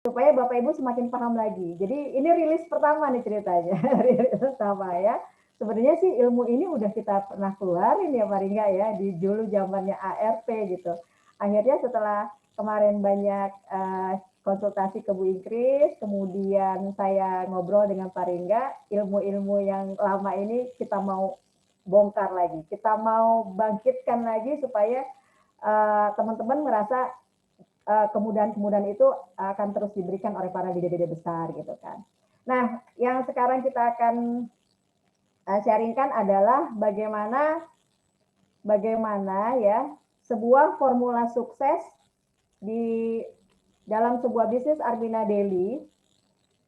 supaya Bapak Ibu semakin paham lagi. Jadi ini rilis pertama nih ceritanya, rilis pertama ya. Sebenarnya sih ilmu ini udah kita pernah keluarin ya paling nggak ya di dulu zamannya ARP gitu. Akhirnya setelah kemarin banyak konsultasi ke Bu Ingkris, kemudian saya ngobrol dengan Pak Ringga, ilmu-ilmu yang lama ini kita mau bongkar lagi, kita mau bangkitkan lagi supaya teman-teman merasa kemudahan-kemudahan itu akan terus diberikan oleh para leader-leader besar gitu kan. Nah, yang sekarang kita akan sharingkan adalah bagaimana ya sebuah formula sukses di dalam sebuah bisnis Armina Daily.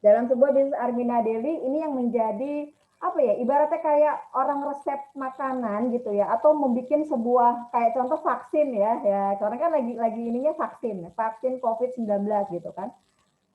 Dalam sebuah bisnis Armina Daily ini yang menjadi apa ya, ibaratnya kayak orang resep makanan gitu ya, atau membuat sebuah kayak contoh vaksin ya karena kan lagi ininya vaksin COVID-19 gitu kan.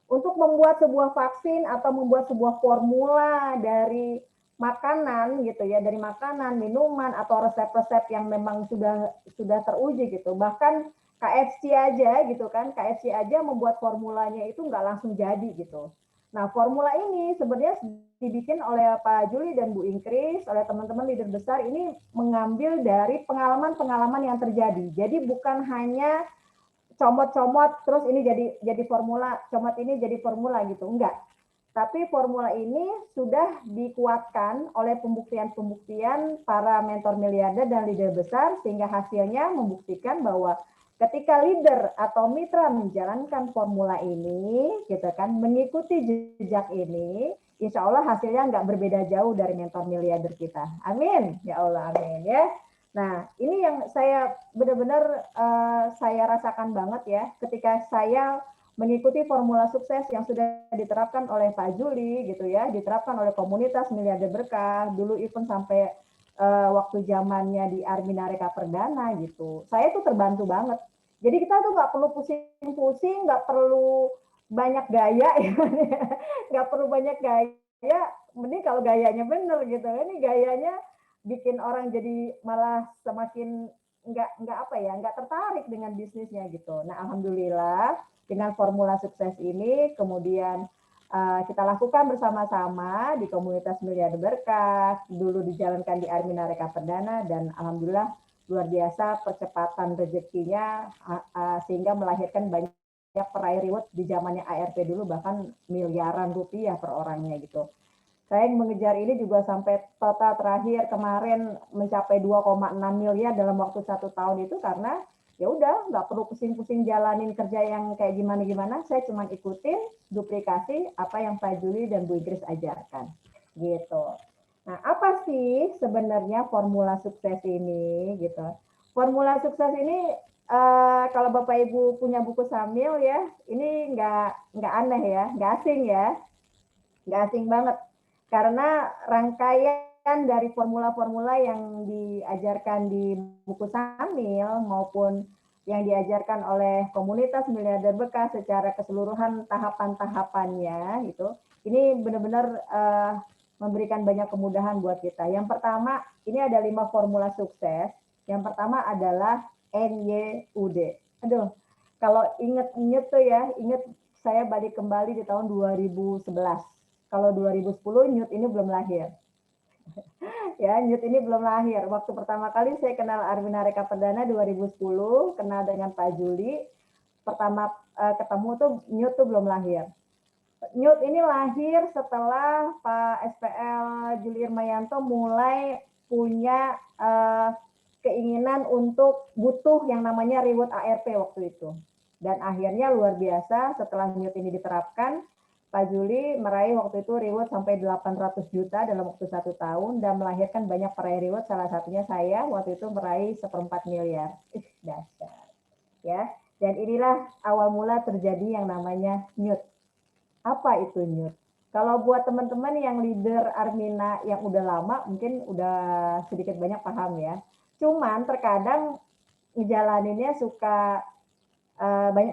Untuk membuat sebuah vaksin atau membuat sebuah formula dari makanan gitu ya, dari makanan, minuman atau resep-resep yang memang sudah teruji gitu. Bahkan KFC aja gitu kan, KFC aja membuat formulanya itu nggak langsung jadi gitu. Nah, formula ini sebenarnya dibikin oleh Pak Juli dan Bu Ingkris, oleh teman-teman leader besar ini mengambil dari pengalaman-pengalaman yang terjadi. Jadi bukan hanya comot-comot terus ini jadi formula, comot ini jadi formula gitu, enggak. Tapi formula ini sudah dikuatkan oleh pembuktian-pembuktian para mentor miliarder dan leader besar sehingga hasilnya membuktikan bahwa ketika leader atau mitra menjalankan formula ini gitu kan, mengikuti jejak ini, insya Allah hasilnya nggak berbeda jauh dari mentor miliarder kita. Amin ya Allah, amin ya. Nah, ini yang saya benar-benar saya rasakan banget ya ketika saya mengikuti formula sukses yang sudah diterapkan oleh Pak Juli gitu ya, diterapkan oleh komunitas miliarder berkah, dulu even sampai waktu zamannya di Armina Reka Perdana gitu. Saya tuh terbantu banget. Jadi kita tuh nggak perlu pusing-pusing, nggak perlu banyak gaya ya, nggak perlu banyak gaya, mending kalau gayanya bener gitu. Ini gayanya bikin orang jadi malah semakin nggak apa ya, nggak tertarik dengan bisnisnya gitu. Nah, alhamdulillah dengan formula sukses ini kemudian kita lakukan bersama-sama di komunitas miliarder berkah, dulu dijalankan di Armina Reka Perdana, dan alhamdulillah luar biasa percepatan rezekinya sehingga melahirkan banyak peraih reward di zamannya ARP dulu bahkan miliaran rupiah per orangnya gitu. Saya mengejar ini juga sampai total terakhir kemarin mencapai 2,6 miliar dalam waktu 1 tahun itu karena ya udah nggak perlu pusing-pusing jalanin kerja yang kayak gimana-gimana, saya cuma ikutin duplikasi apa yang Pak Juli dan Bu Ingkris ajarkan gitu. Nah, apa sih sebenarnya formula sukses ini gitu? Formula sukses ini kalau Bapak Ibu punya buku Samil ya, ini nggak aneh ya, nggak asing ya, nggak asing banget karena rangkaian dari formula-formula yang diajarkan di buku Samil maupun yang diajarkan oleh komunitas miliarder bekas secara keseluruhan tahapan-tahapannya gitu, ini benar-benar memberikan banyak kemudahan buat kita. Yang pertama, ini ada 5 formula sukses. Yang pertama adalah NYUD. Aduh, kalau inget tuh ya, inget saya balik kembali di tahun 2011. Kalau 2010 Nyut ini belum lahir. Ya, Nyut ini belum lahir. Waktu pertama kali saya kenal Armina Reka Perdana 2010, kenal dengan Pak Juli. Pertama ketemu tuh Nyut tuh belum lahir. Nyut ini lahir setelah Pak SPL Juli Irmayanto mulai punya keinginan untuk butuh yang namanya reward ARP waktu itu. Dan akhirnya luar biasa setelah Nyut ini diterapkan, Pak Juli meraih waktu itu reward sampai 800 juta dalam waktu 1 tahun dan melahirkan banyak peraih reward, salah satunya saya waktu itu meraih 1/4 miliar. Dasar. Ya. Dan inilah awal mula terjadi yang namanya Nyut. Apa itu Nyut? Kalau buat teman-teman yang leader Armina yang udah lama mungkin udah sedikit banyak paham ya. Cuman terkadang ngejalaninnya suka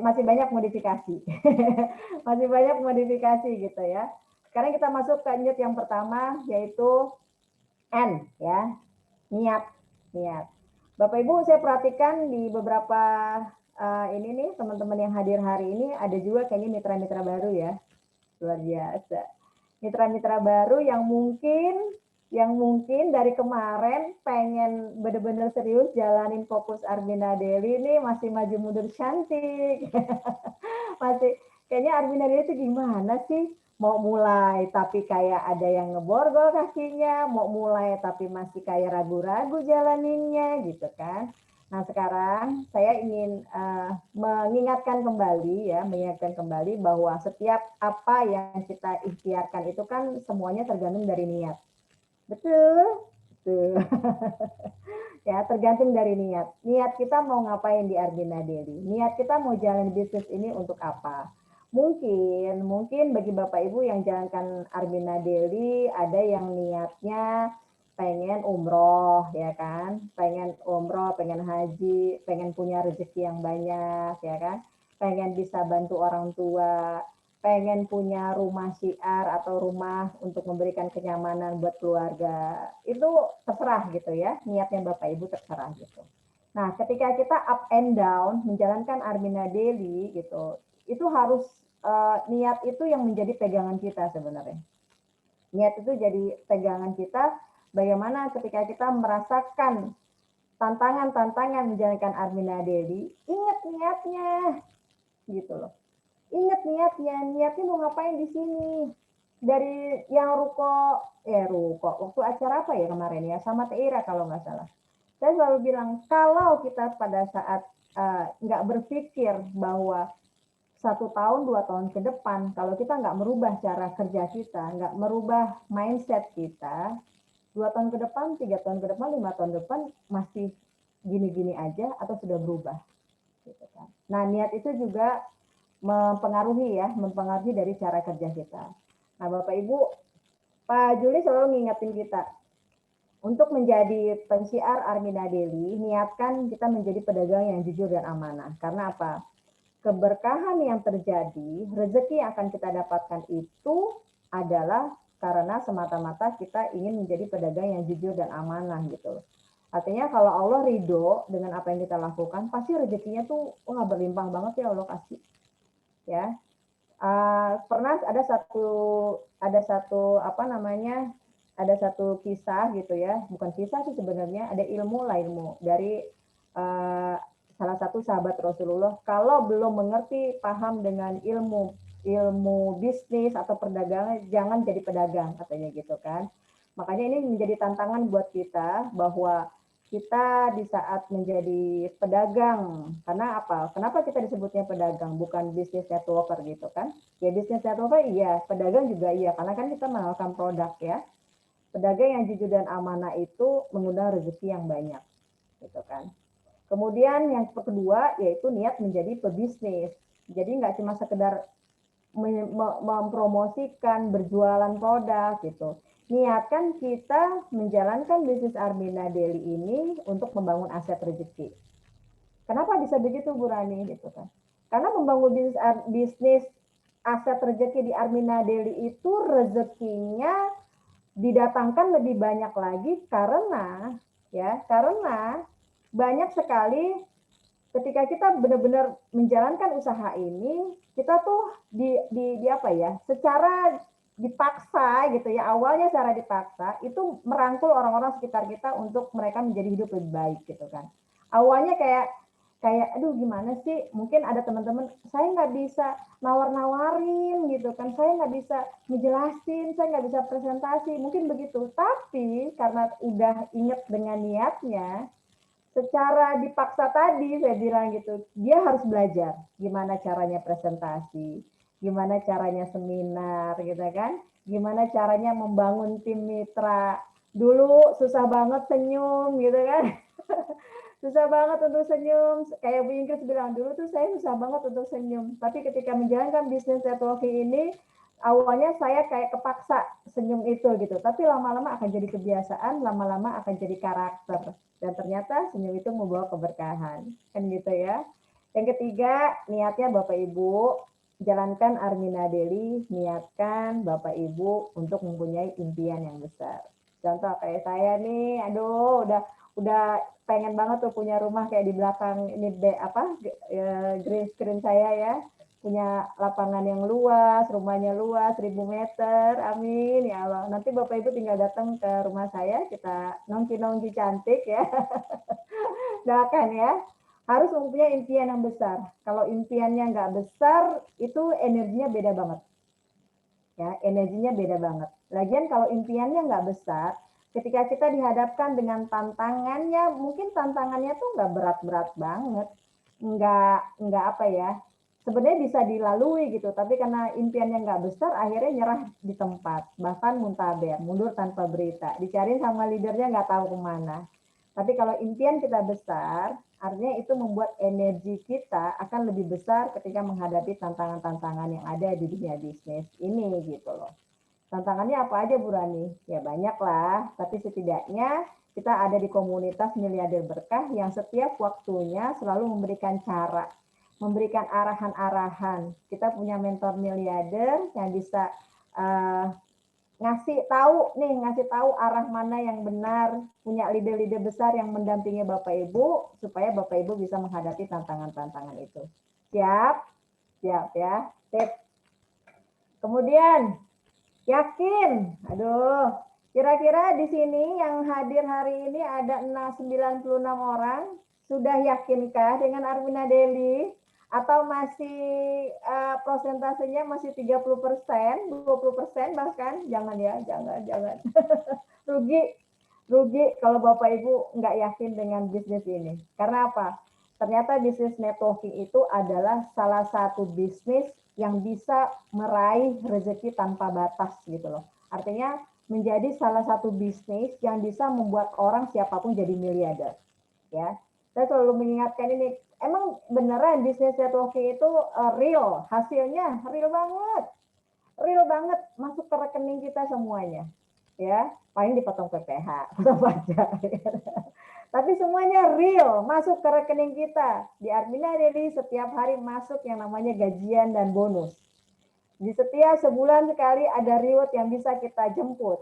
masih banyak modifikasi. Masih banyak modifikasi gitu ya. Sekarang kita masuk ke Nyut yang pertama yaitu N ya. Niat. Niat. Bapak Ibu saya perhatikan di beberapa ini nih teman-teman yang hadir hari ini ada juga kayaknya mitra-mitra baru ya. Luar biasa. Mitra-mitra baru yang mungkin dari kemarin pengen bener-bener serius jalanin fokus Armina Daily ini masih maju mundur cantik. Masih kayaknya Armina Daily itu gimana sih? Mau mulai tapi kayak ada yang ngeborgol kakinya, mau mulai tapi masih kayak ragu-ragu jalaninnya gitu kan. Nah sekarang saya ingin mengingatkan kembali bahwa setiap apa yang kita ikhtiarkan itu kan semuanya tergantung dari niat. Betul? Betul. Ya, tergantung dari niat. Niat kita mau ngapain di Armina Daily? Niat kita mau jalan bisnis ini untuk apa? Mungkin bagi Bapak Ibu yang jalankan Armina Daily ada yang niatnya pengen umroh ya kan, pengen umroh, pengen haji, pengen punya rezeki yang banyak ya kan, pengen bisa bantu orang tua, pengen punya rumah syiar atau rumah untuk memberikan kenyamanan buat keluarga. Itu terserah gitu ya, niatnya Bapak Ibu terserah gitu. Nah, ketika kita up and down menjalankan Armina Daily gitu, itu harus niat itu yang menjadi pegangan kita sebenarnya. Niat itu jadi pegangan kita bagaimana ketika kita merasakan tantangan-tantangan menjalankan Armina Daily, ingat niatnya gitu loh. Ingat niatnya mau ngapain di sini? Dari yang ruko waktu acara apa ya kemarin ya sama Teira kalau nggak salah. Saya selalu bilang kalau kita pada saat nggak berpikir bahwa 1 tahun 2 tahun ke depan kalau kita nggak merubah cara kerja kita, nggak merubah mindset kita, 2 tahun ke depan, 3 tahun ke depan, 5 tahun ke depan masih gini-gini aja atau sudah berubah. Gitu kan. Nah niat itu juga mempengaruhi dari cara kerja kita. Nah Bapak Ibu, Pak Juli selalu ngingetin kita untuk menjadi pensiar Armina Daily, niatkan kita menjadi pedagang yang jujur dan amanah. Karena apa? Keberkahan yang terjadi, rezeki yang akan kita dapatkan itu adalah karena semata-mata kita ingin menjadi pedagang yang jujur dan amanah gitu. Artinya kalau Allah ridho dengan apa yang kita lakukan, pasti rezekinya tuh berlimpah banget ya Allah kasih. Ya, pernah ada satu kisah gitu ya, bukan kisah sih sebenarnya, ada ilmu dari salah satu sahabat Rasulullah. Kalau belum mengerti, paham dengan ilmu bisnis atau perdagangan, jangan jadi pedagang katanya gitu kan. Makanya ini menjadi tantangan buat kita bahwa kita di saat menjadi pedagang, karena apa? Kenapa kita disebutnya pedagang, bukan bisnis networker gitu kan? Ya bisnis networker iya, pedagang juga iya, karena kan kita menawarkan produk ya. Pedagang yang jujur dan amanah itu mengundang rezeki yang banyak, gitu kan. Kemudian yang kedua yaitu niat menjadi pebisnis. Jadi nggak cuma sekedar mempromosikan, berjualan produk gitu. Niatkan kita menjalankan bisnis Armina Daily ini untuk membangun aset rezeki. Kenapa bisa begitu Bu Rani gitu kan? Karena membangun bisnis aset rezeki di Armina Daily itu rezekinya didatangkan lebih banyak lagi karena banyak sekali ketika kita benar-benar menjalankan usaha ini, kita tuh di apa ya, secara dipaksa gitu ya, awalnya secara dipaksa itu merangkul orang-orang sekitar kita untuk mereka menjadi hidup lebih baik gitu kan. Awalnya kayak aduh gimana sih, mungkin ada teman-teman saya nggak bisa nawar-nawarin gitu kan, saya nggak bisa ngejelasin, saya nggak bisa presentasi, mungkin begitu. Tapi karena udah inget dengan niatnya, secara dipaksa tadi saya bilang gitu, dia harus belajar gimana caranya presentasi, gimana caranya seminar gitu kan, gimana caranya membangun tim mitra. Dulu susah banget senyum gitu kan. Susah banget untuk senyum, kayak Bu Ingrid bilang dulu tuh saya susah banget untuk senyum, tapi ketika menjalankan bisnis networking ini awalnya saya kayak kepaksa senyum itu gitu, tapi lama-lama akan jadi kebiasaan, lama-lama akan jadi karakter, dan ternyata senyum itu membawa keberkahan kan gitu ya. Yang ketiga, niatnya Bapak Ibu jalankan Armina Daily, niatkan Bapak Ibu untuk mempunyai impian yang besar. Contoh kayak saya nih, aduh udah pengen banget tuh punya rumah kayak di belakang ini green screen saya ya, punya lapangan yang luas, rumahnya luas 1000 meter, amin ya Allah. Nanti Bapak Ibu tinggal datang ke rumah saya, kita nongki-nongki cantik ya. Doakan ya, harus mempunyai impian yang besar. Kalau impiannya nggak besar, itu energinya beda banget. Ya, energinya beda banget. Lagian kalau impiannya nggak besar, ketika kita dihadapkan dengan tantangannya, mungkin tantangannya tuh nggak berat-berat banget, nggak apa ya, sebenarnya bisa dilalui gitu, tapi karena impiannya nggak besar, akhirnya nyerah di tempat, bahkan muntaber, mundur tanpa berita, dicari sama leadernya nggak tahu kemana. Tapi kalau impian kita besar, artinya itu membuat energi kita akan lebih besar ketika menghadapi tantangan-tantangan yang ada di dunia bisnis ini gitu loh. Tantangannya apa aja Bu Rani? Ya banyak lah, tapi setidaknya kita ada di komunitas miliarder berkah yang setiap waktunya selalu memberikan cara, memberikan arahan-arahan. Kita punya mentor miliarder yang bisa ngasih tahu arah mana yang benar, punya leader-leader besar yang mendampingi Bapak Ibu supaya Bapak Ibu bisa menghadapi tantangan-tantangan itu. Siap? Siap ya. Sip. Kemudian yakin. Aduh, kira-kira di sini yang hadir hari ini ada 96 orang. Sudah yakinkah dengan Armina Daily? Atau masih prosentasenya masih 30%, 20% bahkan? Jangan ya, jangan. rugi kalau Bapak Ibu nggak yakin dengan bisnis ini. Karena apa? Ternyata bisnis networking itu adalah salah satu bisnis yang bisa meraih rezeki tanpa batas gitu loh. Artinya menjadi salah satu bisnis yang bisa membuat orang siapapun jadi miliarder. Ya, saya selalu mengingatkan ini. Emang beneran bisnis networking itu real, hasilnya real banget masuk ke rekening kita semuanya. Ya, paling dipotong PPh, potong pajak. Tapi semuanya real, masuk ke rekening kita. Di Armina Daily setiap hari masuk yang namanya gajian dan bonus. Di setiap sebulan sekali ada reward yang bisa kita jemput.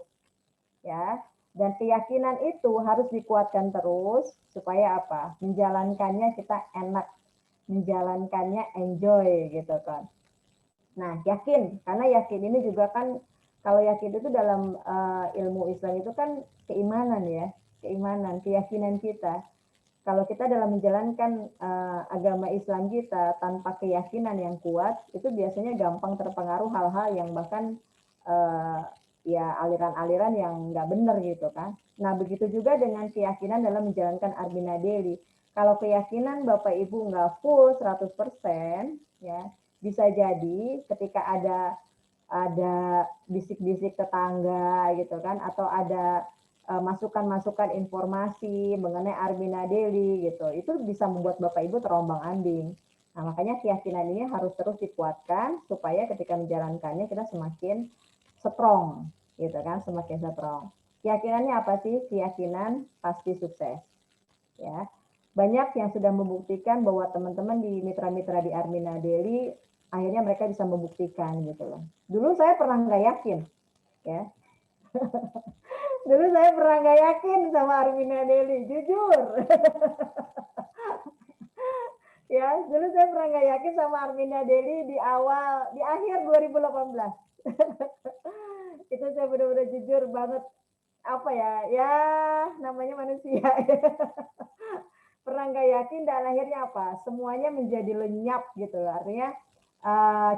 Ya, dan keyakinan itu harus dikuatkan terus supaya apa? Menjalankannya kita enak, menjalankannya enjoy gitu kan. Nah, yakin, karena yakin ini juga kan kalau yakin itu dalam ilmu Islam itu kan keimanan ya, keimanan, keyakinan kita. Kalau kita dalam menjalankan agama Islam kita tanpa keyakinan yang kuat, itu biasanya gampang terpengaruh hal-hal yang bahkan ya aliran-aliran yang nggak benar gitu kan. Nah, begitu juga dengan keyakinan dalam menjalankan Armina Daily. Kalau keyakinan Bapak Ibu nggak full 100%, ya bisa jadi ketika ada bisik-bisik tetangga gitu kan, atau ada masukan-masukan informasi mengenai Armina Daily gitu, itu bisa membuat Bapak Ibu terombang-ambing. Nah, makanya keyakinan ini harus terus dikuatkan supaya ketika menjalankannya kita semakin strong, gitu kan, semakin strong. Keyakinannya apa sih? Keyakinan pasti sukses. Ya, banyak yang sudah membuktikan bahwa teman-teman di mitra-mitra di Armina Daily akhirnya mereka bisa membuktikan gitu loh. Dulu saya pernah nggak yakin, ya. Dulu saya pernah nggak yakin sama Armina Daily, jujur. Ya, dulu saya pernah nggak yakin sama Armina Daily di akhir 2018. Itu saya benar-benar jujur banget, apa ya namanya manusia. Pernah nggak yakin dan akhirnya apa? Semuanya menjadi lenyap gitu. Artinya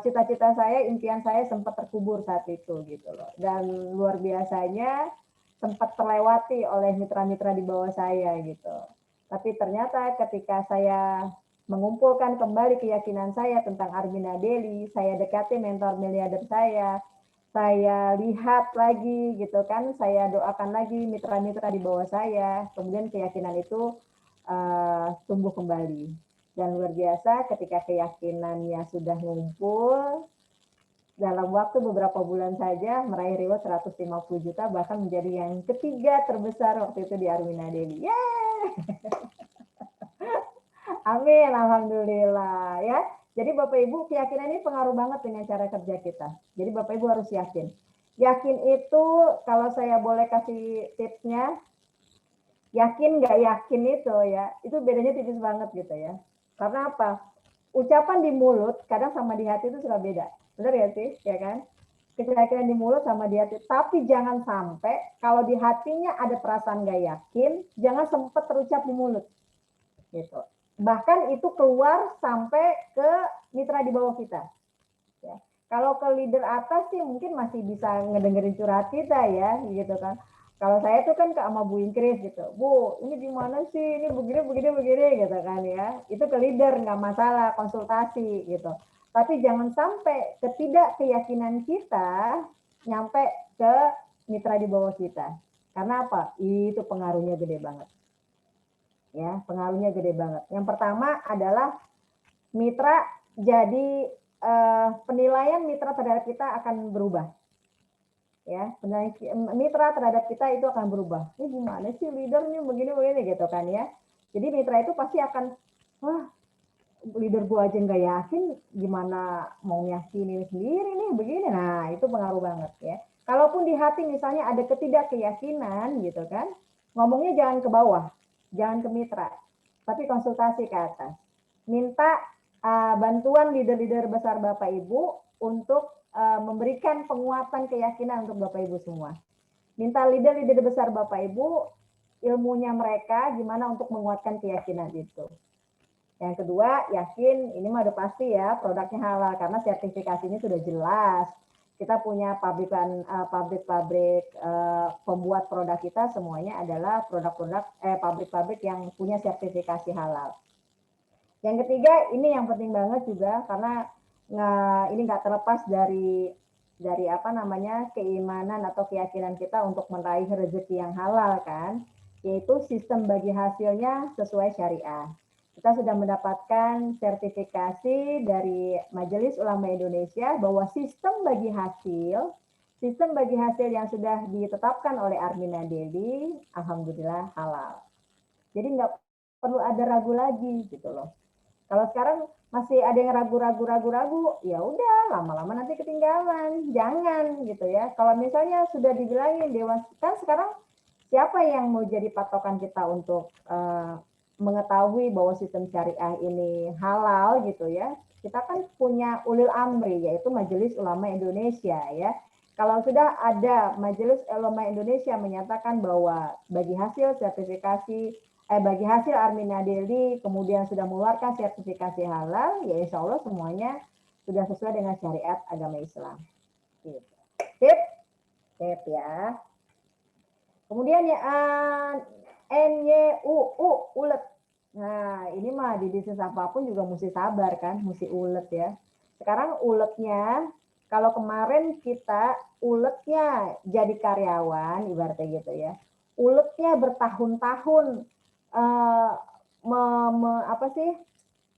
cita-cita saya, impian saya sempat terkubur saat itu gitu loh. Dan luar biasanya sempat terlewati oleh mitra-mitra di bawah saya gitu. Tapi ternyata ketika saya mengumpulkan kembali keyakinan saya tentang Armina Daily, saya dekati mentor miliarder saya lihat lagi gitu kan, saya doakan lagi mitra-mitra di bawah saya, kemudian keyakinan itu tumbuh kembali. Dan luar biasa ketika keyakinannya sudah ngumpul, dalam waktu beberapa bulan saja meraih reward 150 juta, bahkan menjadi yang ketiga terbesar waktu itu di Armina Daily. Yeay! Amin, alhamdulillah ya. Jadi Bapak Ibu, keyakinan ini pengaruh banget dengan cara kerja kita. Jadi Bapak Ibu harus yakin. Yakin itu kalau saya boleh kasih tipsnya, yakin nggak yakin itu ya, itu bedanya tipis banget gitu ya. Karena apa? Ucapan di mulut kadang sama di hati itu suka beda. Benar ya sih? Ya kan? Keyakinan di mulut sama di hati. Tapi jangan sampai kalau di hatinya ada perasaan nggak yakin, jangan sempat terucap di mulut. Gitu. Bahkan itu keluar sampai ke mitra di bawah kita. Ya. Kalau ke leader atas sih mungkin masih bisa ngedengerin curhat kita ya, gitu kan. Kalau saya tuh kan ke sama Bu Ingkris gitu, Bu, ini gimana sih, ini begini, gitu kan ya. Itu ke leader, nggak masalah, konsultasi gitu. Tapi jangan sampai ketidakkeyakinan kita nyampe ke mitra di bawah kita. Karena apa? Itu pengaruhnya gede banget. Ya, pengaruhnya gede banget. Yang pertama adalah mitra jadi penilaian mitra terhadap kita akan berubah. Ya, mitra terhadap kita itu akan berubah. Ini gimana sih leader nih begini gitu kan ya. Jadi mitra itu pasti akan, wah leader gua aja nggak yakin, gimana mau yakinin sendiri nih begini. Nah itu pengaruh banget ya. Kalaupun di hati misalnya ada ketidakkeyakinan gitu kan, ngomongnya jangan ke bawah, jangan ke mitra, tapi konsultasi ke atas. Minta bantuan leader-leader besar Bapak Ibu untuk memberikan penguatan keyakinan untuk Bapak Ibu semua. Minta leader-leader besar Bapak Ibu ilmunya mereka gimana untuk menguatkan keyakinan itu. Yang kedua, yakin ini mah udah pasti ya produknya halal karena sertifikasinya sudah jelas. Kita punya pabrik-pabrik pembuat produk kita semuanya adalah produk-produk pabrik-pabrik yang punya sertifikasi halal. Yang ketiga, ini yang penting banget juga karena ini nggak terlepas dari apa namanya keimanan atau keyakinan kita untuk meraih rezeki yang halal kan, yaitu sistem bagi hasilnya sesuai syariah. Kita sudah mendapatkan sertifikasi dari Majelis Ulama Indonesia bahwa sistem bagi hasil yang sudah ditetapkan oleh Armina Dewi, alhamdulillah halal. Jadi nggak perlu ada ragu lagi gitu loh. Kalau sekarang masih ada yang ragu, ya udah lama-lama nanti ketinggalan. Jangan gitu ya. Kalau misalnya sudah dibilangin dewan, kan sekarang siapa yang mau jadi patokan kita untuk mengetahui bahwa sistem syariah ini halal gitu ya? Kita kan punya ulil amri yaitu Majelis Ulama Indonesia ya. Kalau sudah ada Majelis Ulama Indonesia menyatakan bahwa bagi hasil sertifikasi bagi hasil Armina Daily kemudian sudah mengeluarkan sertifikasi halal, ya insya Allah semuanya sudah sesuai dengan syariat agama Islam. Gitu. Sip ya. Kemudian ya NYUU ulet. Nah ini mah di bisnis apapun juga mesti sabar kan, mesti ulet ya. Sekarang uletnya, kalau kemarin kita uletnya jadi karyawan, ibaratnya gitu ya. Uletnya bertahun-tahun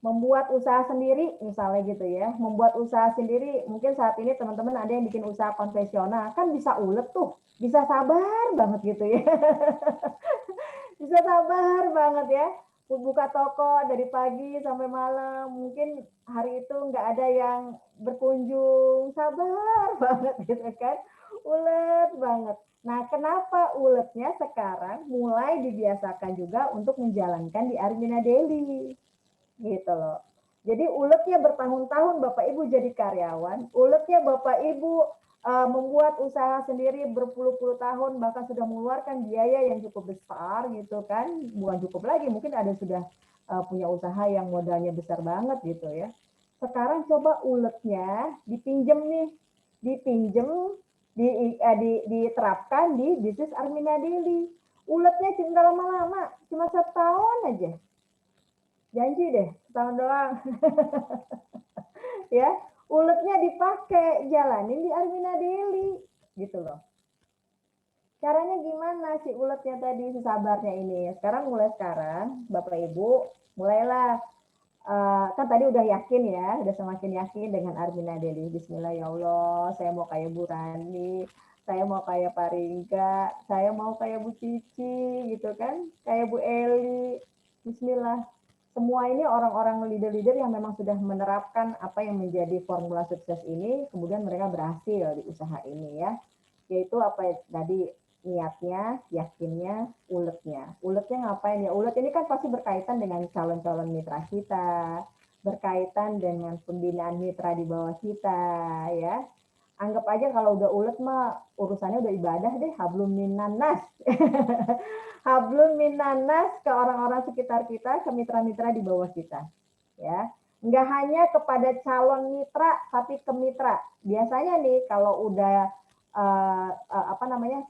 membuat usaha sendiri misalnya gitu ya, membuat usaha sendiri. Mungkin saat ini teman-teman ada yang bikin usaha konvensional, kan bisa ulet tuh, bisa sabar banget gitu ya. Bisa sabar banget ya, buka toko dari pagi sampai malam, mungkin hari itu nggak ada yang berkunjung, sabar banget gitu kan, ulet banget. Nah, kenapa uletnya sekarang mulai dibiasakan juga untuk menjalankan di Armina Daily, gitu loh. Jadi uletnya bertahun-tahun Bapak Ibu jadi karyawan, uletnya Bapak Ibu membuat usaha sendiri berpuluh-puluh tahun, bahkan sudah mengeluarkan biaya yang cukup besar gitu kan, bukan cukup lagi, mungkin ada sudah punya usaha yang modalnya besar banget gitu ya. Sekarang coba uletnya dipinjem nih, diterapkan di bisnis Armina Daily. Uletnya nggak lama-lama, cuma setahun aja. Janji deh, setahun doang. Ya, uletnya dipakai, jalanin di Armina Daily, gitu loh. Caranya gimana si uletnya tadi, si sabarnya ini? Mulai sekarang, Bapak Ibu, mulailah kan tadi udah yakin ya, udah semakin yakin dengan Armina Daily. Bismillah ya Allah, saya mau kayak Bu Rani, saya mau kayak Pak Ringga, saya mau kayak Bu Cici gitu kan, kayak Bu Eli. Bismillah. Semua ini orang-orang leader-leader yang memang sudah menerapkan apa yang menjadi formula sukses ini, kemudian mereka berhasil di usaha ini ya. Yaitu apa tadi, niatnya, yakinnya, uletnya. Uletnya ngapain ya? Ulet ini kan pasti berkaitan dengan calon-calon mitra kita, berkaitan dengan pembinaan mitra di bawah kita, ya. Anggap aja kalau udah ulet mah urusannya udah ibadah deh, hablum minannas. Hablum minannas ke orang-orang sekitar kita, ke mitra-mitra di bawah kita, ya. Nggak hanya kepada calon mitra, tapi ke mitra. Biasanya nih kalau udah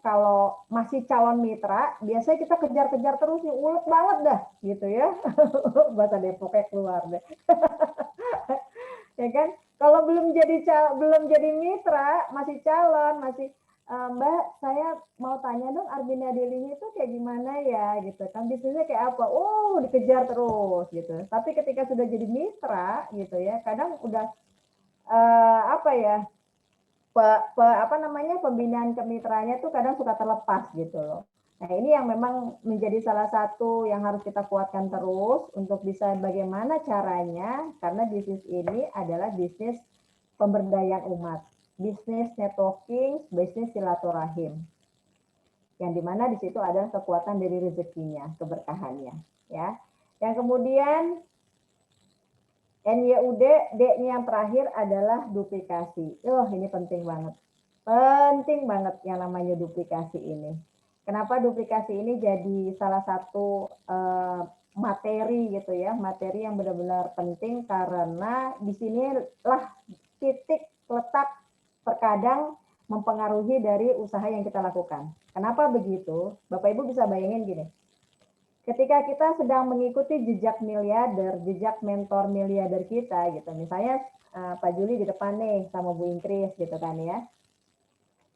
kalau masih calon mitra, biasanya kita kejar-kejar terus nih, ulet banget dah, gitu ya. Bahasa Depoknya keluar deh. Ya kan? Kalau belum jadi mitra, masih calon, masih Mbak, saya mau tanya dong Arbina Delinya itu kayak gimana ya gitu kan, bisnisnya kayak apa? Oh, dikejar terus gitu. Tapi ketika sudah jadi mitra gitu ya, kadang udah pembinaan kemitraannya tuh kadang suka terlepas gitu loh. Nah, ini yang memang menjadi salah satu yang harus kita kuatkan terus untuk bisa bagaimana caranya, karena bisnis ini adalah bisnis pemberdayaan umat, bisnis networking, bisnis silaturahim. Yang dimana di situ adalah kekuatan dari rezekinya, keberkahannya, ya. Yang kemudian NYUD, D-nya yang terakhir adalah duplikasi. Ini penting banget. Penting banget yang namanya duplikasi ini. Kenapa duplikasi ini jadi salah satu materi gitu ya, materi yang benar-benar penting karena di sinilah titik letak terkadang mempengaruhi dari usaha yang kita lakukan. Kenapa begitu? Bapak Ibu bisa bayangin gini. Ketika kita sedang mengikuti jejak miliarder, jejak mentor miliarder kita gitu. Misalnya Pak Juli di depan nih sama Bu Ingkris gitu kan ya.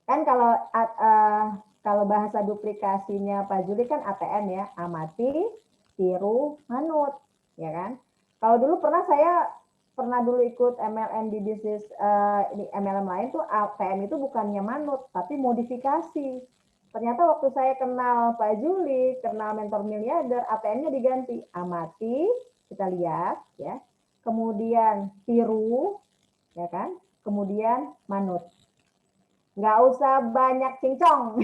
Kan kalau bahasa duplikasinya Pak Juli kan ATM ya, amati, tiru, manut, ya kan? Kalau dulu pernah dulu ikut MLM di bisnis di MLM lain tuh ATM itu bukannya manut, tapi modifikasi. Ternyata waktu saya kenal Pak Juli, kenal mentor miliarder, ATM-nya diganti amati, kita lihat ya. Kemudian tiru, ya kan? Kemudian manut. Nggak usah banyak cincong.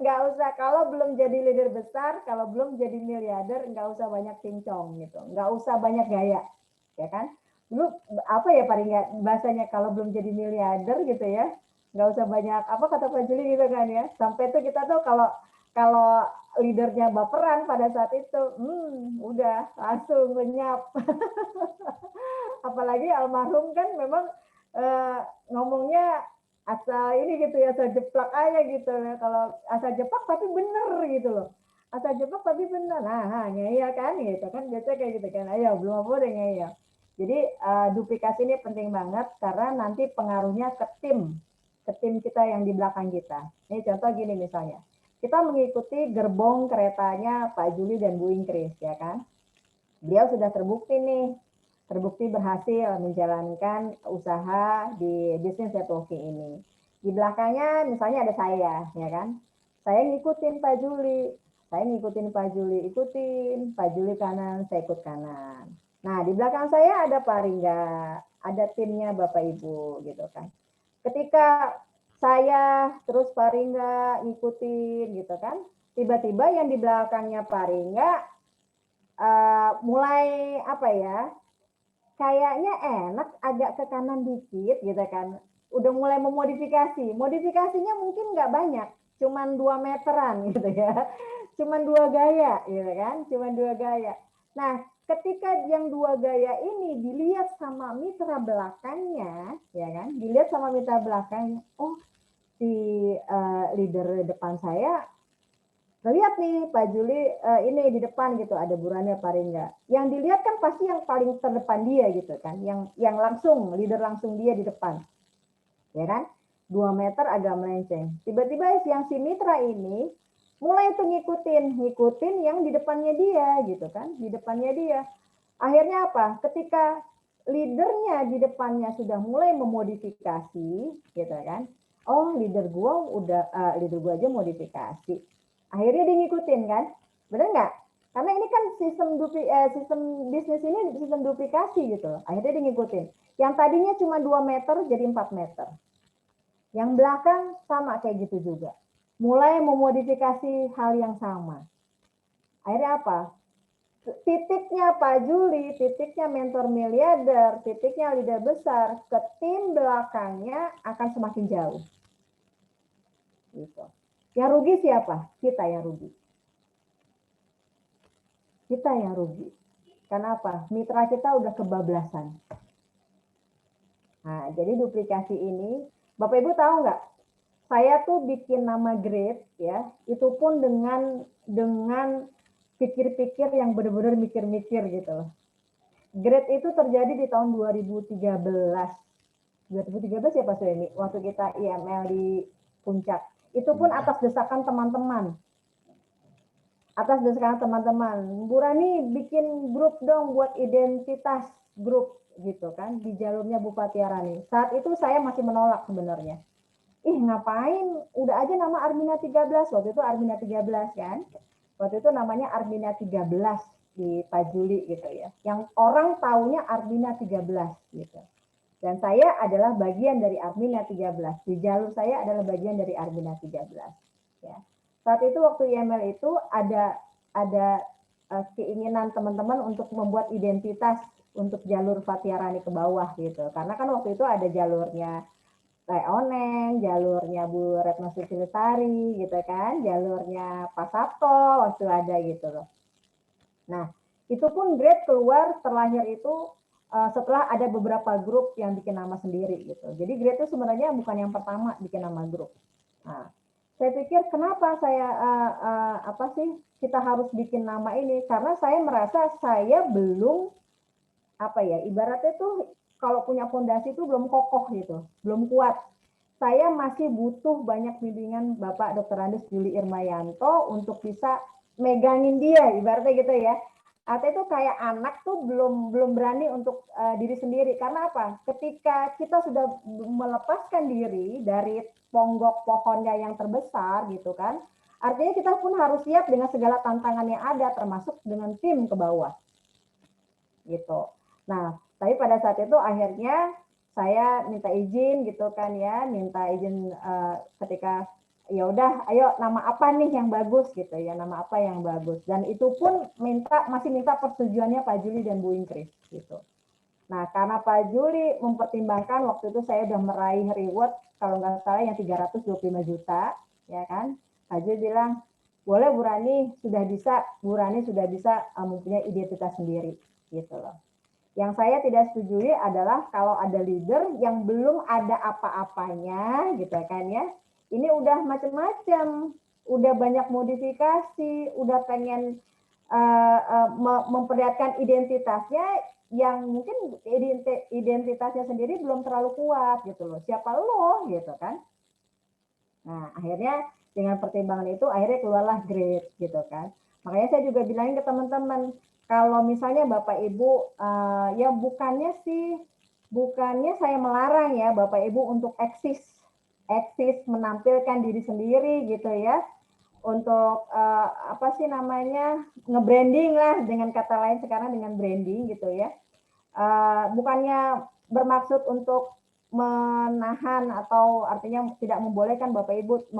Nggak usah, kalau belum jadi leader besar, kalau belum jadi miliarder, nggak usah banyak cincong gitu. Nggak usah banyak gaya, ya kan? Dulu apa ya paling bahasanya kalau belum jadi miliarder gitu ya, nggak usah banyak apa kata Pak Juli gitu kan ya. Sampai tuh kita tuh kalau leadernya baperan pada saat itu, udah langsung lenyap. Apalagi almarhum kan memang ngomongnya asal ini gitu ya, asal jeplak aja gitu ya. Kalau asal jeplak tapi bener gitu loh. Asal jeplak tapi bener. Nah, ngeyel kan gitu kan, biasanya kayak gitu kan. Ayo, belum apa udah ngeyel. Jadi duplikasi ini penting banget karena nanti pengaruhnya ke tim kita yang di belakang kita. Ini contoh gini misalnya. Kita mengikuti gerbong keretanya Pak Juli dan Bu Ingkris ya kan. Beliau sudah terbukti berhasil menjalankan usaha di bisnis networking ini. Di belakangnya misalnya ada saya, ya kan? Saya ngikutin Pak Juli, ikutin Pak Juli kanan, saya ikut kanan. Nah, di belakang saya ada Pak Ringga, ada timnya Bapak Ibu gitu kan. Ketika saya terus Pak Ringga ngikutin gitu kan, tiba-tiba yang di belakangnya Pak Ringga mulai apa ya, kayaknya enak agak ke kanan dikit gitu kan, udah mulai modifikasinya mungkin nggak banyak, cuman 2 meteran gitu ya, cuman 2 gaya gitu kan, cuman 2 gaya. Nah, ketika yang 2 gaya ini dilihat sama mitra belakangnya, ya kan, dilihat sama mitra belakangnya, oh si leader depan saya lihat nih Pak Juli ini di depan gitu, ada burannya Pak Ringga. Yang dilihat kan pasti yang paling terdepan dia gitu kan, yang langsung leader langsung dia di depan, ya kan? 2 meter agak melenceng. Tiba-tiba yang si mitra ini mulai tuh ngikutin yang di depannya dia gitu kan, di depannya dia. Akhirnya apa? Ketika leadernya di depannya sudah mulai memodifikasi, gitu kan? Oh leader gua aja modifikasi. Akhirnya dia ngikutin kan, benar nggak? Karena ini kan sistem bisnis ini sistem duplikasi gitu. Akhirnya dia ngikutin. Yang tadinya cuma 2 meter jadi 4 meter. Yang belakang sama kayak gitu juga. mulai memodifikasi hal yang sama. Akhirnya apa? Titiknya Pak Juli, titiknya mentor miliarder, titiknya leader besar, ke tim belakangnya akan semakin jauh. Gitu. Yang rugi siapa? Kita yang rugi. Kita yang rugi. Kenapa? Mitra kita udah kebablasan. Nah, jadi duplikasi ini, Bapak Ibu tahu nggak? Saya tuh bikin nama grade ya, itu pun dengan pikir-pikir yang benar-benar mikir-mikir gitu loh. Grade itu terjadi di tahun 2013. 2013 ya Pak Suemi, waktu kita IML di Puncak. Itu pun atas desakan teman-teman. Atas desakan teman-teman. Bu Rani bikin grup dong buat identitas grup gitu kan di jalurnya Bupati Arani. Saat itu saya masih menolak sebenarnya. Ih ngapain, udah aja nama Armina 13, waktu itu Armina 13 kan. Waktu itu namanya Armina 13 di Pak Juli gitu ya. Yang orang taunya Armina 13 gitu. Dan saya adalah bagian dari Armina 13. Di jalur saya adalah bagian dari Armina 13. Ya. Saat itu waktu IML itu ada keinginan teman-teman untuk membuat identitas untuk jalur Fatiarani ke bawah gitu. Karena kan waktu itu ada jalurnya Teh Oneng, jalurnya Bu Retno Susilestari gitu kan, jalurnya Pak Sabto waktu ada gitu loh. Nah, itu pun grade keluar terlahir itu setelah ada beberapa grup yang bikin nama sendiri gitu. Jadi grade itu sebenarnya bukan yang pertama bikin nama grup. Nah, saya pikir kenapa saya apa sih kita harus bikin nama ini? Karena saya merasa saya belum apa ya, ibaratnya tuh kalau punya fondasi itu belum kokoh gitu, belum kuat. Saya masih butuh banyak bimbingan Bapak Dr. Andes Juli Irmayanto untuk bisa megangin dia, ibaratnya gitu ya. Atau itu kayak anak tuh belum berani untuk diri sendiri. Karena apa? Ketika kita sudah melepaskan diri dari ponggok pohonnya yang terbesar gitu kan, artinya kita pun harus siap dengan segala tantangan yang ada, termasuk dengan tim ke bawah. Gitu. Nah, tapi pada saat itu akhirnya saya minta izin gitu kan ya, minta izin ketika ya udah, ayo nama apa nih yang bagus gitu ya, nama apa yang bagus. Dan itu pun masih minta persetujuannya Pak Juli dan Bu Ingkris gitu. Nah, karena Pak Juli mempertimbangkan waktu itu saya udah meraih reward kalau nggak salah yang 325 juta, ya kan? Pak Juli bilang, boleh Bu Rani sudah bisa, Bu Rani sudah bisa mempunyai identitas sendiri gitu loh. Yang saya tidak setujui adalah kalau ada leader yang belum ada apa-apanya gitu kan ya. Ini udah macam-macam, udah banyak modifikasi, udah pengen memperlihatkan identitasnya yang mungkin identitasnya sendiri belum terlalu kuat gitu loh. Siapa lo gitu kan. Nah, akhirnya dengan pertimbangan itu akhirnya keluarlah grade gitu kan. Makanya saya juga bilangin ke teman-teman, kalau misalnya Bapak Ibu ya bukannya saya melarang ya Bapak Ibu untuk eksis menampilkan diri sendiri gitu ya, untuk apa sih namanya, nge-branding lah, dengan kata lain sekarang dengan branding gitu ya. Bukannya bermaksud untuk menahan atau artinya tidak membolehkan Bapak Ibu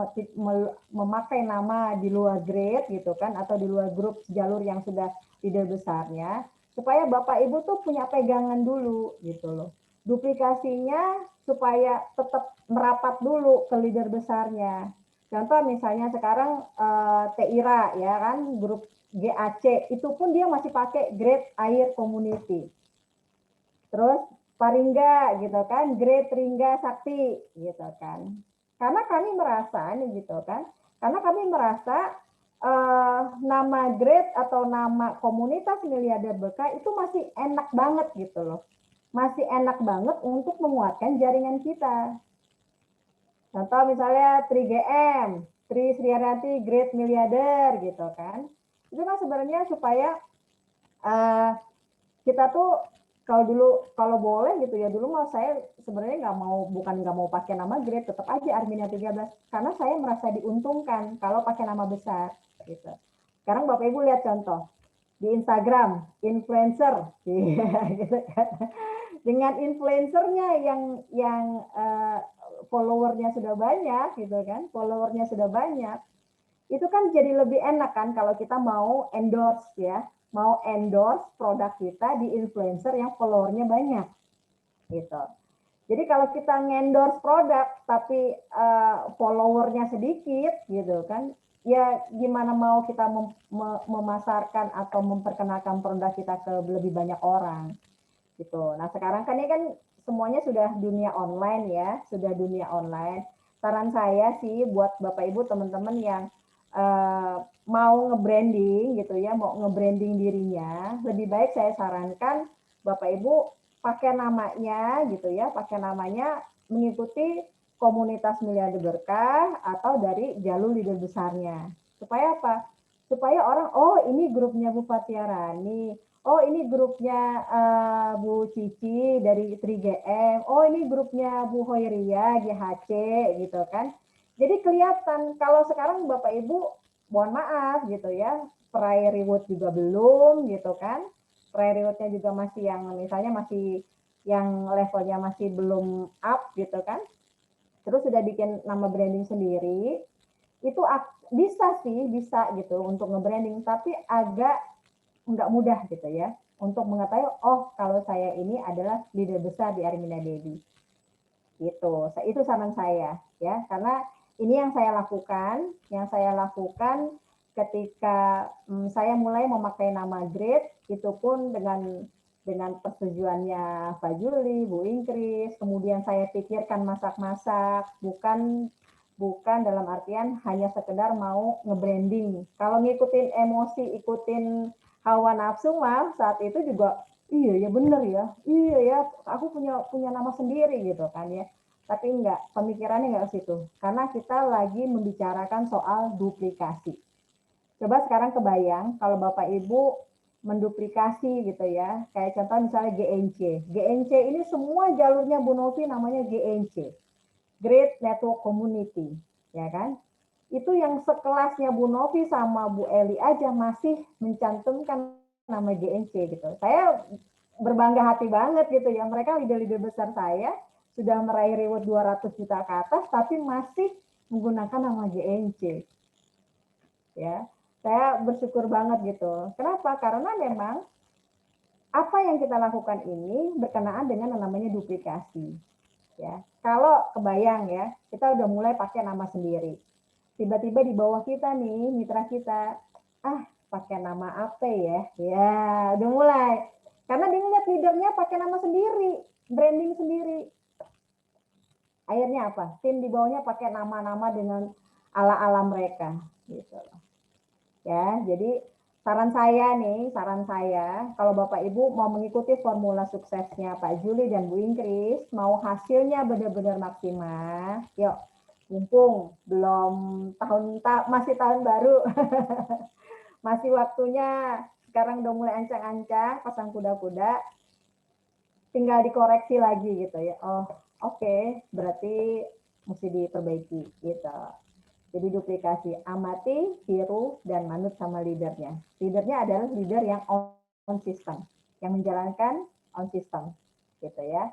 memakai nama di luar grade gitu kan, atau di luar grup jalur yang sudah leader besarnya, supaya Bapak Ibu tuh punya pegangan dulu gitu loh. Duplikasinya supaya tetap merapat dulu ke leader besarnya. Contoh misalnya sekarang TIRA ya kan, grup GAC itu pun dia masih pakai grade air community. Terus Paringga gitu kan, grade Ringga Sakti gitu kan. Karena kami merasa nih gitu kan, karena kami merasa nama grade atau nama komunitas miliarder berkah itu masih enak banget gitu loh. Masih enak banget untuk menguatkan jaringan kita. Contoh misalnya 3GM, Tri Sriaranti grade miliarder gitu kan. Itu kan sebenarnya supaya kita tuh kalau boleh gitu ya, dulu mau saya sebenarnya nggak mau pakai nama grade, tetap aja Armina 13 karena saya merasa diuntungkan kalau pakai nama besar gitu. Sekarang Bapak Ibu lihat contoh di Instagram influencer gitu kan. Dengan influencernya yang followernya sudah banyak gitu kan, followernya sudah banyak, itu kan jadi lebih enak kan kalau kita mau endorse ya, mau endorse produk kita di influencer yang followernya banyak gitu. Jadi kalau kita ngendorse produk tapi followernya sedikit gitu kan, ya gimana mau kita memasarkan atau memperkenalkan produk kita ke lebih banyak orang gitu. Nah sekarang kan ini kan semuanya sudah dunia online ya, sudah dunia online. Saran saya sih buat Bapak Ibu teman-teman yang mau nge-branding gitu ya, mau nge-branding dirinya, lebih baik saya sarankan Bapak Ibu pakai namanya gitu ya, pakai namanya mengikuti komunitas Miliarder Berkah atau dari jalur leader besarnya. Supaya apa? Supaya orang, oh ini grupnya Bu Fatiarani, oh ini grupnya Bu Cici dari 3GM, oh ini grupnya Bu Hoiria GHC gitu kan. Jadi kelihatan kalau sekarang Bapak Ibu mohon maaf gitu ya, peraih reward juga belum gitu kan. Peraih rewardnya juga masih yang misalnya masih yang levelnya masih belum up gitu kan. Terus sudah bikin nama branding sendiri, itu bisa sih, bisa gitu untuk nge-branding, tapi agak nggak mudah gitu ya untuk mengetahui oh kalau saya ini adalah leader besar di Armina Daily gitu. Itu saran saya ya, karena ini yang saya lakukan ketika saya mulai memakai nama Great, itu pun dengan persetujuannya Pak Juli, Bu Ingkris, kemudian saya pikirkan masak-masak, bukan dalam artian hanya sekedar mau nge-branding. Kalau ngikutin emosi, ikutin hawa nafsu mah saat itu juga iya ya bener ya, iya ya aku punya nama sendiri gitu kan ya. Tapi enggak, pemikirannya enggak ke situ. Karena kita lagi membicarakan soal duplikasi. Coba sekarang kebayang kalau Bapak Ibu menduplikasi gitu ya. Kayak contoh misalnya GNC. GNC ini semua jalurnya Bu Novi namanya GNC. Great Network Community, ya kan? Itu yang sekelasnya Bu Novi sama Bu Eli aja masih mencantumkan nama GNC gitu. Saya berbangga hati banget gitu ya. Mereka leader-leader besar saya sudah meraih reward 200 juta ke atas tapi masih menggunakan nama GNC. Ya. Saya bersyukur banget gitu. Kenapa? Karena memang apa yang kita lakukan ini berkenaan dengan yang namanya duplikasi. Ya. Kalau kebayang ya, kita udah mulai pakai nama sendiri. Tiba-tiba di bawah kita nih, mitra kita, pakai nama apa ya? Ya, udah mulai. Karena dia ngeliat leadernya pakai nama sendiri, branding sendiri. Akhirnya apa? Tim di bawahnya pakai nama-nama dengan ala-ala mereka. Gitu. Ya, jadi saran saya, kalau Bapak Ibu mau mengikuti formula suksesnya Pak Juli dan Bu Ingkris, mau hasilnya benar-benar maksimal, yuk, mumpung belum masih tahun baru, masih waktunya, sekarang udah mulai ancang-ancang, pasang kuda-kuda, tinggal dikoreksi lagi gitu ya. Oh, oke, berarti mesti diperbaiki gitu. Jadi duplikasi, amati, tiru, dan manut sama leadernya. Leadernya adalah leader yang on system, yang menjalankan on system, gitu ya.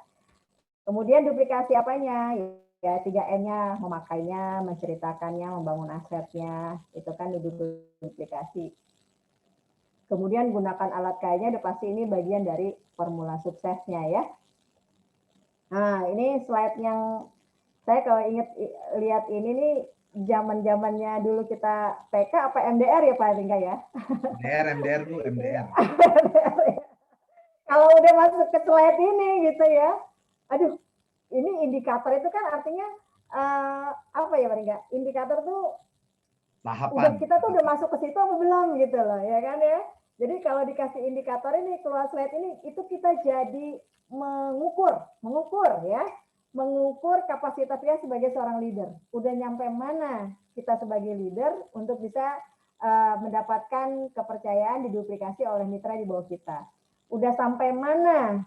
Kemudian duplikasi apanya? Ya 3M-nya, memakainya, menceritakannya, membangun asetnya, itu kan duplikasi. Kemudian gunakan alat kayanya, udah pasti ini bagian dari formula suksesnya ya. Nah, ini slide yang saya kalau lihat ini nih, zaman-zamannya dulu kita TK apa MDR ya Pak Tingga ya? MDR Bu, MDR. Kalau udah masuk ke slide ini gitu ya, aduh, ini indikator itu kan artinya apa ya Pak Tingga? Indikator tuh Tahapan. Kita tuh udah masuk ke situ apa belum gitu loh, ya kan ya? Jadi kalau dikasih indikator ini keluar slide ini, itu kita jadi mengukur ya, mengukur kapasitasnya sebagai seorang leader. Udah nyampe mana kita sebagai leader untuk bisa mendapatkan kepercayaan diduplikasi oleh mitra di bawah kita. Udah sampai mana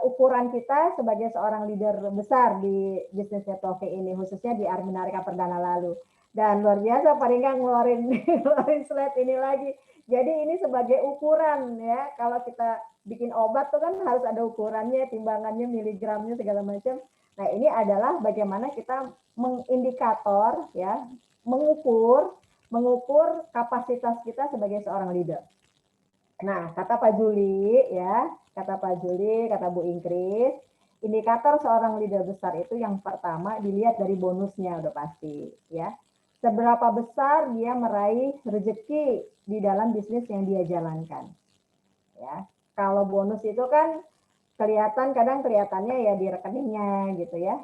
ukuran kita sebagai seorang leader besar di bisnis networking ini, khususnya di Arminarika Perdana lalu. Dan luar biasa Pak Ringga ngeluarin slide ini lagi. Jadi ini sebagai ukuran ya, kalau kita bikin obat tuh kan harus ada ukurannya, timbangannya, miligramnya segala macam. Nah, ini adalah bagaimana kita mengindikator ya, mengukur kapasitas kita sebagai seorang leader. Nah, kata Pak Juli ya, kata Bu Ingkris, indikator seorang leader besar itu yang pertama dilihat dari bonusnya udah pasti ya. Seberapa besar dia meraih rezeki di dalam bisnis yang dia jalankan. Ya. Kalau bonus itu kan kadang kelihatannya ya di rekeningnya gitu ya.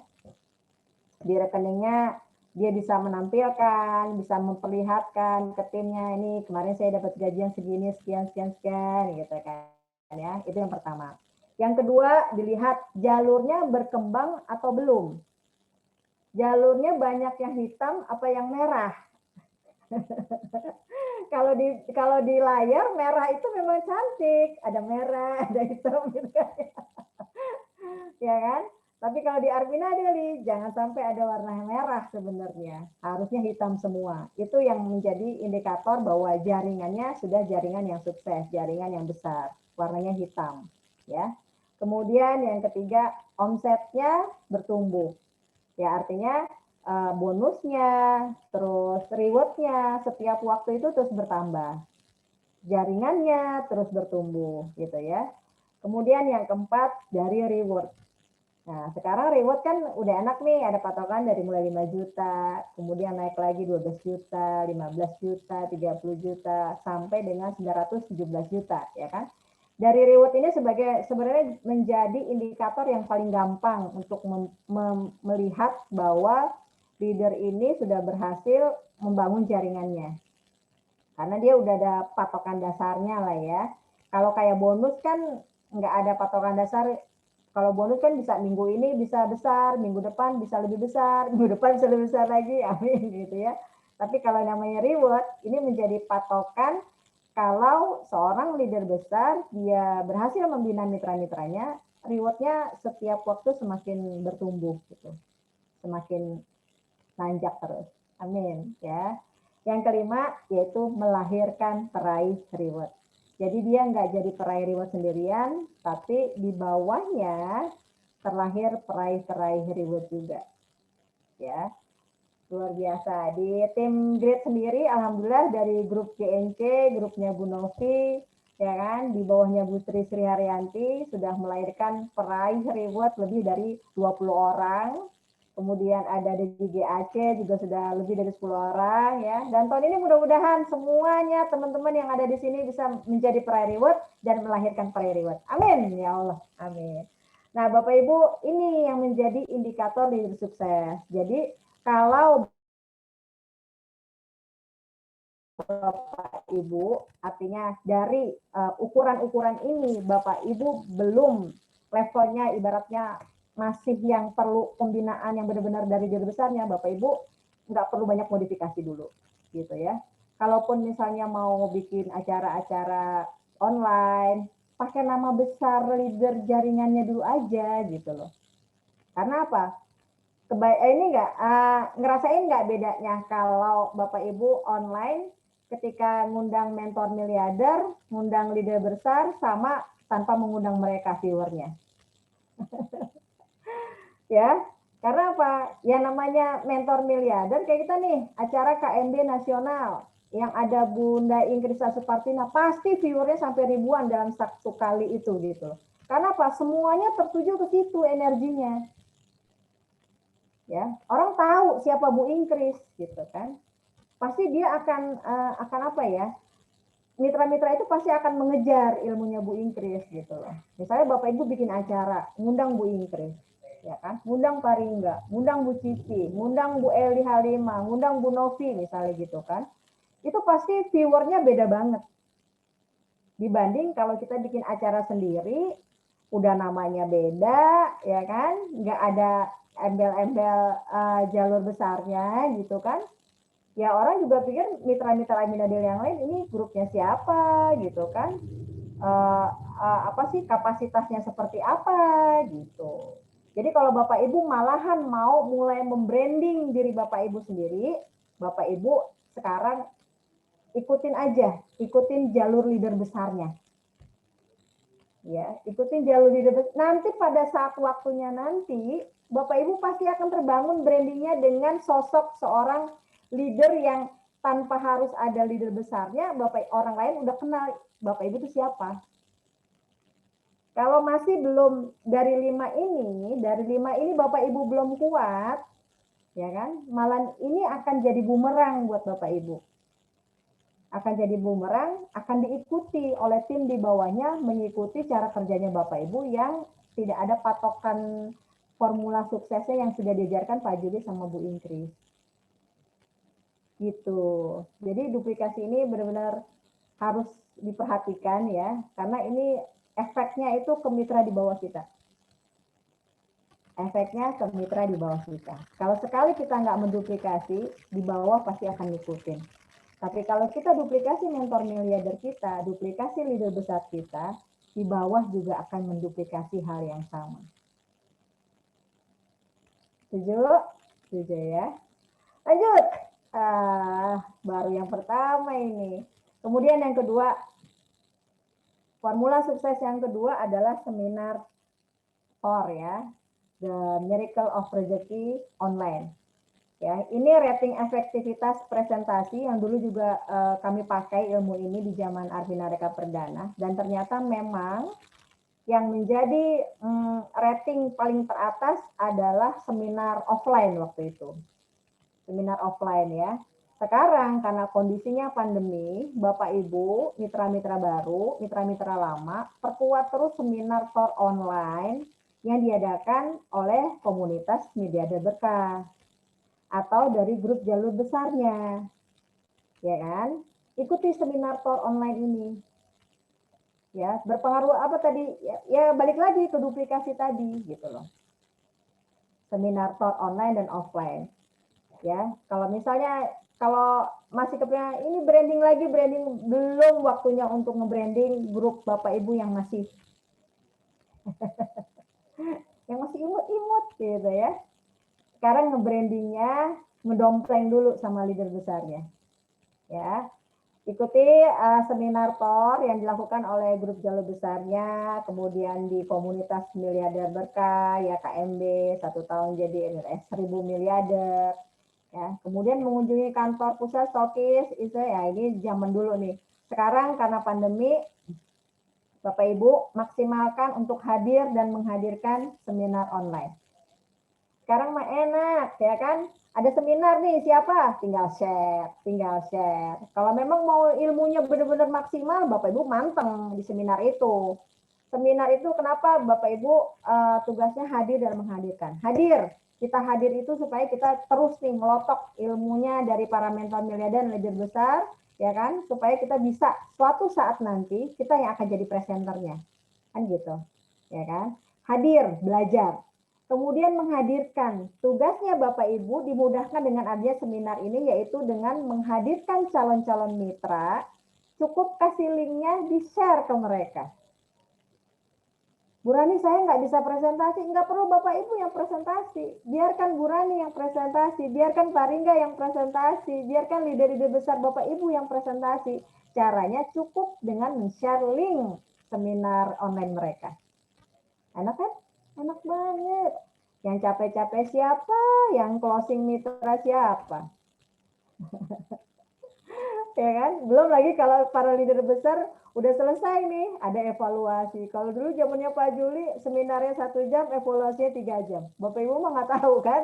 Di rekeningnya dia bisa menampilkan, bisa memperlihatkan ke timnya, ini kemarin saya dapat gajian segini, sekian gitu kan ya. Itu yang pertama. Yang kedua, dilihat jalurnya berkembang atau belum. Jalurnya banyak yang hitam apa yang merah. Kalau di layar merah itu memang cantik, ada merah, ada hitam gitu kan. Ya kan? Tapi kalau di Arvina Deli jangan sampai ada warna merah sebenarnya, harusnya hitam semua. Itu yang menjadi indikator bahwa jaringannya sudah jaringan yang sukses, jaringan yang besar, warnanya hitam, ya. Kemudian yang ketiga, omsetnya bertumbuh. Ya, artinya bonusnya, terus rewardnya setiap waktu itu terus bertambah. Jaringannya terus bertumbuh gitu ya. Kemudian yang keempat dari reward. Nah, sekarang reward kan udah enak nih, ada patokan dari mulai 5 juta, kemudian naik lagi 12 juta, 15 juta, 30 juta, sampai dengan 917 juta, ya kan? Dari reward ini sebenarnya menjadi indikator yang paling gampang untuk melihat bahwa leader ini sudah berhasil membangun jaringannya. Karena dia udah ada patokan dasarnya lah ya. Kalau kayak bonus kan nggak ada patokan dasar. Kalau bonus kan bisa minggu ini bisa besar, minggu depan bisa lebih besar, minggu depan bisa lebih besar lagi, amin gitu ya. Tapi kalau namanya reward, ini menjadi patokan kalau seorang leader besar, dia berhasil membina mitra-mitranya, rewardnya setiap waktu semakin bertumbuh gitu, semakin nanjak terus. Amin ya. Yang kelima yaitu melahirkan peraih reward. Jadi dia nggak jadi peraih reward sendirian, tapi di bawahnya terlahir peraih reward juga. Ya, luar biasa. Di tim Grid sendiri, alhamdulillah dari grup GNC, grupnya Bu Novi, ya kan, di bawahnya Bu Sri Haryanti sudah melahirkan peraih reward lebih dari 20 orang. Kemudian ada di GAC juga sudah lebih dari 10 orang ya. Dan tahun ini mudah-mudahan semuanya teman-teman yang ada di sini bisa menjadi peraih reward dan melahirkan peraih reward. Amin ya Allah. Amin. Nah, Bapak Ibu, ini yang menjadi indikator leader sukses. Jadi, kalau Bapak Ibu, artinya dari ukuran-ukuran ini Bapak Ibu belum levelnya ibaratnya masih yang perlu pembinaan yang benar-benar dari jauh besarnya, Bapak Ibu nggak perlu banyak modifikasi dulu, gitu ya. Kalaupun misalnya mau bikin acara-acara online, pakai nama besar leader jaringannya dulu aja, gitu loh. Karena apa? Ini ngerasain nggak bedanya kalau Bapak Ibu online ketika ngundang mentor miliarder, ngundang leader besar, sama tanpa mengundang mereka viewernya. Ya, karena apa? Ya namanya mentor miliarder kayak kita nih, acara KMB nasional yang ada Bunda Ingkrisa Supartina, pasti viewernya sampai ribuan dalam satu kali itu gitu. Karena apa? Semuanya tertuju ke situ energinya. Ya, orang tahu siapa Bu Ingkris gitu kan. Pasti dia akan apa ya? Mitra-mitra itu pasti akan mengejar ilmunya Bu Ingkris gitu loh. Misalnya Bapak Ibu bikin acara, ngundang Bu Ingkris, ya kan? Ngundang Paringga, ngundang Bu Cici, ngundang Bu Eli Halimah, ngundang Bu Novi misalnya gitu kan. Itu pasti viewernya beda banget. Dibanding kalau kita bikin acara sendiri, udah namanya beda, ya kan? Nggak ada embel-embel jalur besarnya gitu kan. Ya orang juga pikir mitra-mitra Aminadel yang lain ini grupnya siapa gitu kan. Apa sih kapasitasnya seperti apa gitu. Jadi kalau Bapak Ibu malahan mau mulai membranding diri Bapak Ibu sendiri, Bapak Ibu sekarang ikutin aja, ikutin jalur leader besarnya. Ya, ikutin jalur leader besar. Nanti pada saat waktunya nanti Bapak Ibu pasti akan terbangun brandingnya dengan sosok seorang leader yang tanpa harus ada leader besarnya, orang lain udah kenal Bapak Ibu itu siapa. Kalau masih belum dari 5 ini Bapak Ibu belum kuat, ya kan? Malah ini akan jadi bumerang buat Bapak Ibu. Akan jadi bumerang, akan diikuti oleh tim di bawahnya, mengikuti cara kerjanya Bapak Ibu yang tidak ada patokan formula suksesnya yang sudah diajarkan Pak Juli sama Bu Ingkris. Gitu. Jadi duplikasi ini benar-benar harus diperhatikan ya, karena ini efeknya itu ke mitra di bawah kita. Efeknya ke mitra di bawah kita. Kalau sekali kita nggak menduplikasi, di bawah pasti akan ngikutin. Tapi kalau kita duplikasi mentor miliarder kita, duplikasi leader besar kita, di bawah juga akan menduplikasi hal yang sama. Setuju? Setuju ya. Lanjut. Baru yang pertama ini. Kemudian yang kedua, formula sukses yang kedua adalah seminar TOR ya, The Miracle of Rezeki Online. Ya, ini rating efektivitas presentasi yang dulu juga kami pakai ilmu ini di zaman Arvina Reka Perdana, dan ternyata memang yang menjadi rating paling teratas adalah seminar offline waktu itu. Seminar offline ya. Sekarang karena kondisinya pandemi, Bapak Ibu, mitra-mitra baru, mitra-mitra lama, perkuat terus seminar TOR online yang diadakan oleh komunitas Miliarder Berkah atau dari grup jalur besarnya. Ya kan? Ikuti seminar TOR online ini. Ya, berpengaruh apa tadi? Ya balik lagi ke duplikasi tadi gitu loh. Seminar TOR online dan offline. Ya, kalau misalnya kalau masih kepengen ini branding lagi, branding belum waktunya untuk nge-branding grup Bapak Ibu yang masih imut-imut gitu ya. Sekarang nge-brandingnya ngedompleng dulu sama leader besarnya. Ya. Ikuti seminar TOR yang dilakukan oleh grup jalur besarnya, kemudian di komunitas miliarder berkah, ya KMB, 1 tahun jadi 1000 miliarder. Ya, kemudian mengunjungi kantor pusat stokis, itu ya ini zaman dulu nih. Sekarang karena pandemi, Bapak Ibu maksimalkan untuk hadir dan menghadirkan seminar online. Sekarang mah enak ya kan? Ada seminar nih siapa? Tinggal share, tinggal share. Kalau memang mau ilmunya benar-benar maksimal, Bapak Ibu manteng di seminar itu. Seminar itu kenapa Bapak Ibu tugasnya hadir dan menghadirkan. Hadir, kita hadir itu supaya kita terus nih melotok ilmunya dari para mentor miliarder dan leader besar, ya kan? Supaya kita bisa suatu saat nanti kita yang akan jadi presenternya, kan gitu, ya kan? Hadir, belajar. Kemudian menghadirkan, tugasnya Bapak Ibu dimudahkan dengan adanya seminar ini, yaitu dengan menghadirkan calon-calon mitra, cukup kasih linknya, di-share ke mereka. Bu Rani, saya nggak bisa presentasi, nggak perlu Bapak Ibu yang presentasi, biarkan Bu Rani yang presentasi, biarkan Pak Ringga yang presentasi, biarkan leader-leader besar Bapak Ibu yang presentasi. Caranya cukup dengan men-share link seminar online mereka. Enak kan? Enak banget. Yang capek-capek siapa? Yang closing mitra siapa? Ya kan? Belum lagi kalau para leader besar udah selesai nih, ada evaluasi. Kalau dulu zamannya Pak Juli, seminarnya 1 jam, evaluasinya 3 jam. Bapak Ibu mah nggak tahu kan?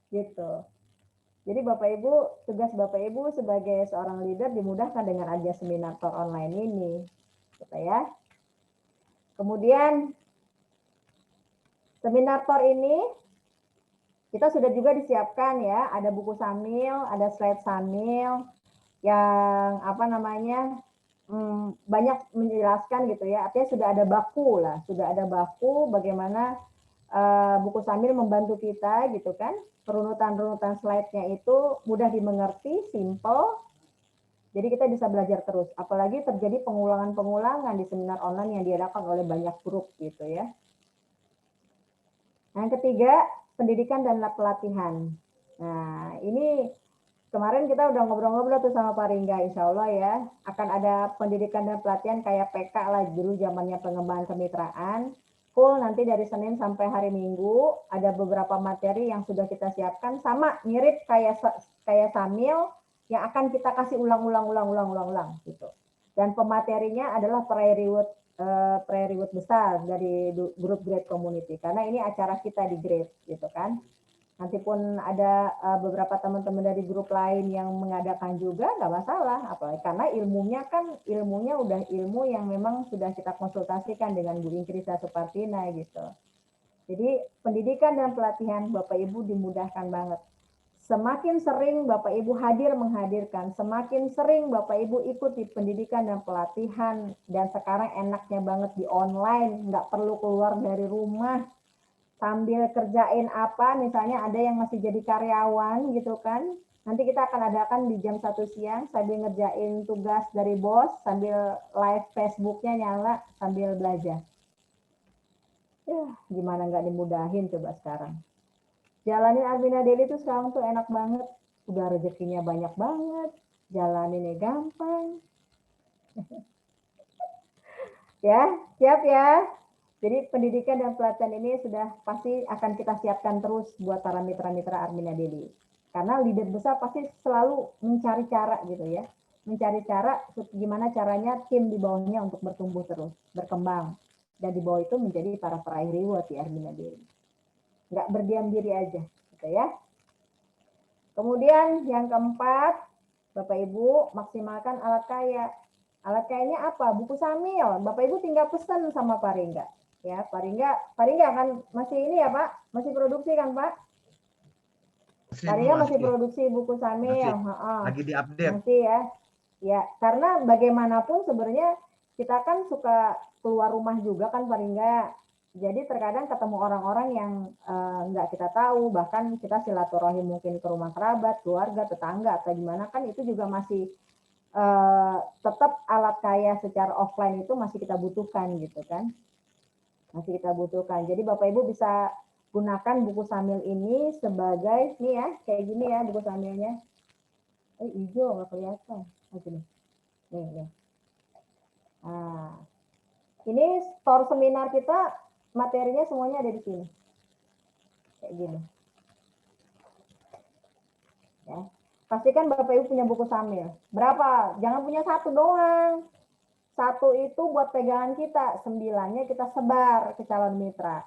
Gitu. Jadi Bapak Ibu, tugas Bapak Ibu sebagai seorang leader dimudahkan dengan adanya seminar TOR online ini. Gitu ya. Kemudian seminar TOR ini kita sudah juga disiapkan ya, ada buku samil, ada slide samil yang apa namanya banyak menjelaskan gitu ya. Artinya sudah ada baku lah, sudah ada baku bagaimana buku samil membantu kita gitu kan. Runutan-runutan slide-nya itu mudah dimengerti, simple. Jadi kita bisa belajar terus. Apalagi terjadi pengulangan-pengulangan di seminar online yang diadakan oleh banyak grup gitu ya. Yang ketiga, pendidikan dan pelatihan. Nah, ini kemarin kita udah ngobrol-ngobrol tuh sama Pak Ringga, insya Allah ya, akan ada pendidikan dan pelatihan kayak PK lah, dulu zamannya pengembangan kemitraan. full nanti dari Senin sampai hari Minggu. Ada beberapa materi yang sudah kita siapkan, sama mirip kayak Samil yang akan kita kasih ulang gitu. Dan pematerinya adalah pre-reward besar dari grup grade community, karena ini acara kita di grade gitu kan. Nanti pun ada beberapa teman-teman dari grup lain yang mengadakan juga, nggak masalah, apalagi karena ilmunya udah ilmu yang memang sudah kita konsultasikan dengan Bu Inkrisa Supartina gitu. Jadi pendidikan dan pelatihan Bapak Ibu dimudahkan banget. Semakin sering Bapak Ibu menghadirkan, semakin sering Bapak Ibu ikut di pendidikan dan pelatihan, dan sekarang enaknya banget di online, nggak perlu keluar dari rumah, sambil kerjain apa, misalnya ada yang masih jadi karyawan gitu kan, nanti kita akan adakan di jam 1 siang, sambil ngerjain tugas dari bos, sambil live Facebooknya nyala, sambil belajar. Gimana nggak dimudahin coba sekarang. Jalanin Armina Daily itu sekarang tuh enak banget. Udah rezekinya banyak banget. Jalaninnya gampang. Ya, siap ya. Jadi pendidikan dan pelatihan ini sudah pasti akan kita siapkan terus buat para mitra-mitra Armina Daily. Karena leader besar pasti selalu mencari cara gitu ya. Mencari cara gimana caranya tim di bawahnya untuk bertumbuh terus, berkembang. Dan di bawah itu menjadi para peraih reward di Armina Daily. Nggak berdiam diri aja gitu ya. Kemudian yang keempat, Bapak Ibu maksimalkan alat kaya. Alat kayanya apa? Buku Samil. Bapak Ibu tinggal pesan sama Pak Ringga. Ya, Pak Ringga kan masih ini ya Pak? Masih produksi kan Pak? Pak Ringga masih produksi buku Samil. Lagi diupdate. Masih ya. Ya, karena bagaimanapun sebenarnya kita kan suka keluar rumah juga kan Pak Ringga. Jadi terkadang ketemu orang-orang yang nggak kita tahu, bahkan kita silaturahim mungkin ke rumah kerabat, keluarga, tetangga, atau gimana, kan itu juga masih tetap alat kaya secara offline itu masih kita butuhkan gitu kan. Masih kita butuhkan. Jadi Bapak Ibu bisa gunakan buku Samil ini sebagai, nih ya, kayak gini ya buku Samilnya. Hijau nggak kelihatan. Nih, ya. Nah, ini store seminar kita, materinya semuanya ada di sini. Kayak gini. Ya. Pastikan Bapak Ibu punya buku Samil. Berapa? Jangan punya satu doang. Satu itu buat pegangan kita, 9-nya kita sebar ke calon mitra.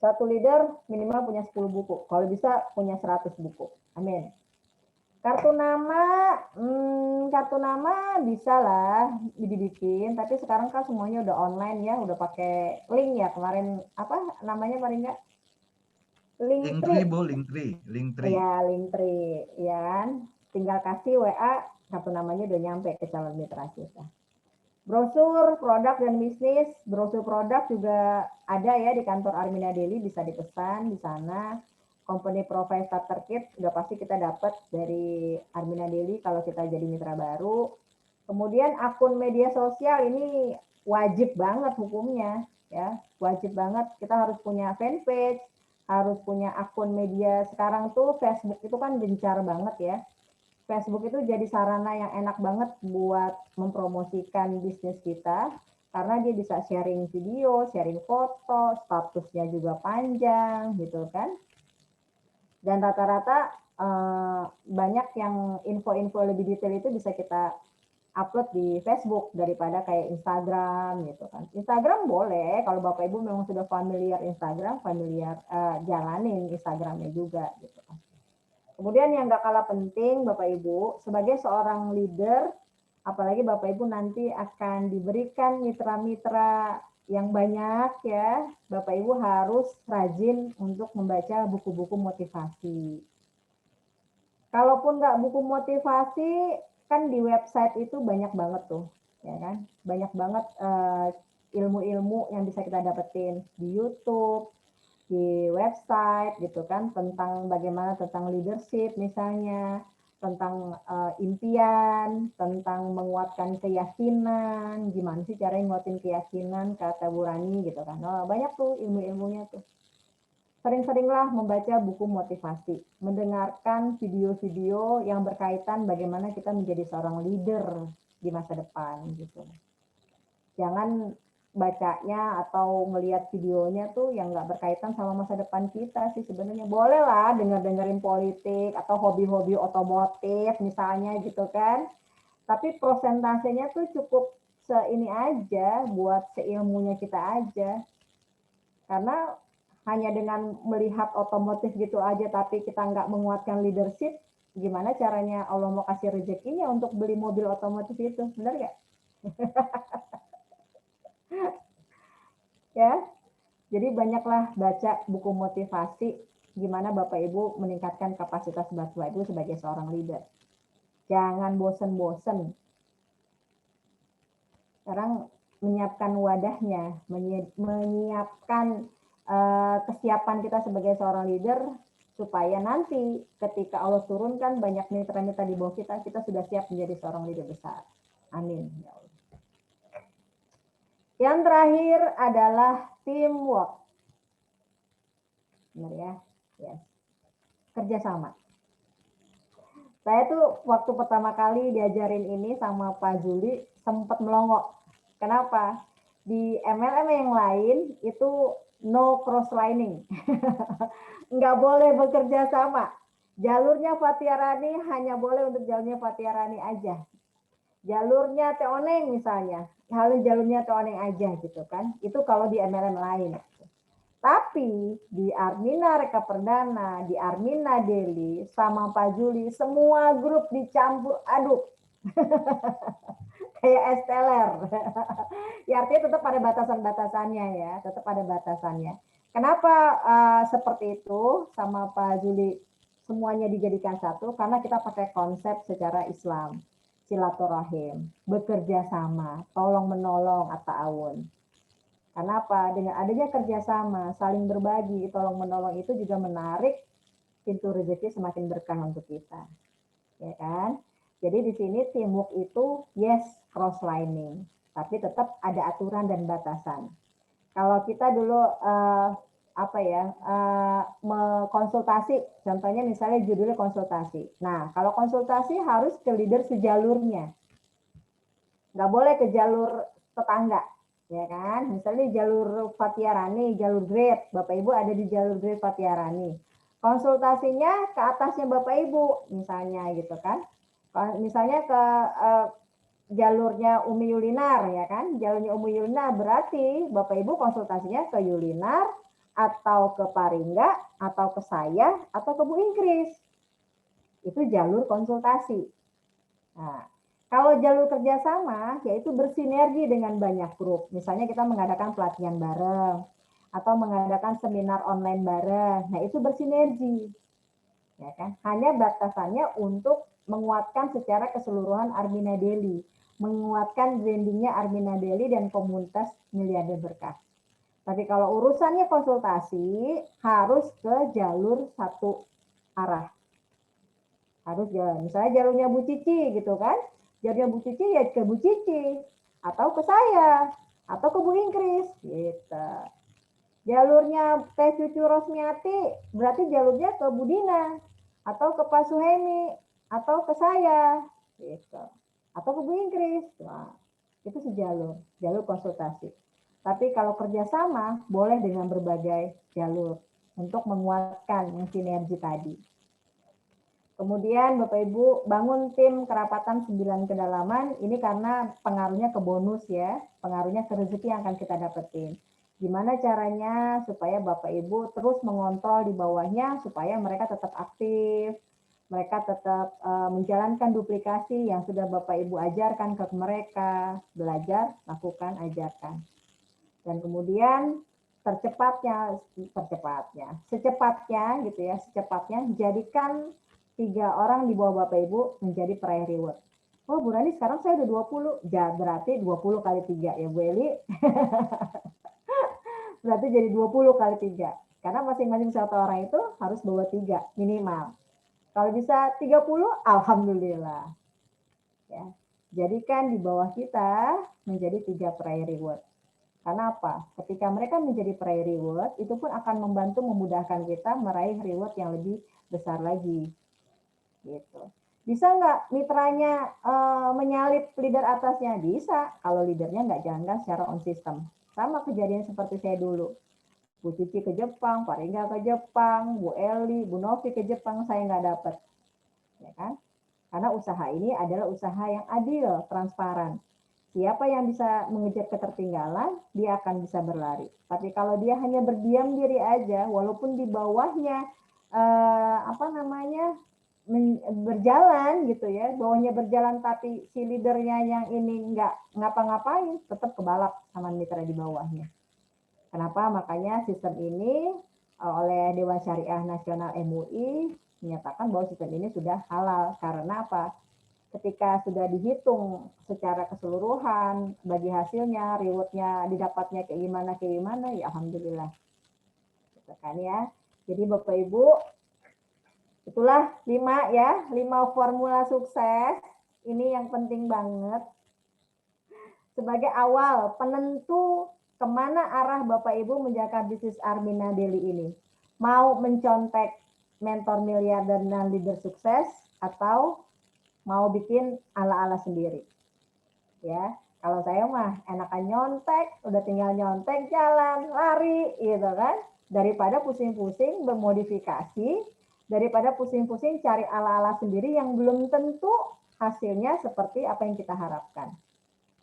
Satu leader minimal punya 10 buku. Kalau bisa punya 100 buku. Amin. Kartu nama bisa lah dibikin, tapi sekarang kan semuanya udah online ya, udah pakai link ya. Kemarin apa namanya Pak Ringga? Linktree, Bu, Linktree. Ya, Linktree, ya. Tinggal kasih WA, kartu namanya udah nyampe ke calon mitra kita. Brosur produk dan bisnis, brosur produk juga ada ya di kantor Armina Daily, bisa dipesan di sana. Company Profile Starter Kit udah pasti kita dapat dari Armina Daily kalau kita jadi mitra baru. Kemudian akun media sosial ini wajib banget hukumnya ya, wajib banget, kita harus punya fanpage, harus punya akun media. Sekarang tuh Facebook itu kan gencar banget ya. Facebook itu jadi sarana yang enak banget buat mempromosikan bisnis kita, karena dia bisa sharing video, sharing foto, statusnya juga panjang gitu kan. Dan rata-rata banyak yang info-info lebih detail itu bisa kita upload di Facebook daripada kayak Instagram gitu kan. Instagram boleh kalau Bapak Ibu memang sudah familiar Instagram, jalanin Instagramnya juga gitu kan. Kemudian yang nggak kalah penting Bapak Ibu, sebagai seorang leader, apalagi Bapak Ibu nanti akan diberikan mitra-mitra yang banyak ya, Bapak Ibu harus rajin untuk membaca buku-buku motivasi. Kalaupun nggak buku motivasi, kan di website itu banyak banget tuh, ya kan? Banyak banget ilmu-ilmu yang bisa kita dapetin di YouTube, di website gitu kan, tentang bagaimana, tentang leadership misalnya, tentang impian, tentang menguatkan keyakinan, gimana sih cara nguatin keyakinan, kata Bu Rani gitu kan. Oh, banyak tuh ilmu-ilmunya tuh. Sering-seringlah membaca buku motivasi, mendengarkan video-video yang berkaitan bagaimana kita menjadi seorang leader di masa depan gitu. Jangan bacanya atau ngelihat videonya tuh yang nggak berkaitan sama masa depan kita sih sebenarnya. Boleh lah dengerin politik atau hobi-hobi otomotif misalnya gitu kan. Tapi prosentasenya tuh cukup seini aja buat seilmunya kita aja. Karena hanya dengan melihat otomotif gitu aja tapi kita nggak menguatkan leadership, gimana caranya Allah mau kasih rezekinya untuk beli mobil otomotif itu, benar nggak? Ya, jadi banyaklah baca buku motivasi gimana Bapak Ibu meningkatkan kapasitas Bapak Ibu sebagai seorang leader. Jangan bosen-bosen. Sekarang menyiapkan wadahnya, menyiapkan kesiapan kita sebagai seorang leader supaya nanti ketika Allah turunkan banyak mitra-mitra di bawah kita, kita sudah siap menjadi seorang leader besar. Amin. Ya Allah. Yang terakhir adalah teamwork. Benar ya? Yes. Kerjasama. Saya tuh waktu pertama kali diajarin ini sama Pak Juli sempat melongo. Kenapa? Di MLM yang lain itu no cross lining. Nggak boleh bekerja sama. Jalurnya Fatiarani hanya boleh untuk jalurnya Fatiarani aja. Jalurnya Teoneng misalnya, jalurnya Teoneng aja gitu kan. Itu kalau di MLM lain. Tapi di Armina Reka Perdana, di Armina Deli, sama Pak Juli, semua grup dicampur aduk. Kayak esteller. Ya artinya tetap ada batasan-batasannya ya, tetap ada batasannya. Kenapa seperti itu sama Pak Juli semuanya dijadikan satu? Karena kita pakai konsep secara Islam. Silaturahim, bekerja sama, tolong menolong atau ta'awun. Kenapa? Dengan adanya kerjasama, saling berbagi, tolong menolong itu juga menarik pintu rezeki semakin berkah untuk kita, ya kan? Jadi di sini teamwork itu yes cross lining, tapi tetap ada aturan dan batasan. Kalau kita dulu konsultasi, contohnya misalnya judulnya konsultasi. Nah, kalau konsultasi harus ke leader sejalurnya, nggak boleh ke jalur tetangga. Ya kan, misalnya di jalur Fatiarani, jalur grade, Bapak Ibu ada di jalur grade Fatiarani. Konsultasinya ke atasnya Bapak Ibu, misalnya gitu kan. Misalnya ke jalurnya Umi Yulinar, ya kan. Jalurnya Umi Yulinar berarti Bapak Ibu konsultasinya ke Yulinar, atau ke Paringga, atau ke saya, atau ke Bu Ingkris. Itu jalur konsultasi. Nah, kalau jalur kerjasama, yaitu bersinergi dengan banyak grup. Misalnya kita mengadakan pelatihan bareng, atau mengadakan seminar online bareng. Nah, itu bersinergi. Ya kan? Hanya batasannya untuk menguatkan secara keseluruhan Armina Deli. Menguatkan brandingnya Armina Deli dan komunitas Miliarder Berkah. Tapi kalau urusannya konsultasi, harus ke jalur satu arah. Harus jalan. Misalnya jalurnya Bu Cici gitu kan. Jalurnya Bu Cici ya ke Bu Cici. Atau ke saya. Atau ke Bu Ingkris. Gitu. Jalurnya Teh Cucu Rosmiati berarti jalurnya ke Bu Dina. Atau ke Pak Suhemi. Atau ke saya. Gitu. Atau ke Bu Ingkris. Nah, itu sejalur. Jalur konsultasi. Tapi kalau kerjasama boleh dengan berbagai jalur. Untuk menguatkan yang sinergi tadi. Kemudian Bapak Ibu bangun tim kerapatan 9 kedalaman, ini karena pengaruhnya ke bonus ya, pengaruhnya ke rezeki yang akan kita dapetin. Gimana caranya supaya Bapak Ibu terus mengontrol di bawahnya supaya mereka tetap aktif, mereka tetap menjalankan duplikasi yang sudah Bapak Ibu ajarkan ke mereka, belajar, lakukan, ajarkan. Dan kemudian secepatnya jadikan 3 orang di bawah Bapak Ibu menjadi peraih reward. Oh Bu Rani sekarang saya udah 20, ya berarti 20 kali 3 ya Bu Eli. Berarti jadi 20 kali 3. Karena masing-masing satu orang itu harus bawa 3 minimal. Kalau bisa 30, alhamdulillah. Ya. Jadikan di bawah kita menjadi 3 peraih reward. Karena apa? Ketika mereka menjadi peraih reward, itu pun akan membantu memudahkan kita meraih reward yang lebih besar lagi. Gitu. Bisa nggak mitranya menyalip leader atasnya? Bisa, kalau leadernya nggak jalankan secara on system. Sama kejadian seperti saya dulu. Bu Cici ke Jepang, Pak Ringga ke Jepang, Bu Eli, Bu Novi ke Jepang, saya nggak dapat. Ya kan? Karena usaha ini adalah usaha yang adil, transparan. Siapa yang bisa mengejar ketertinggalan, dia akan bisa berlari. Tapi kalau dia hanya berdiam diri aja, walaupun di bawahnya berjalan gitu ya, bawahnya berjalan tapi si leadernya yang ini nggak ngapa-ngapain, tetap kebalap sama mitra di bawahnya. Kenapa? Makanya sistem ini oleh Dewan Syariah Nasional MUI menyatakan bahwa sistem ini sudah halal. Karena apa? Ketika sudah dihitung secara keseluruhan, bagi hasilnya, rewardnya, didapatnya kayak gimana, ya alhamdulillah. Gitu kan ya. Jadi Bapak Ibu, itulah 5 formula sukses. Ini yang penting banget. Sebagai awal penentu kemana arah Bapak Ibu menjaga bisnis Armina Daily ini. Mau mencontek mentor miliarder dan leader sukses atau mau bikin ala-ala sendiri. Ya, kalau saya mah enakan nyontek, udah tinggal nyontek jalan, lari gitu kan. Daripada pusing-pusing bermodifikasi, daripada pusing-pusing cari ala-ala sendiri yang belum tentu hasilnya seperti apa yang kita harapkan.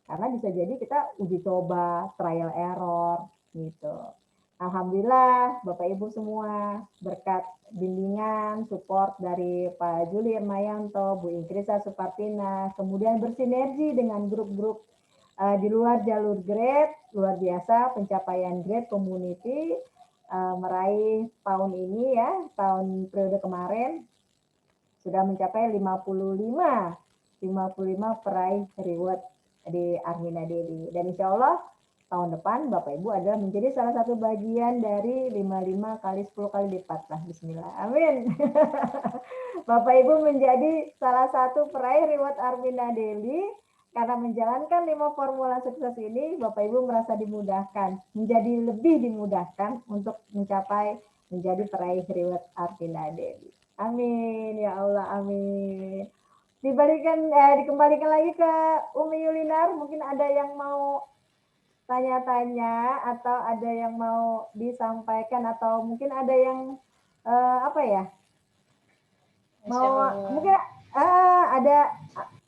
Karena bisa jadi kita uji coba, trial error gitu. Alhamdulillah Bapak Ibu semua berkat bimbingan, support dari Pak Juli Irmayanto, Bu Ingrisa Supartina, kemudian bersinergi dengan grup-grup di luar jalur grade, luar biasa pencapaian grade community meraih tahun ini ya, tahun periode kemarin sudah mencapai 55 peraih reward di Armina Daily. Dan insya Allah tahun depan Bapak Ibu adalah menjadi salah satu bagian dari 55 kali 10 kali lipat lah. Bismillah. Amin. Bapak Ibu menjadi salah satu peraih reward Armina Daily karena menjalankan 5 formula sukses ini. Bapak Ibu merasa dimudahkan, menjadi lebih dimudahkan untuk menjadi peraih reward Armina Daily. Amin ya Allah, amin. Dikembalikan lagi ke Umi Yulinar, mungkin ada yang mau tanya-tanya atau ada yang mau disampaikan atau mungkin ada yang mungkin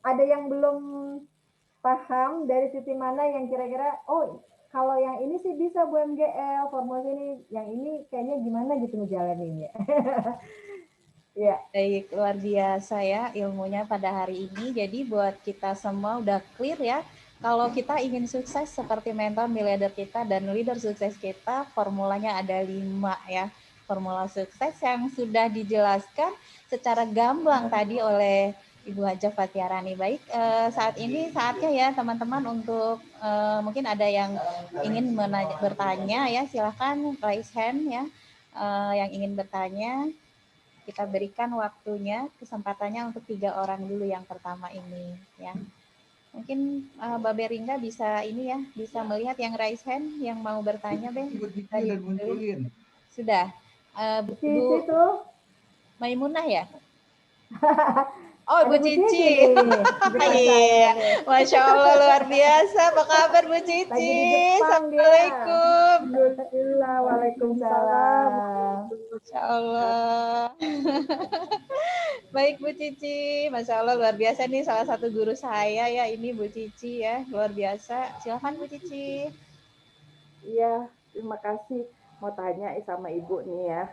ada yang belum paham dari sisi mana yang kira-kira kalau yang ini sih bisa Bu MGL formula ini, yang ini kayaknya gimana gitu ngejalaninnya. Ya. Baik, luar biasa ya ilmunya pada hari ini. Jadi buat kita semua udah clear ya. Kalau kita ingin sukses seperti mentor miliarder kita dan leader sukses kita, formulanya ada 5 ya. Formula sukses yang sudah dijelaskan secara gamblang tadi oleh Ibu Hajah Fathiarani. Baik, saat ini saatnya ya teman-teman untuk mungkin ada yang ingin bertanya ya, silahkan raise hand ya. Yang ingin bertanya. Kita berikan waktunya, kesempatannya untuk 3 orang dulu yang pertama ini ya. Mungkin Mbak Berinda bisa ini ya, bisa melihat yang raise hand yang mau bertanya, Be. Udah munculin. Sudah. Bu Maimunah ya? Oh, Bu Cici. Iya. Masya Allah, luar biasa. Apa kabar Bu Cici? Assalamualaikum. Waalaikumsalam. Masya Allah. Baik Bu Cici, Masya Allah luar biasa nih, salah satu guru saya ya ini Bu Cici ya, luar biasa. Silakan Bu Cici. Iya, terima kasih. Mau tanya sama Ibu nih ya.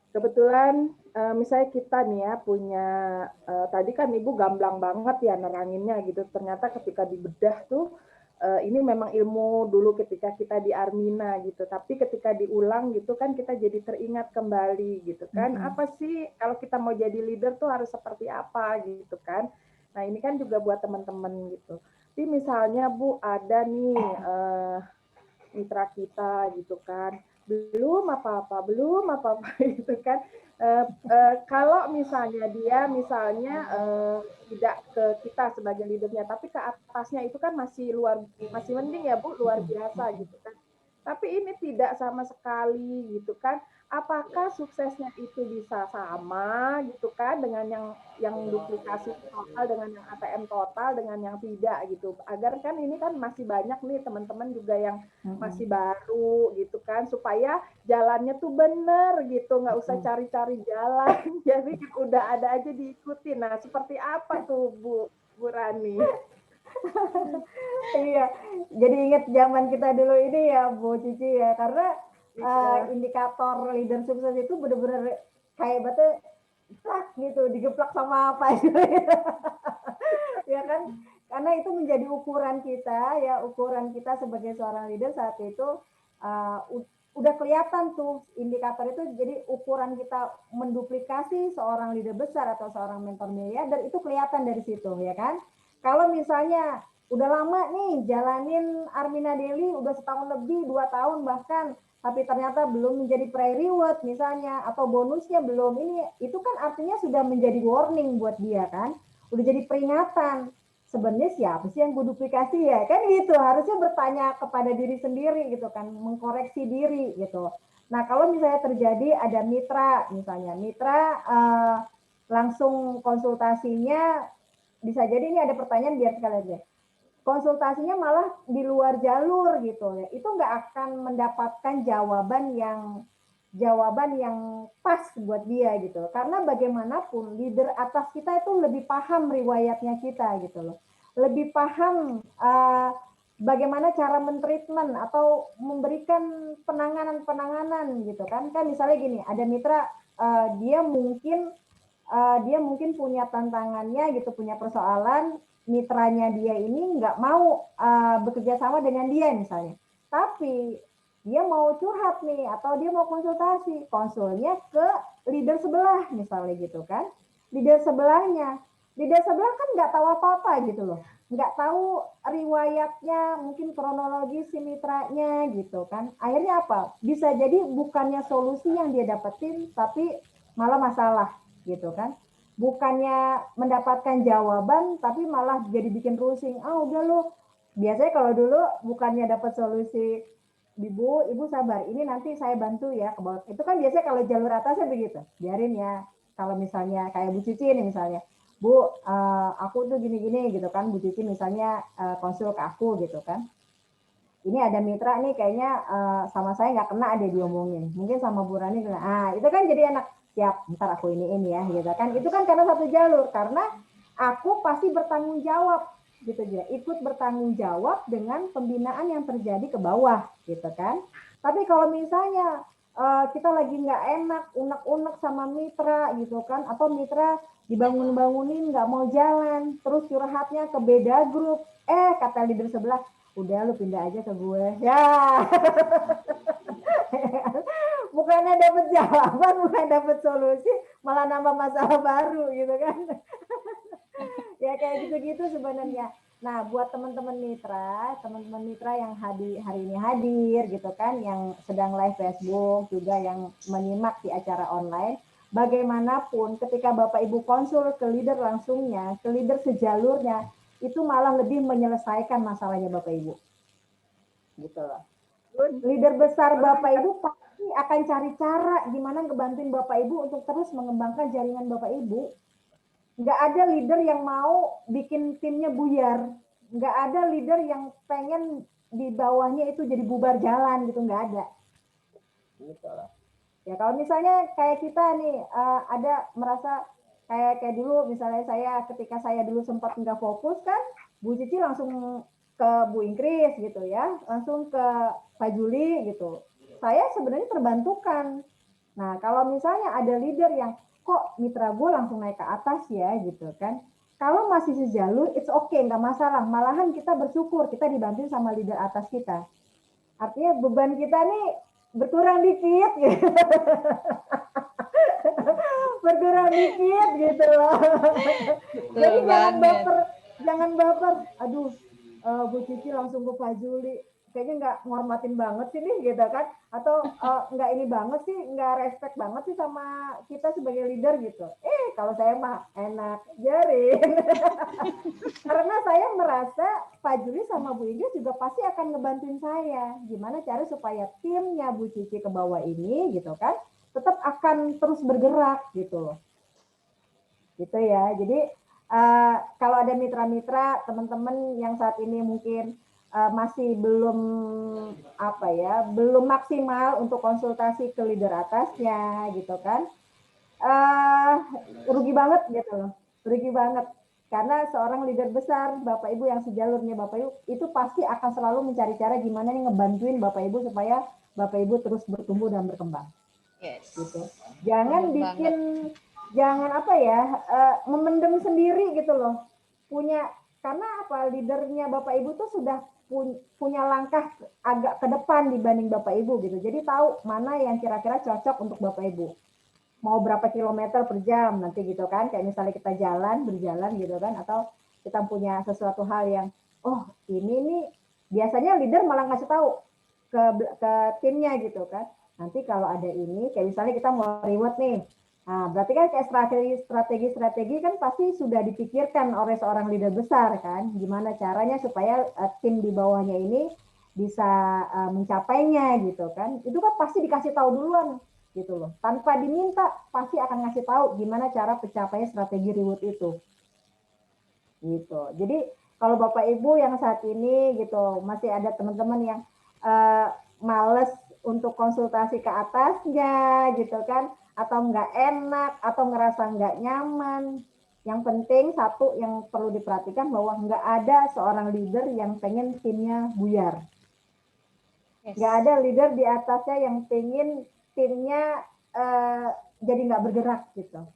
Kebetulan misalnya kita nih ya punya, tadi kan Ibu gamblang banget ya neranginnya gitu. Ternyata ketika dibedah tuh, ini memang ilmu dulu ketika kita di Armina gitu. Tapi ketika diulang gitu kan kita jadi teringat kembali gitu kan. Apa sih kalau kita mau jadi leader tuh harus seperti apa gitu kan. Nah ini kan juga buat teman-teman gitu. Tapi misalnya Bu ada nih mitra kita gitu kan. Belum apa-apa gitu kan. Kalau misalnya dia tidak ke kita sebagai leadernya, tapi ke atasnya itu kan masih mending ya Bu, luar biasa gitu kan. Tapi ini tidak sama sekali gitu kan. Apakah suksesnya itu bisa sama gitu kan dengan yang duplikasi total, dengan yang ATM total, dengan yang tidak gitu. Agar kan ini kan masih banyak nih teman-teman juga yang masih baru gitu kan, supaya jalannya tuh bener gitu, nggak usah cari-cari jalan. Jadi udah ada aja diikuti. Nah, seperti apa tuh Bu Rani? Iya, jadi ingat zaman kita dulu ini ya Bu Cici ya, karena indikator leader sukses itu benar-benar kayak betul gitu, digeplak sama apa gitu. Ya kan, karena itu menjadi ukuran kita ya, ukuran kita sebagai seorang leader saat itu udah kelihatan tuh indikator itu. Jadi ukuran kita menduplikasi seorang leader besar atau seorang mentor miliarder itu kelihatan dari situ ya kan. Kalau misalnya udah lama nih jalanin Armina Daily, udah setahun lebih, 2 tahun bahkan, tapi ternyata belum menjadi pre-reward misalnya, atau bonusnya belum ini, itu kan artinya sudah menjadi warning buat dia kan, udah jadi peringatan. Sebenarnya siapa sih yang gue duplikasi ya kan gitu, harusnya bertanya kepada diri sendiri gitu kan, mengkoreksi diri gitu. Nah kalau misalnya terjadi ada mitra misalnya, mitra langsung konsultasinya, bisa jadi ini ada pertanyaan biar sekalian deh, konsultasinya malah di luar jalur gitu ya, itu nggak akan mendapatkan jawaban yang pas buat dia gitu. Karena bagaimanapun leader atas kita itu lebih paham riwayatnya kita gitu loh, lebih paham bagaimana cara mentreatment atau memberikan penanganan gitu kan. Kan misalnya gini, ada mitra dia mungkin punya tantangannya gitu, punya persoalan, mitranya dia ini nggak mau bekerja sama dengan dia misalnya, tapi dia mau curhat nih atau dia mau konsulnya ke leader sebelah misalnya gitu kan, leader sebelah kan nggak tahu apa-apa gitu loh, nggak tahu riwayatnya, mungkin kronologi si mitranya gitu kan. Akhirnya apa, bisa jadi bukannya solusi yang dia dapetin tapi malah masalah gitu kan. Bukannya mendapatkan jawaban tapi malah jadi bikin pusing. Udah lu, biasanya kalau dulu bukannya dapat solusi, ibu sabar, ini nanti saya bantu ya ke bawah. Itu kan biasanya kalau jalur atasnya begitu, biarin ya. Kalau misalnya kayak Bu Cici ini misalnya, Bu aku tuh gini-gini gitu kan, Bu Cici misalnya konsul ke aku gitu kan, ini ada mitra nih kayaknya sama saya nggak kena ada diomongin, mungkin sama Bu Rani kena. Itu kan jadi enak, siap ntar aku ini ya gitu kan. Itu kan karena satu jalur, karena aku pasti bertanggung jawab gitu aja, ikut bertanggung jawab dengan pembinaan yang terjadi ke bawah gitu kan. Tapi kalau misalnya kita lagi nggak enak, unek-unek sama mitra gitu kan, atau mitra dibangun-bangunin nggak mau jalan, terus curhatnya ke beda grup, kata leader sebelah, udah lu pindah aja ke gue ya. Bukannya dapat jawaban, bukan dapat solusi, malah nambah masalah baru gitu kan. Ya kayak gitu-gitu sebenarnya. Nah buat teman-teman mitra yang hari ini hadir gitu kan, yang sedang live Facebook juga, yang menyimak di acara online, bagaimanapun ketika Bapak Ibu konsul ke leader langsungnya, ke leader sejalurnya, itu malah lebih menyelesaikan masalahnya Bapak Ibu. Gitu loh. Leader besar Bapak Ibu pasti akan cari cara gimana ngebantuin Bapak Ibu untuk terus mengembangkan jaringan Bapak Ibu. Nggak ada leader yang mau bikin timnya buyar. Nggak ada leader yang pengen di bawahnya itu jadi bubar jalan gitu, nggak ada. Gitu loh. Ya kalau misalnya kayak kita nih ada merasa kayak dulu misalnya ketika saya dulu sempat nggak fokus kan, Bu Cici langsung ke Bu Ingkris gitu ya, langsung ke Pak Juli gitu. Saya sebenarnya terbantukan. Nah kalau misalnya ada leader yang kok mitra gue langsung naik ke atas ya gitu kan, kalau masih sejalur it's okay, nggak masalah, malahan kita bersyukur kita dibantu sama leader atas kita, artinya beban kita nih berkurang dikit gitu. Berkurang dikit gitu loh. Jadi jangan baper, aduh Bu Cici langsung ke Pak Juli, kayaknya nggak ngormatin banget sih nih gitu kan, atau nggak ini banget sih, nggak respect banget sih sama kita sebagai leader gitu. Kalau saya mah enak jarin. Karena saya merasa Pak Juli sama Bu Inggris juga pasti akan ngebantuin saya gimana cara supaya timnya Bu Cici ke bawah ini gitu kan tetap akan terus bergerak gitu loh. Gitu ya. Jadi kalau ada mitra-mitra teman-teman yang saat ini mungkin masih belum belum maksimal untuk konsultasi ke leader atasnya gitu kan, rugi banget gitu loh, rugi banget karena seorang leader besar Bapak Ibu yang sejalurnya Bapak Ibu itu pasti akan selalu mencari cara gimana nih ngebantuin Bapak Ibu supaya Bapak Ibu terus bertumbuh dan berkembang. Yes. Gitu. Jangan bikin jangan memendam sendiri gitu loh. Karena leadernya Bapak Ibu tuh sudah punya langkah agak ke depan dibanding Bapak Ibu gitu. Jadi tahu mana yang kira-kira cocok untuk Bapak Ibu. Mau berapa kilometer per jam nanti gitu kan. Kayak misalnya kita berjalan gitu kan. Atau kita punya sesuatu hal yang, ini nih biasanya leader malah ngasih tahu ke timnya gitu kan. Nanti kalau ada ini, kayak misalnya kita mau reward nih. Nah, berarti kan kayak strategi kan pasti sudah dipikirkan oleh seorang leader besar kan. Gimana caranya supaya tim di bawahnya ini bisa mencapainya gitu kan. Itu kan pasti dikasih tahu duluan gitu loh. Tanpa diminta pasti akan ngasih tahu gimana cara pencapaian strategi reward itu. Gitu. Jadi kalau Bapak Ibu yang saat ini gitu masih ada teman-teman yang males untuk konsultasi ke atasnya gitu kan, atau nggak enak atau ngerasa nggak nyaman. Yang penting satu yang perlu diperhatikan bahwa nggak ada seorang leader yang pengen timnya buyar. Nggak ada leader di atasnya yang pengen timnya jadi nggak bergerak gitu.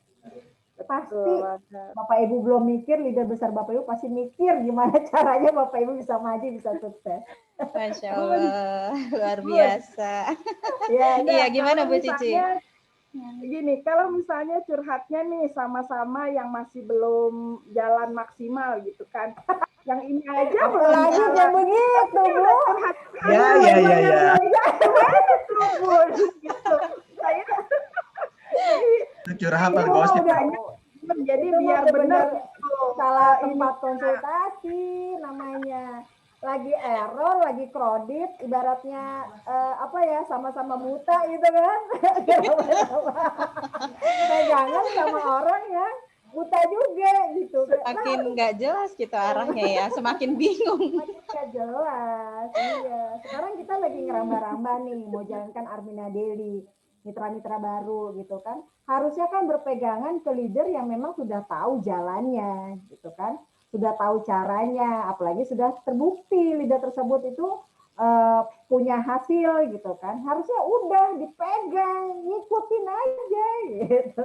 Pasti Bapak Ibu belum mikir, leader besar Bapak Ibu pasti mikir gimana caranya Bapak Ibu bisa maju, bisa sukses. Masya Allah, luar biasa. Iya, gimana Bu Cici? Gini, kalau misalnya curhatnya nih sama-sama yang masih belum jalan maksimal gitu kan. Yang ini aja belum lagi jalan. Begitu, Bu. Ya. Gitu. Saya curhatan gosip. Jadi biar benar salah tempat konsultasi namanya. Lagi error, lagi kredit, ibaratnya sama-sama buta gitu kan. Pegangan sama orang yang buta juga gitu. Semakin nggak jelas gitu arahnya ya, semakin bingung. Semakin nggak jelas, iya. Sekarang kita lagi ngerambah-rambah nih, mau jalankan Armina Daily, mitra-mitra baru gitu kan. Harusnya kan berpegangan ke leader yang memang sudah tahu jalannya gitu kan. Sudah tahu caranya, apalagi sudah terbukti leader tersebut itu punya hasil gitu kan. Harusnya udah dipegang, ngikutin aja gitu.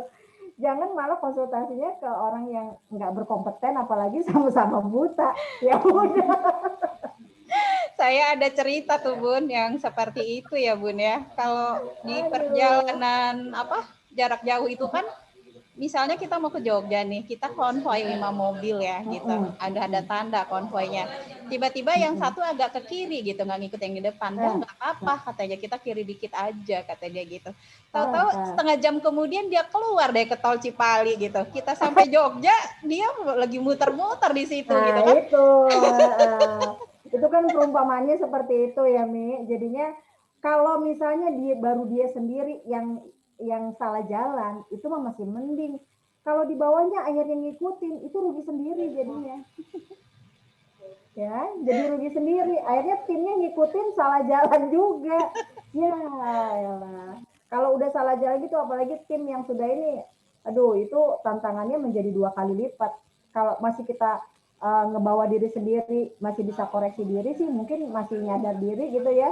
Jangan malah konsultasinya ke orang yang nggak berkompeten, apalagi sama-sama buta. Ya udah. Saya ada cerita tuh Bun yang seperti itu ya Bun ya. Kalau di perjalanan jarak jauh itu kan, misalnya kita mau ke Jogja nih, kita konvoi 5 mobil ya gitu. Ada tanda konvoinya. Tiba-tiba yang satu agak ke kiri gitu, nggak ngikut yang di depan. Nggak apa-apa katanya, kita kiri dikit aja katanya gitu. Tahu-tahu setengah jam kemudian dia keluar deh ke tol Cipali gitu. Kita sampai Jogja, dia lagi muter-muter di situ gitu kan. Itu kan perumpamannya seperti itu ya Mi. Jadinya kalau misalnya baru dia sendiri yang salah jalan, itu mah masih mending. Kalau di bawahnya akhirnya ngikutin, itu rugi sendiri jadinya. Ya, jadi rugi sendiri. Akhirnya timnya ngikutin salah jalan juga. Ya, elah. Kalau udah salah jalan gitu, apalagi tim yang sudah ini, itu tantangannya menjadi 2 kali lipat. Kalau masih kita ngebawa diri sendiri, masih bisa koreksi diri sih, mungkin masih nyadar diri gitu ya.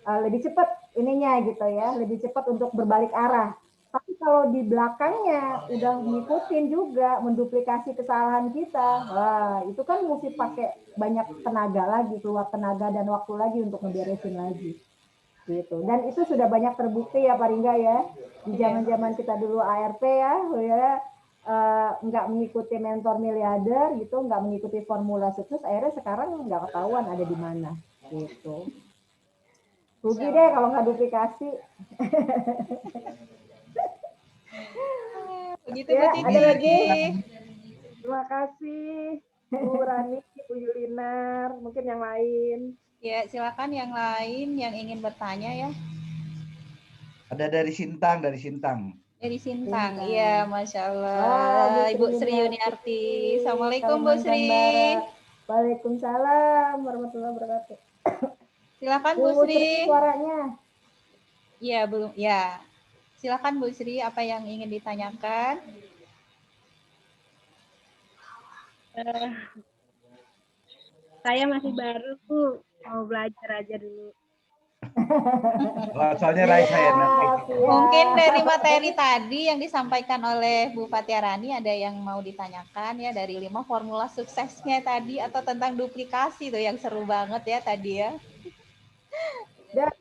Lebih cepat ininya gitu ya, lebih cepat untuk berbalik arah. Tapi kalau di belakangnya udah ngikutin juga, menduplikasi kesalahan kita, wah itu kan mesti pakai banyak tenaga lagi, keluar tenaga dan waktu lagi untuk ngeberesin lagi. Gitu. Dan itu sudah banyak terbukti ya Pak Ringga ya, di zaman-zaman kita dulu ARP ya, nggak mengikuti mentor miliarder gitu, nggak mengikuti formula sukses, akhirnya sekarang nggak ketahuan ada di mana gitu. Rugi deh kalau nggak duplikasi. Begitu Ya, Bu Cici. ada lagi? Terima kasih Bu Rani, Bu Yulinar, mungkin yang lain. Ya, silakan yang lain yang ingin bertanya ya. Ada dari Sintang, dari Sintang. Dari Sintang, Sintang. iya, Masya Allah. Wah, Ibu Sri Yuniarti. Assalamualaikum Bu Kalimantan Sri. Barat. Waalaikumsalam warahmatullahi wabarakatuh. Silakan Bu Bu Sri Sri. suaranya. Iya, belum. Ya. Silakan Bu Sri, apa yang ingin ditanyakan? Saya masih baru, Bu. Mau belajar aja dulu. Soalnya Raisa ya nanti. Mungkin dari materi tadi yang disampaikan oleh Bu Fatiarani ada yang mau ditanyakan ya dari 5 formula suksesnya tadi atau tentang duplikasi tuh yang seru banget ya tadi ya. Dan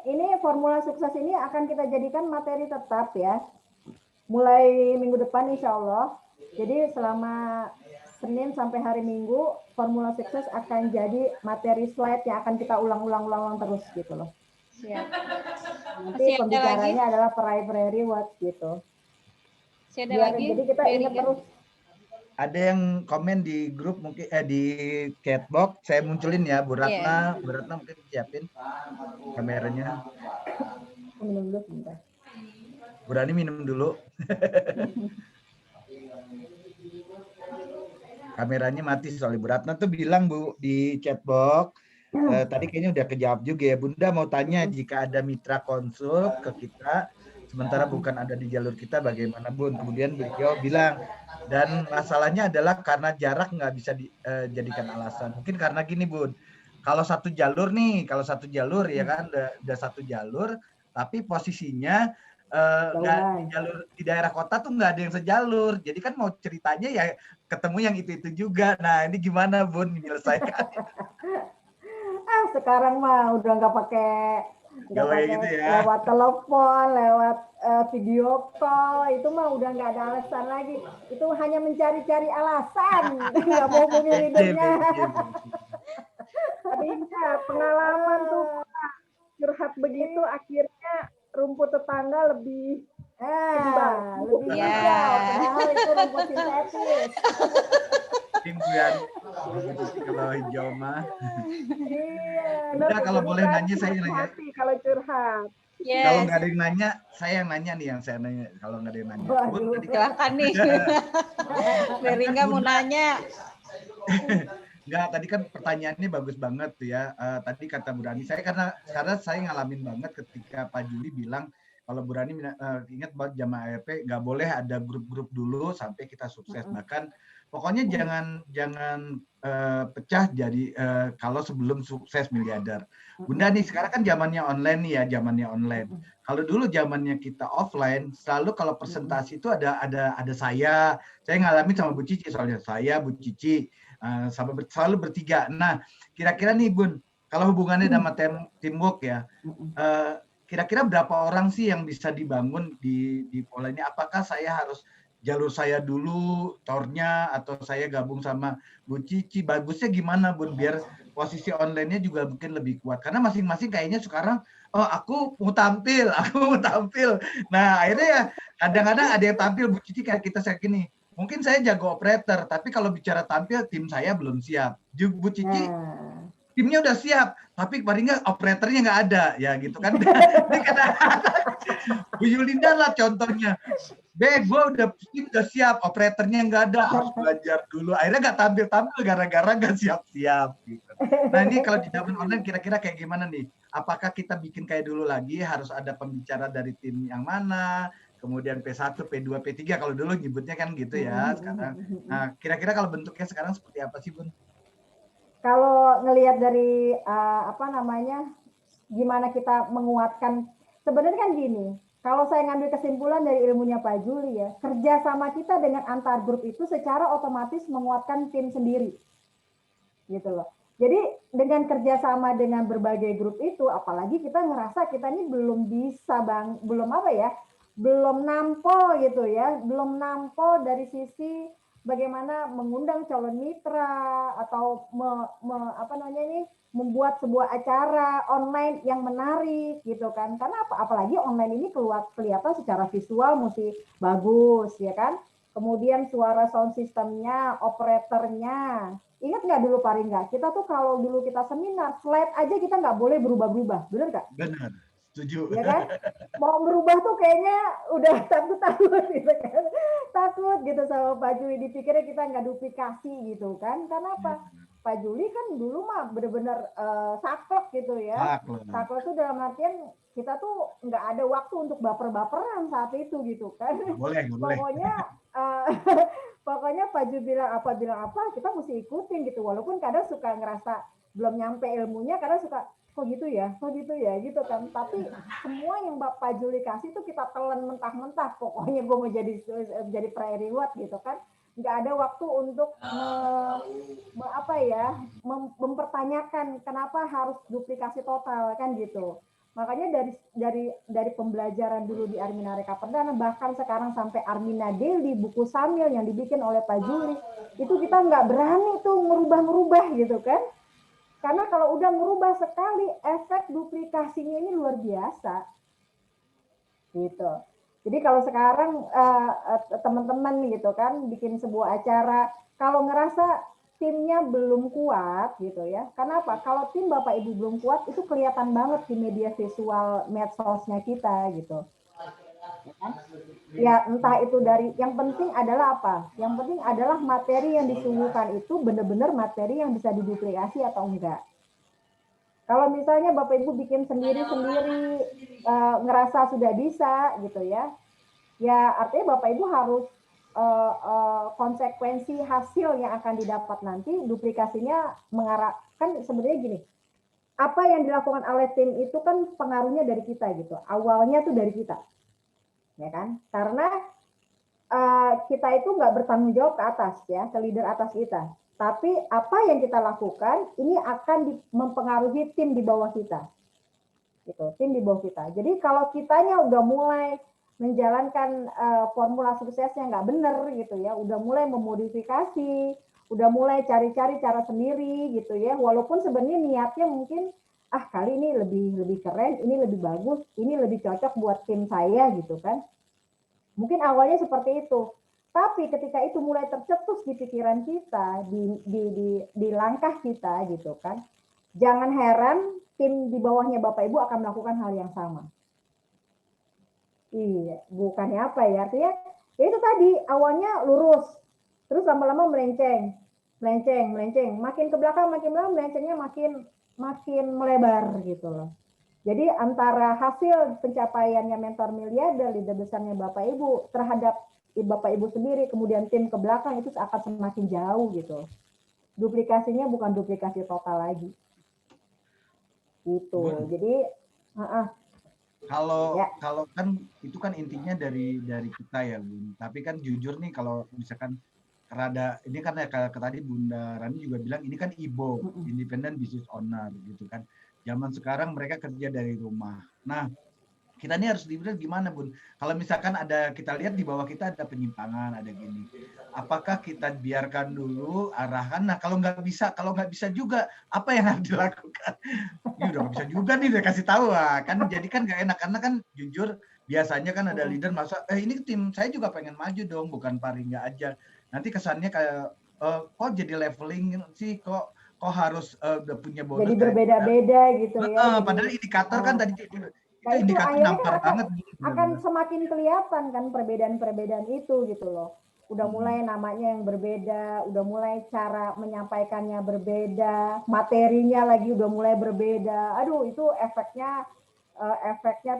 ini formula sukses ini akan kita jadikan materi tetap ya. Mulai minggu depan insya Allah. Jadi selama Senin sampai hari Minggu formula sukses akan jadi materi slide yang akan kita ulang-ulang terus gitu loh. Siap. Nanti pembicaranya adalah primary words gitu. Biar, lagi? Jadi kita ingat terus. Ada yang komen di grup mungkin di chatbox, saya munculin ya Bu Ratna, Bu Ratna mungkin siapin kameranya. Minum dulu sebentar. Bu Rani minum dulu. Kameranya mati soalnya. Bu Ratna tuh bilang Bu di chatbox, tadi kayaknya udah kejawab juga ya. Bunda mau tanya jika ada mitra konsul ke kita, sementara bukan ada di jalur kita bagaimana Bun? Kemudian beliau bilang, dan masalahnya adalah karena jarak nggak bisa dijadikan alasan. Mungkin karena gini Bun, kalau satu jalur nih, ya kan udah satu jalur, tapi posisinya nggak di jalur di daerah kota tuh nggak ada yang sejalur. Jadi kan mau ceritanya ya ketemu yang itu juga. Nah ini gimana Bun menyelesaikan? Sekarang mah udah nggak pakai gitu ya. Lewat telepon, lewat video call, itu mah udah nggak ada alasan lagi. Itu hanya mencari-cari alasan, nggak mau punya leadernya. Tapi pengalaman tuh curhat begitu akhirnya rumput tetangga lebih lebih hijau, padahal itu rumput sintetis. Timbuan gitu sih kalau hijau mah. Iya. Udah kalau boleh nanya saya nanya. Kalau curhat. Yes. Kalau nggak ada yang nanya, saya yang nanya nih yang saya nanya. Kalau nggak ada yang nanya. Silakan nih. Beringa mau nanya. Enggak, tadi kan pertanyaannya bagus banget tuh ya. Tadi kata Bu Rani, saya karena saya ngalamin banget ketika Pak Juli bilang kalau Bu Rani ingat banget zaman ARP nggak boleh ada grup-grup dulu sampai kita sukses. Bahkan pokoknya jangan pecah jadi kalau sebelum sukses miliarder. Bunda nih sekarang kan zamannya online nih ya, zamannya online. Kalau dulu zamannya kita offline, selalu kalau presentasi itu ada saya ngalamin sama Bu Cici soalnya saya Bu Cici selalu bertiga. Nah, kira-kira nih Bun, kalau hubungannya sama teamwork ya, kira-kira berapa orang sih yang bisa dibangun di pola ini? Apakah saya harus jalur saya dulu tornya atau saya gabung sama Bu Cici? Bagusnya gimana Bun biar posisi online-nya juga mungkin lebih kuat? Karena masing-masing kayaknya sekarang aku mau tampil. Nah, akhirnya ya kadang-kadang ada yang tampil Bu Cici kayak kita saya gini. Mungkin saya jago operator, tapi kalau bicara tampil tim saya belum siap. Bu Cici timnya udah siap, tapi paling nggak operatornya nggak ada, ya gitu kan. Bu Yulinda lah contohnya. Gue udah siap, operatornya nggak ada, harus belajar dulu. Akhirnya nggak tampil gara-gara nggak siap-siap. Gitu. Nah ini kalau di zaman online kira-kira kayak gimana nih? Apakah kita bikin kayak dulu lagi, harus ada pembicara dari tim yang mana? Kemudian P1, P2, P3 kalau dulu nyebutnya kan gitu ya sekarang. Nah, kira-kira kalau bentuknya sekarang seperti apa sih, Bun? Kalau ngelihat dari gimana kita menguatkan, sebenarnya kan gini, kalau saya ngambil kesimpulan dari ilmunya Pak Juli ya, kerja sama kita dengan antar grup itu secara otomatis menguatkan tim sendiri. Gitu loh. Jadi dengan kerjasama dengan berbagai grup itu, apalagi kita ngerasa kita ini belum bisa belum nampol gitu ya, belum nampol dari sisi bagaimana mengundang calon mitra atau membuat sebuah acara online yang menarik gitu kan. Karena apalagi online ini kelihatan secara visual mesti bagus ya kan. Kemudian suara sound systemnya, operatornya. Ingat nggak dulu Pak Ringga? Kita tuh kalau dulu kita seminar, slide aja kita nggak boleh berubah-berubah, benar nggak? Benar, setuju. Ya kan? Mau berubah tuh kayaknya udah takut gitu kan. Takut gitu sama Pak Juli, dipikirnya kita nggak duplikasi gitu kan. Karena apa? Pak Juli kan dulu mah benar-benar saklek gitu ya. Saklek itu dalam artian kita tuh nggak ada waktu untuk baper-baperan saat itu gitu kan. Boleh. Pokoknya Pak Juli bilang apa, kita mesti ikutin gitu. Walaupun kadang suka ngerasa belum nyampe ilmunya, kadang suka kok gitu ya gitu kan. Tapi semua yang Bapak Juli kasih itu kita telan mentah-mentah. Pokoknya gue mau jadi prairie what gitu kan. Nggak ada waktu untuk mempertanyakan kenapa harus duplikasi total kan gitu. Makanya dari pembelajaran dulu di Armina Reka Perdana, bahkan sekarang sampai Armina Daily, buku Samil yang dibikin oleh Pak Juli, itu kita nggak berani tuh ngerubah-ngerubah gitu kan. Karena kalau udah merubah sekali, efek duplikasinya ini luar biasa. Gitu. Jadi kalau sekarang teman-teman gitu kan bikin sebuah acara, kalau ngerasa timnya belum kuat gitu ya. Karena apa? Kalau tim Bapak Ibu belum kuat itu kelihatan banget di media visual medsosnya kita gitu. Ya entah itu dari, yang penting adalah apa? Yang penting adalah materi yang disuguhkan itu benar-benar materi yang bisa diduplikasi atau enggak. Kalau misalnya Bapak Ibu bikin sendiri-sendiri, ngerasa sudah bisa gitu ya, ya artinya Bapak Ibu harus konsekuensi hasil yang akan didapat nanti duplikasinya mengarahkan sebenarnya gini, apa yang dilakukan oleh tim itu kan pengaruhnya dari kita gitu, awalnya tuh dari kita, ya kan? Karena kita itu nggak bertanggung jawab ke atas ya, ke leader atas kita, tapi apa yang kita lakukan ini akan mempengaruhi tim di bawah kita, gitu, tim di bawah kita. Jadi kalau kitanya udah mulai menjalankan formula suksesnya nggak benar gitu ya, udah mulai memodifikasi, udah mulai cari-cari cara sendiri gitu ya, walaupun sebenarnya niatnya mungkin kali ini lebih keren, ini lebih bagus, ini lebih cocok buat tim saya gitu kan, mungkin awalnya seperti itu, tapi ketika itu mulai tercetus di pikiran kita, di langkah kita gitu kan, jangan heran tim di bawahnya Bapak Ibu akan melakukan hal yang sama. Iya, bukannya apa ya, artinya ya itu tadi awalnya lurus, terus lama-lama melenceng, makin ke belakang melencengnya makin melebar gitu loh. Jadi antara hasil pencapaiannya mentor miliarder, leader besarnya Bapak Ibu terhadap Bapak Ibu sendiri, kemudian tim ke belakang itu akan semakin jauh gitu. Duplikasinya bukan duplikasi total lagi. Gitu. Jadi Kalau kan itu kan intinya dari kita ya Bun. Tapi kan jujur nih kalau misalkan ini kan ya kayak tadi Bunda Rani juga bilang ini kan IBO, Independent Business Owner gitu kan. Zaman sekarang mereka kerja dari rumah. Nah, kita ini harus dibilang gimana Bun? Kalau misalkan kita lihat di bawah kita ada penyimpangan, ada gini. Apakah kita biarkan dulu arahan? Nah kalau nggak bisa juga apa yang harus dilakukan? Ini udah nggak bisa juga nih udah kasih tahu kan. Jadi kan nggak enak karena kan jujur biasanya kan ada leader masa ini tim saya juga pengen maju dong, bukan Pak Ringga aja. Nanti kesannya kayak kok jadi leveling sih, kok harus udah punya bonus. Jadi berbeda-beda gitu ya. Padahal indikator kan tadi itu indikator nampar banget. Akan semakin kelihatan kan perbedaan-perbedaan itu gitu loh. Udah mulai namanya yang berbeda, udah mulai cara menyampaikannya berbeda, materinya lagi udah mulai berbeda. Aduh itu efeknya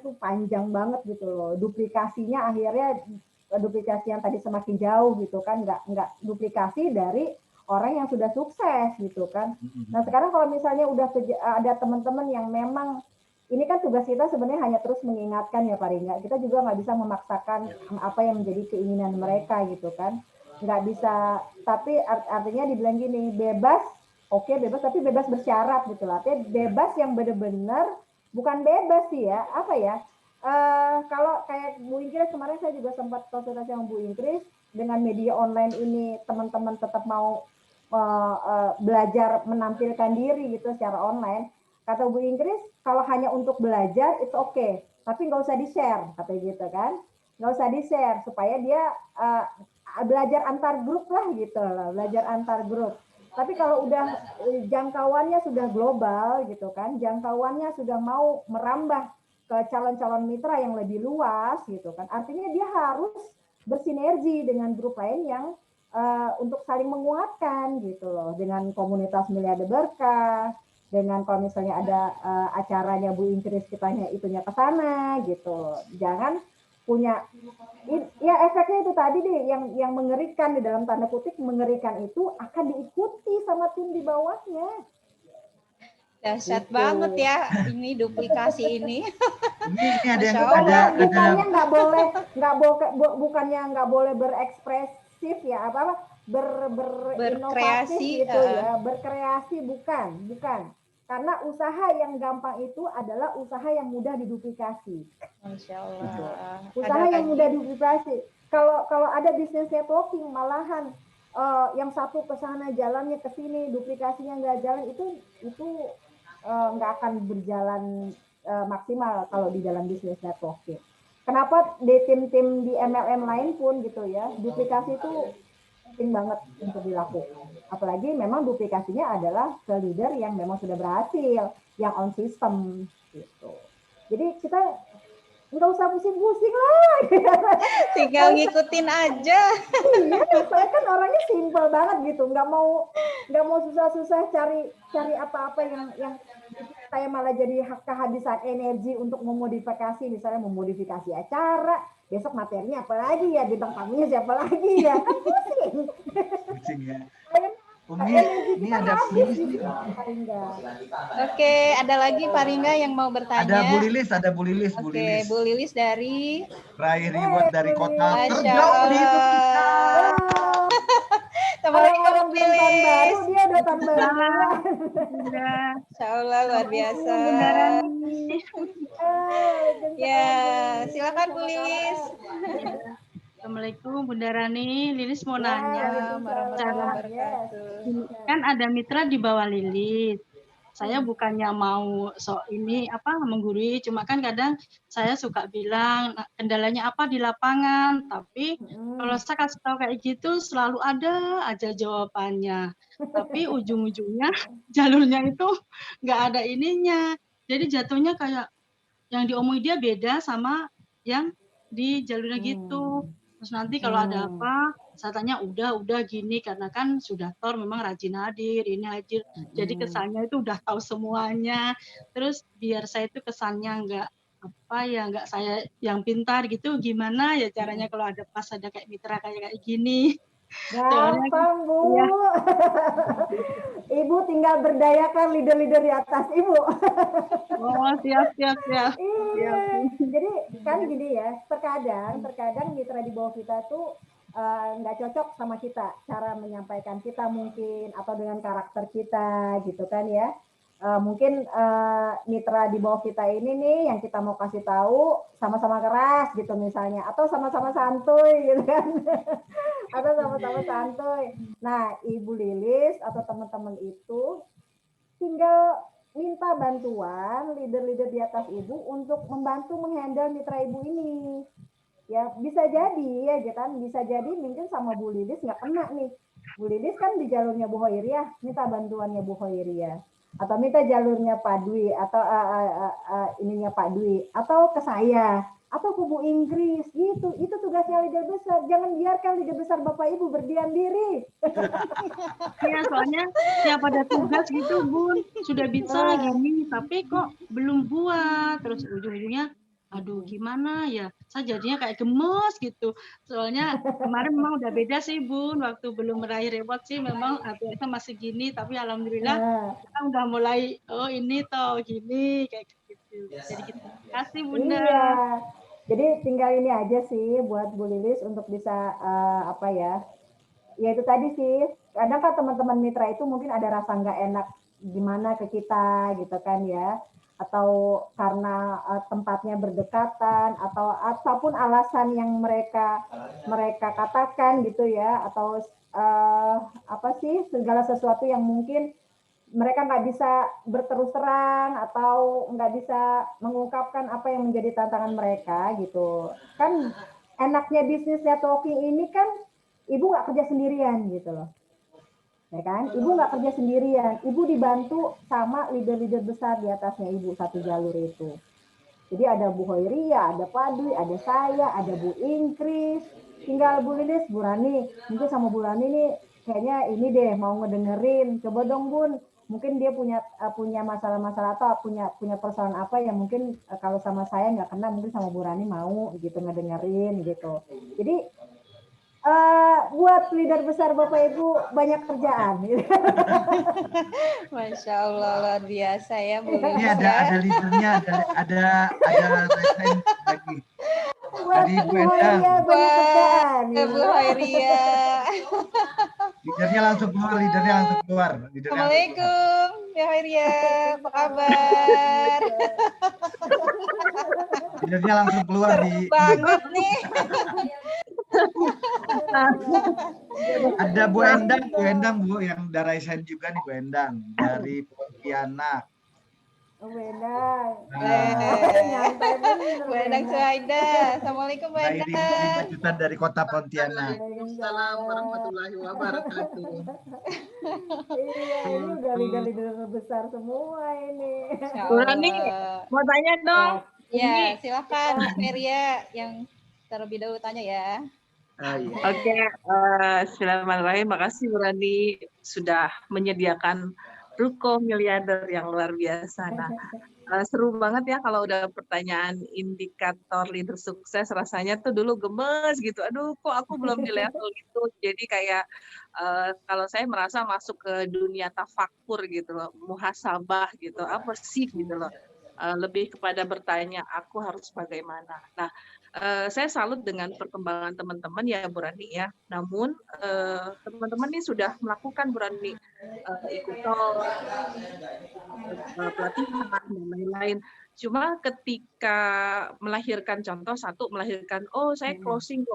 tuh panjang banget gitu loh. Duplikasinya akhirnya duplikasi yang tadi semakin jauh gitu kan, nggak duplikasi dari orang yang sudah sukses gitu kan. Nah sekarang kalau misalnya udah ada teman-teman yang memang ini kan tugas kita sebenarnya hanya terus mengingatkan ya Pak Ringga. Kita juga nggak bisa memaksakan apa yang menjadi keinginan mereka gitu kan. Nggak bisa, tapi artinya dibilang gini, bebas, oke bebas, tapi bebas bersyarat gitu lah. Artinya bebas yang benar-benar, bukan bebas sih ya, apa ya, kalau kayak Bu Ingkris kemarin saya juga sempat konsultasi sama Bu Ingkris, dengan media online ini teman-teman tetap mau belajar menampilkan diri gitu secara online, kata Bu Inggris, kalau hanya untuk belajar itu oke, tapi nggak usah di-share, katanya gitu kan. Nggak usah di-share, supaya dia belajar antar grup lah gitu loh, belajar antar grup. Tapi kalau udah jangkauannya sudah global gitu kan, jangkauannya sudah mau merambah ke calon-calon mitra yang lebih luas gitu kan, artinya dia harus bersinergi dengan grup lain yang untuk saling menguatkan gitu loh, dengan komunitas Miliarder Berkah, dengan kalau misalnya ada acaranya Bu Inggris kitanya itunya ke sana gitu. Jangan punya ya efeknya itu tadi deh yang mengerikan, di dalam tanda kutip mengerikan itu akan diikuti sama tim di bawahnya. Dahsyat Gitu. banget ya ini duplikasi ini. Ini ada yang bukannya nggak boleh berekspresif ya, berinovasi gitu ya, berkreasi, bukan. Karena usaha yang gampang itu adalah usaha yang mudah diduplikasi. Masya Allah. Gitu. Usaha yang mudah diduplikasi. Kalau ada bisnis networking malahan yang satu ke sana jalannya ke sini, duplikasinya nggak jalan, itu nggak akan berjalan maksimal kalau di dalam bisnis networking. Kenapa di tim-tim di MLM lain pun gitu ya, duplikasi itu penting banget untuk dilakukan. Apalagi memang duplikasinya adalah ke leader yang memang sudah berhasil, yang on system gitu. Jadi kita nggak usah pusing-pusing lah. Tinggal ngikutin aja. Iya, saya kan orangnya simpel banget gitu, nggak mau susah-susah cari apa-apa yang saya malah jadi kehabisan energi untuk memodifikasi, misalnya memodifikasi acara, besok materinya apa lagi ya, bintang tamunya siapa lagi ya, kan pusing. Pusing ya. Umi, ini ada Bu Lilis nih. Oke, ada lagi Pak Ringga yang mau bertanya. Ada Bu Lilis. Oke, Bu Lilis dari Rai Reward dari kota Masya terjauh di Indonesia. Orang-orang belum tahun baru, dia udah tahun baru. Insya Allah luar biasa. Ya, silakan Bu Lilis. Assalamualaikum Bunda Rani, Lilis mau nanya, Waalaikumsalam. kan ada mitra di bawah Lilis. Saya bukannya mau menggurui, cuma kan kadang saya suka bilang kendalanya apa di lapangan, tapi kalau saya kasih tahu kayak gitu selalu ada aja jawabannya. Tapi ujung-ujungnya jalurnya itu nggak ada ininya. Jadi jatuhnya kayak yang diomongin dia beda sama yang di jalurnya gitu. Terus nanti kalau ada apa, saya tanya udah gini, karena kan sudah memang rajin hadir, ini hadir. Jadi kesannya itu udah tahu semuanya. Terus biar saya itu kesannya nggak saya yang pintar gitu, gimana ya caranya kalau ada pas ada kayak mitra kayak gini. Gampang Bu. Ya. Ibu tinggal berdayakan leader-leader di atas Ibu. Oh, siap. Iya. Jadi kan gini ya, terkadang mitra di bawah kita tuh nggak cocok sama kita, cara menyampaikan kita mungkin, atau dengan karakter kita gitu kan ya. Mungkin mitra di bawah kita ini nih yang kita mau kasih tahu sama-sama keras gitu misalnya, atau sama-sama santuy gitu kan. Atau sama-sama santuy. Nah, Ibu Lilis atau teman-teman itu tinggal minta bantuan leader-leader di atas Ibu untuk membantu menghandle mitra Ibu ini. Ya, bisa jadi ya kan, bisa jadi mungkin sama Bu Lilis nggak kena nih. Bu Lilis kan di jalurnya Bu Hoiriah, minta bantuannya Bu Hoiriah. Atau minta jalurnya Pak Dwi, atau ininya Pak Dwi, atau ke saya, atau ke Bu Inggris, gitu. Itu tugasnya leader besar. Jangan biarkan leader besar Bapak Ibu berdiam diri. Iya, soalnya tiap ada tugas gitu, Bun, sudah bisa gini, tapi kok belum buat. Terus ujung-ujungnya, aduh gimana ya, saya jadinya kayak gemes gitu. Soalnya kemarin memang udah beda sih, Bun, waktu belum meraih reward sih memang APS masih gini, tapi alhamdulillah kita udah mulai, oh ini toh gini, kayak gitu. Jadi gitu. Terima kasih, Bunda. Iya. Jadi tinggal ini aja sih buat Bu Lilis untuk bisa ya itu tadi sih, kadang kan teman-teman mitra itu mungkin ada rasa nggak enak gimana ke kita gitu kan ya. atau karena tempatnya berdekatan atau apapun alasan yang mereka katakan gitu ya, atau apa sih, segala sesuatu yang mungkin mereka nggak bisa berterus terang atau nggak bisa mengungkapkan apa yang menjadi tantangan mereka gitu. Kan enaknya bisnis networking ini kan ibu nggak kerja sendirian gitu loh. Ya kan, ibu nggak kerja sendirian, ibu dibantu sama leader-leader besar di atasnya ibu satu jalur itu. Jadi ada Bu Hoiria, ada Padwi, ada saya, ada Bu Ingkris, tinggal Bu Lilis, Bu Rani. Mungkin sama Bu Rani nih kayaknya ini deh mau ngedengerin. Coba dong Bun, mungkin dia punya masalah-masalah atau punya persoalan apa yang mungkin kalau sama saya nggak kena, mungkin sama Bu Rani mau gitu ngedengerin gitu. Jadi buat leader besar Bapak Ibu banyak kerjaan. Masya Allah, luar biasa ya Bu Ini Lilis ada ya. leadernya, ada resign lagi. Buat Tadi Bu Bu Endang. Hoiria banyak kerjaan. Bu Hoiria. Leadernya langsung keluar. Assalamualaikum, Ya Hoiria. Apa kabar? Leadernya langsung keluar Seru di banget nih. Ada Bu Endang Bu yang udah resign juga nih, Bu Endang dari Pontianak. Bu Endang. Nyantai bener. Bu Endang Suhaida. Assalamualaikum Bu Raih Endang. 5 juta dari kota Pontianak. Waalaikumsalam warahmatullahi wabarakatuh. Iya, ini udah leader-leader besar semua ini. Masya Bu Rani, Allah. mau tanya dong. Ya, silakan Mas Meria yang terlebih dahulu tanya ya. Oke, bismillahirrahmanirrahim. Makasih Bu Rani sudah menyediakan ruko miliarder yang luar biasa. Nah, seru banget ya kalau udah pertanyaan indikator leader sukses, rasanya tuh dulu gemes gitu. Aduh, kok aku belum di level itu. Jadi kayak kalau saya merasa masuk ke dunia tafakur gitu loh, muhasabah gitu, apa sih gitu loh. Lebih kepada bertanya, aku harus bagaimana. Nah, saya salut dengan perkembangan teman-teman ya Bu Rani ya. Namun teman-teman ini sudah melakukan Bu Rani ikut pelatihan dan lain-lain. Cuma ketika melahirkan contoh satu melahirkan saya closing.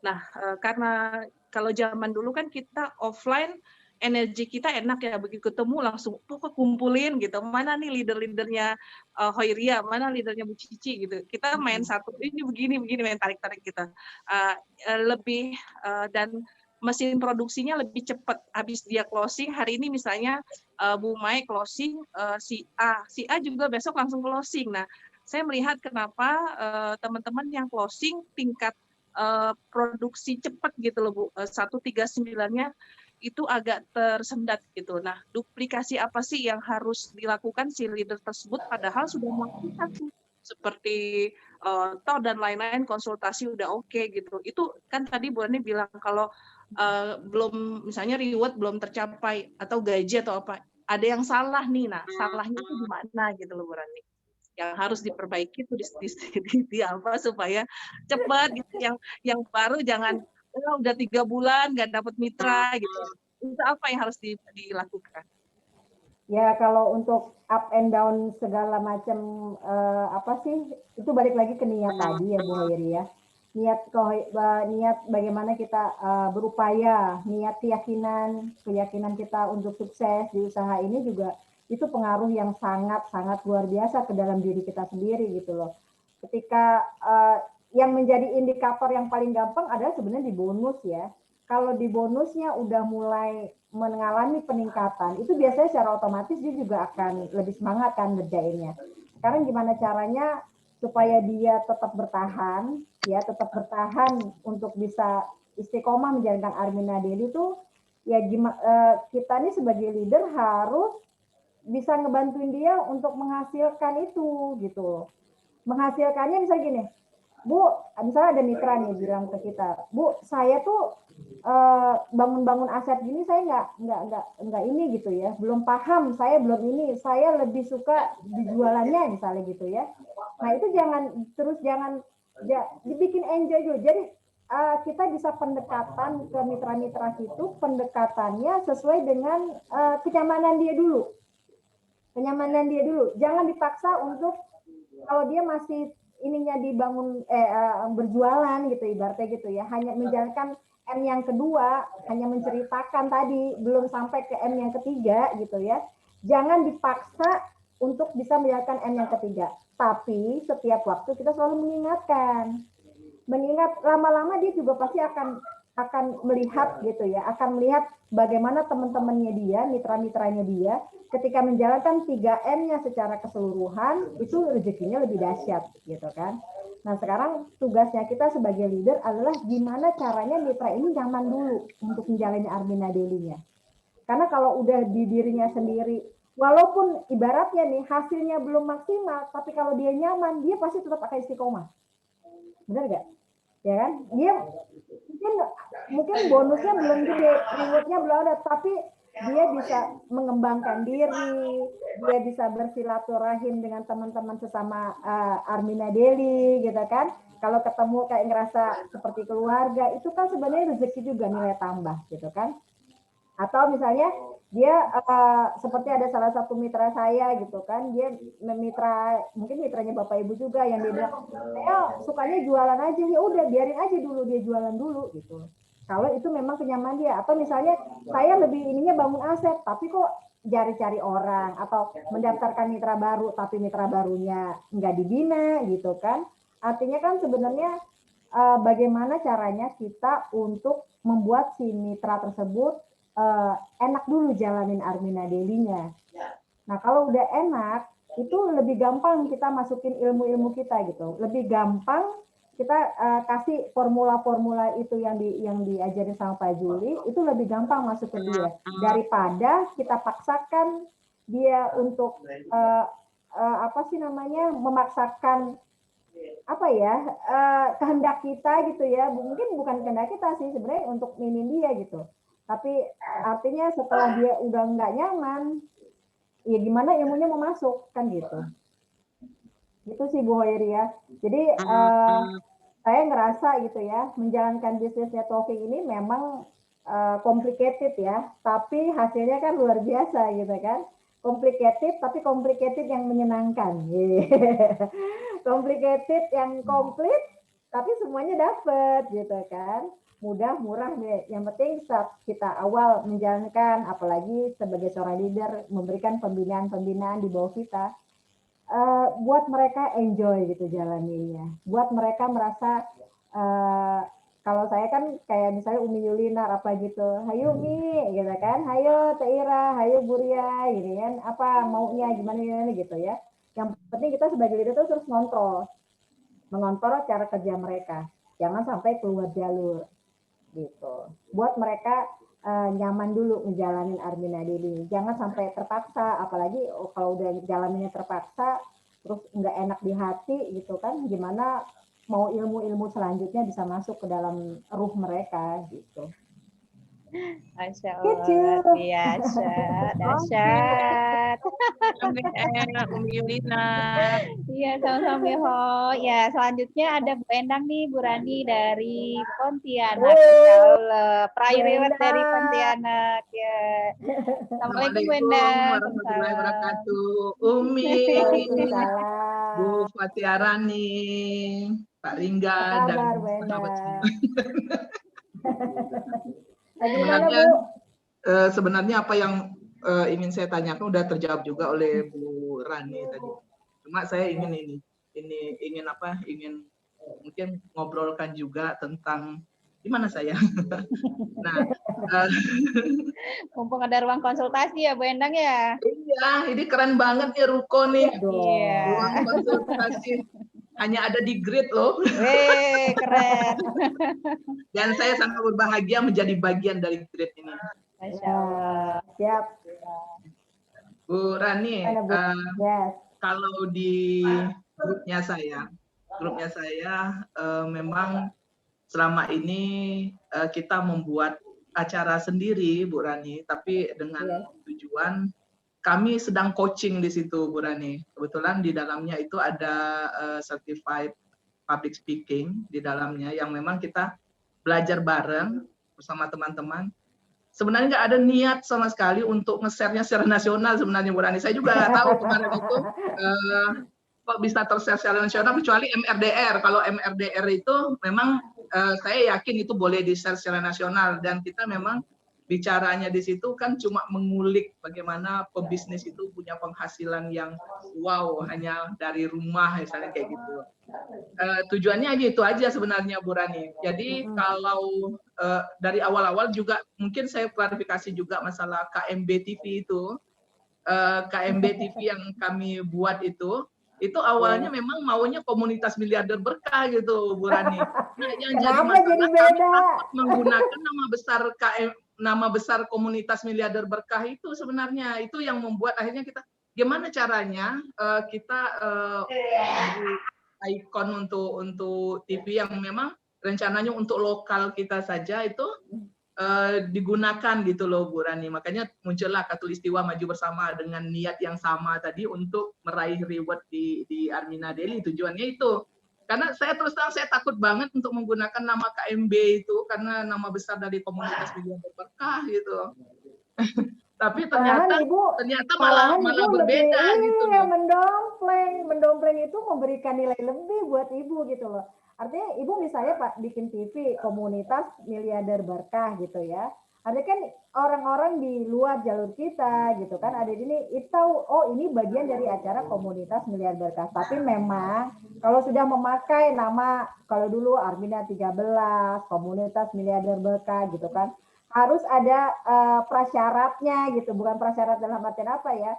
Nah, karena kalau zaman dulu kan kita offline energi kita enak ya, begitu ketemu langsung kumpulin gitu. Mana nih leader-leadernya Hoiria, mana leadernya Bu Cici gitu. Kita main satu, ini begini main tarik-tarik kita. Lebih dan mesin produksinya lebih cepat. Habis dia closing hari ini misalnya Bu Mai closing si A juga besok langsung closing. Nah, saya melihat kenapa teman-teman yang closing tingkat produksi cepat gitu loh Bu. 139-nya itu agak tersendat gitu. Nah, duplikasi apa sih yang harus dilakukan si leader tersebut padahal sudah melakukan seperti toh dan lain-lain konsultasi udah oke gitu. Itu kan tadi Bu Rani bilang kalau belum misalnya reward belum tercapai atau gaji atau apa, ada yang salah nih. Nah, salahnya itu di mana gitu loh Bu Rani. Yang harus diperbaiki itu di apa supaya cepat gitu. Yang baru jangan udah 3 bulan nggak dapat mitra gitu. Itu apa yang harus dilakukan? Ya kalau untuk up and down segala macam apa sih, itu balik lagi ke niat tadi ya Bu Hoiri ya. Niat bagaimana kita berupaya, niat keyakinan kita untuk sukses di usaha ini juga itu pengaruh yang sangat luar biasa ke dalam diri kita sendiri gitu loh. Ketika yang menjadi indikator yang paling gampang adalah sebenarnya di bonus ya. Kalau di bonusnya udah mulai mengalami peningkatan, itu biasanya secara otomatis dia juga akan lebih semangat kan ngerjainnya. Sekarang gimana caranya supaya dia tetap bertahan untuk bisa istiqomah menjalankan Armina Daily itu ya kita nih sebagai leader harus bisa ngebantuin dia untuk menghasilkan itu gitu. Menghasilkannya misalnya gini, Bu, misalnya ada mitra nih bilang ke kita, Bu, saya tuh bangun-bangun aset gini saya nggak ini gitu ya, belum paham, saya belum ini, saya lebih suka dijualannya misalnya gitu ya. Nah itu jangan dibikin enjoy dulu. Jadi kita bisa pendekatan ke mitra-mitra itu, pendekatannya sesuai dengan kenyamanan dia dulu. kenyamanan dia dulu. Jangan dipaksa untuk kalau dia masih ininya dibangun berjualan gitu ibaratnya gitu ya, hanya menjalankan M yang kedua, hanya menceritakan tadi, belum sampai ke M yang ketiga gitu ya. Jangan dipaksa untuk bisa menjalankan M yang ketiga. Tapi setiap waktu kita selalu mengingatkan. Mengingat lama-lama dia juga pasti akan melihat gitu ya, akan melihat bagaimana teman-temannya dia, mitra-mitranya dia, ketika menjalankan 3M-nya secara keseluruhan, itu rezekinya lebih dahsyat gitu kan. Nah sekarang tugasnya kita sebagai leader adalah gimana caranya mitra ini nyaman dulu untuk menjalani Armina Daily-nya. Karena kalau udah di dirinya sendiri, walaupun ibaratnya nih hasilnya belum maksimal, tapi kalau dia nyaman, dia pasti tetap akan istiqomah. Benar nggak? Ya kan? Dia mungkin bonusnya belum gede, rewardnya belum ada, tapi dia bisa mengembangkan diri, dia bisa bersilaturahim dengan teman-teman sesama Armina Daily gitu kan. Kalau ketemu kayak ngerasa seperti keluarga, itu kan sebenarnya rezeki juga, nilai tambah gitu kan. Atau misalnya dia seperti ada salah satu mitra saya gitu kan, dia mungkin mitranya Bapak Ibu juga yang dia bilang, saya sukanya jualan aja, ya udah biarin aja dulu dia jualan dulu gitu. Kalau itu memang kenyaman dia. Atau misalnya saya lebih ininya bangun aset, tapi kok cari-cari orang atau mendaftarkan mitra baru, tapi mitra barunya nggak dibina gitu kan. Artinya kan sebenarnya bagaimana caranya kita untuk membuat si mitra tersebut enak dulu jalanin Armina Daily-nya. Nah kalau udah enak, itu lebih gampang kita masukin ilmu-ilmu kita gitu. Lebih gampang kita kasih formula-formula itu yang diajarin sama Pak Juli, itu lebih gampang masuk ke dia. Daripada kita paksakan dia untuk memaksakan kehendak kita gitu ya. Mungkin bukan kehendak kita sih sebenarnya, untuk minim dia gitu. Tapi artinya setelah dia udah nggak nyaman, ya gimana ilmunya mau masuk kan gitu. Itu sih Bu Hoiri ya. Jadi saya ngerasa gitu ya, menjalankan bisnis networking ini memang complicated ya, tapi hasilnya kan luar biasa gitu kan. Complicated tapi complicated yang menyenangkan. Complicated yang komplit tapi semuanya dapat gitu kan. Mudah, murah deh. Yang penting saat kita awal menjalankan, apalagi sebagai seorang leader, memberikan pembinaan-pembinaan di bawah kita, buat mereka enjoy gitu jalaninnya. Buat mereka merasa, kalau saya kan kayak misalnya Umi Yulinar apa gitu, hayo Umi gitu kan, hayo Teh Ira, hayo Buria, gini kan, apa maunya gimana gitu ya. Yang penting kita sebagai leader itu terus mengontrol cara kerja mereka. Jangan sampai keluar jalur. Gitu. Buat mereka nyaman dulu ngejalanin Armina Daily. Jangan sampai terpaksa, apalagi kalau udah jalannya terpaksa terus nggak enak di hati gitu kan, gimana mau ilmu-ilmu selanjutnya bisa masuk ke dalam ruh mereka gitu. Masya Allah, luar biasa, dahsyat. Umi Yulina. Iya, sama-sama Ho. Ya, selanjutnya ada Bu Endang nih, Bu Rani dari Pontianak. Masya Allah, private dari Pontianak ya. Assalamualaikum Bu Endang. Warahmatullahi wabarakatuh. Umi, Bu Fatiarani, Pak Ringga, dan sahabat semua. Sebenarnya apa yang ingin saya tanyakan udah terjawab juga oleh Bu Rani tadi. Cuma saya ingin mungkin ngobrolkan juga tentang gimana saya. Nah, mumpung ada ruang konsultasi ya Bu Endang ya. Iya, ini keren banget ya Ruko nih. Iya. Ruang konsultasi hanya ada di Grid loh. Weh, keren. Dan saya sangat berbahagia menjadi bagian dari Grid ini. Masya Allah. Siap. Bu Rani, kalau di grupnya saya memang selama ini kita membuat acara sendiri, Bu Rani, tapi dengan tujuan kami sedang coaching di situ, Bu Rani. Kebetulan di dalamnya itu ada certified public speaking di dalamnya yang memang kita belajar bareng bersama teman-teman. sebenarnya nggak ada niat sama sekali untuk nge-share-nya secara nasional sebenarnya Bu Rani. Saya juga nggak tahu kemarin itu kok bisa ter-share secara nasional kecuali MRDR. Kalau MRDR itu memang saya yakin itu boleh di-share secara nasional, dan kita memang bicaranya di situ kan cuma mengulik bagaimana pebisnis itu punya penghasilan yang wow hanya dari rumah misalnya kayak gitu. Tujuannya aja itu aja sebenarnya Bu Rani. Jadi kalau dari awal-awal juga mungkin saya klarifikasi juga masalah KMB TV itu. KMB TV yang kami buat itu awalnya memang maunya komunitas miliarder berkah gitu Bu Rani. Nah, yang jadi masalah jadi beda? kami menggunakan nama besar komunitas miliarder berkah itu sebenarnya itu yang membuat akhirnya kita gimana caranya kita ikon untuk TV yang memang rencananya untuk lokal kita saja itu digunakan gitu loh Bu Rani. Makanya muncullah Khatulistiwa Maju Bersama dengan niat yang sama tadi untuk meraih reward di Armina Daily. Tujuannya itu. Karena saya terus terang saya takut banget untuk menggunakan nama KMB itu karena nama besar dari komunitas miliarder berkah gitu. Tapi ternyata malah berbeda gitu loh. Mendompleng itu memberikan nilai lebih buat Ibu gitu loh. Artinya Ibu misalnya Pak bikin TV komunitas miliarder berkah gitu ya. Artinya kan orang-orang di luar jalur kita gitu kan ada ini tahu oh ini bagian dari acara komunitas miliarder berkah. Tapi memang kalau sudah memakai nama kalau dulu Armina 13 komunitas miliarder berkah gitu kan harus ada prasyaratnya gitu, bukan prasyarat dalam artian apa ya,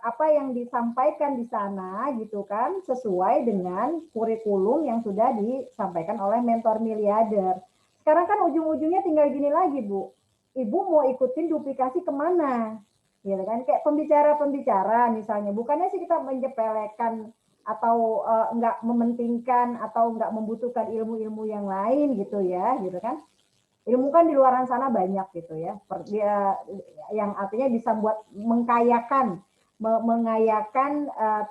apa yang disampaikan di sana gitu kan sesuai dengan kurikulum yang sudah disampaikan oleh mentor miliarder. Sekarang kan ujung-ujungnya tinggal gini lagi Bu, Ibu mau ikutin duplikasi kemana, gitu kan? Kayak pembicara-pembicara misalnya, bukannya sih kita menjepelekan atau enggak mementingkan atau enggak membutuhkan ilmu-ilmu yang lain gitu ya, gitu kan? Ilmu kan di luar sana banyak gitu ya, yang artinya bisa buat mengayakan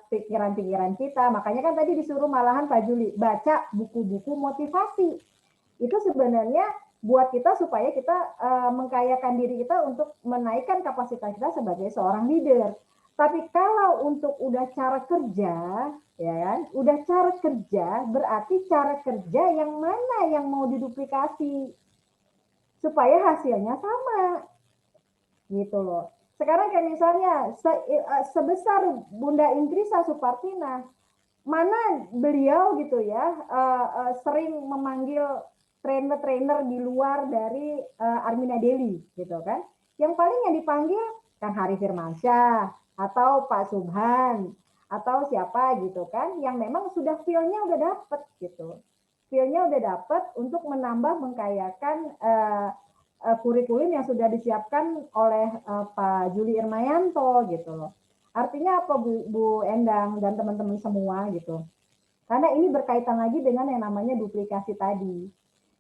pikiran-pikiran kita. Makanya kan tadi disuruh malahan Pak Juli baca buku-buku motivasi. Itu sebenarnya buat kita supaya kita mengkayakan diri kita untuk menaikkan kapasitas kita sebagai seorang leader. Tapi kalau untuk udah cara kerja, ya kan, udah cara kerja berarti cara kerja yang mana yang mau diduplikasi supaya hasilnya sama, gitu loh. Sekarang kayak misalnya sebesar Bunda Ingrisa Supartina, mana beliau gitu ya sering memanggil trainer-trainer di luar dari Armina Daily gitu kan. Yang paling yang dipanggil Kang Hari Firmansyah atau Pak Subhan atau siapa gitu kan yang memang sudah feel-nya udah dapet gitu. Feel-nya udah dapet untuk menambah mengkayakan kurikulum yang sudah disiapkan oleh Pak Juli Irmayanto gitu loh. Artinya apa Bu Endang dan teman-teman semua gitu. Karena ini berkaitan lagi dengan yang namanya duplikasi tadi.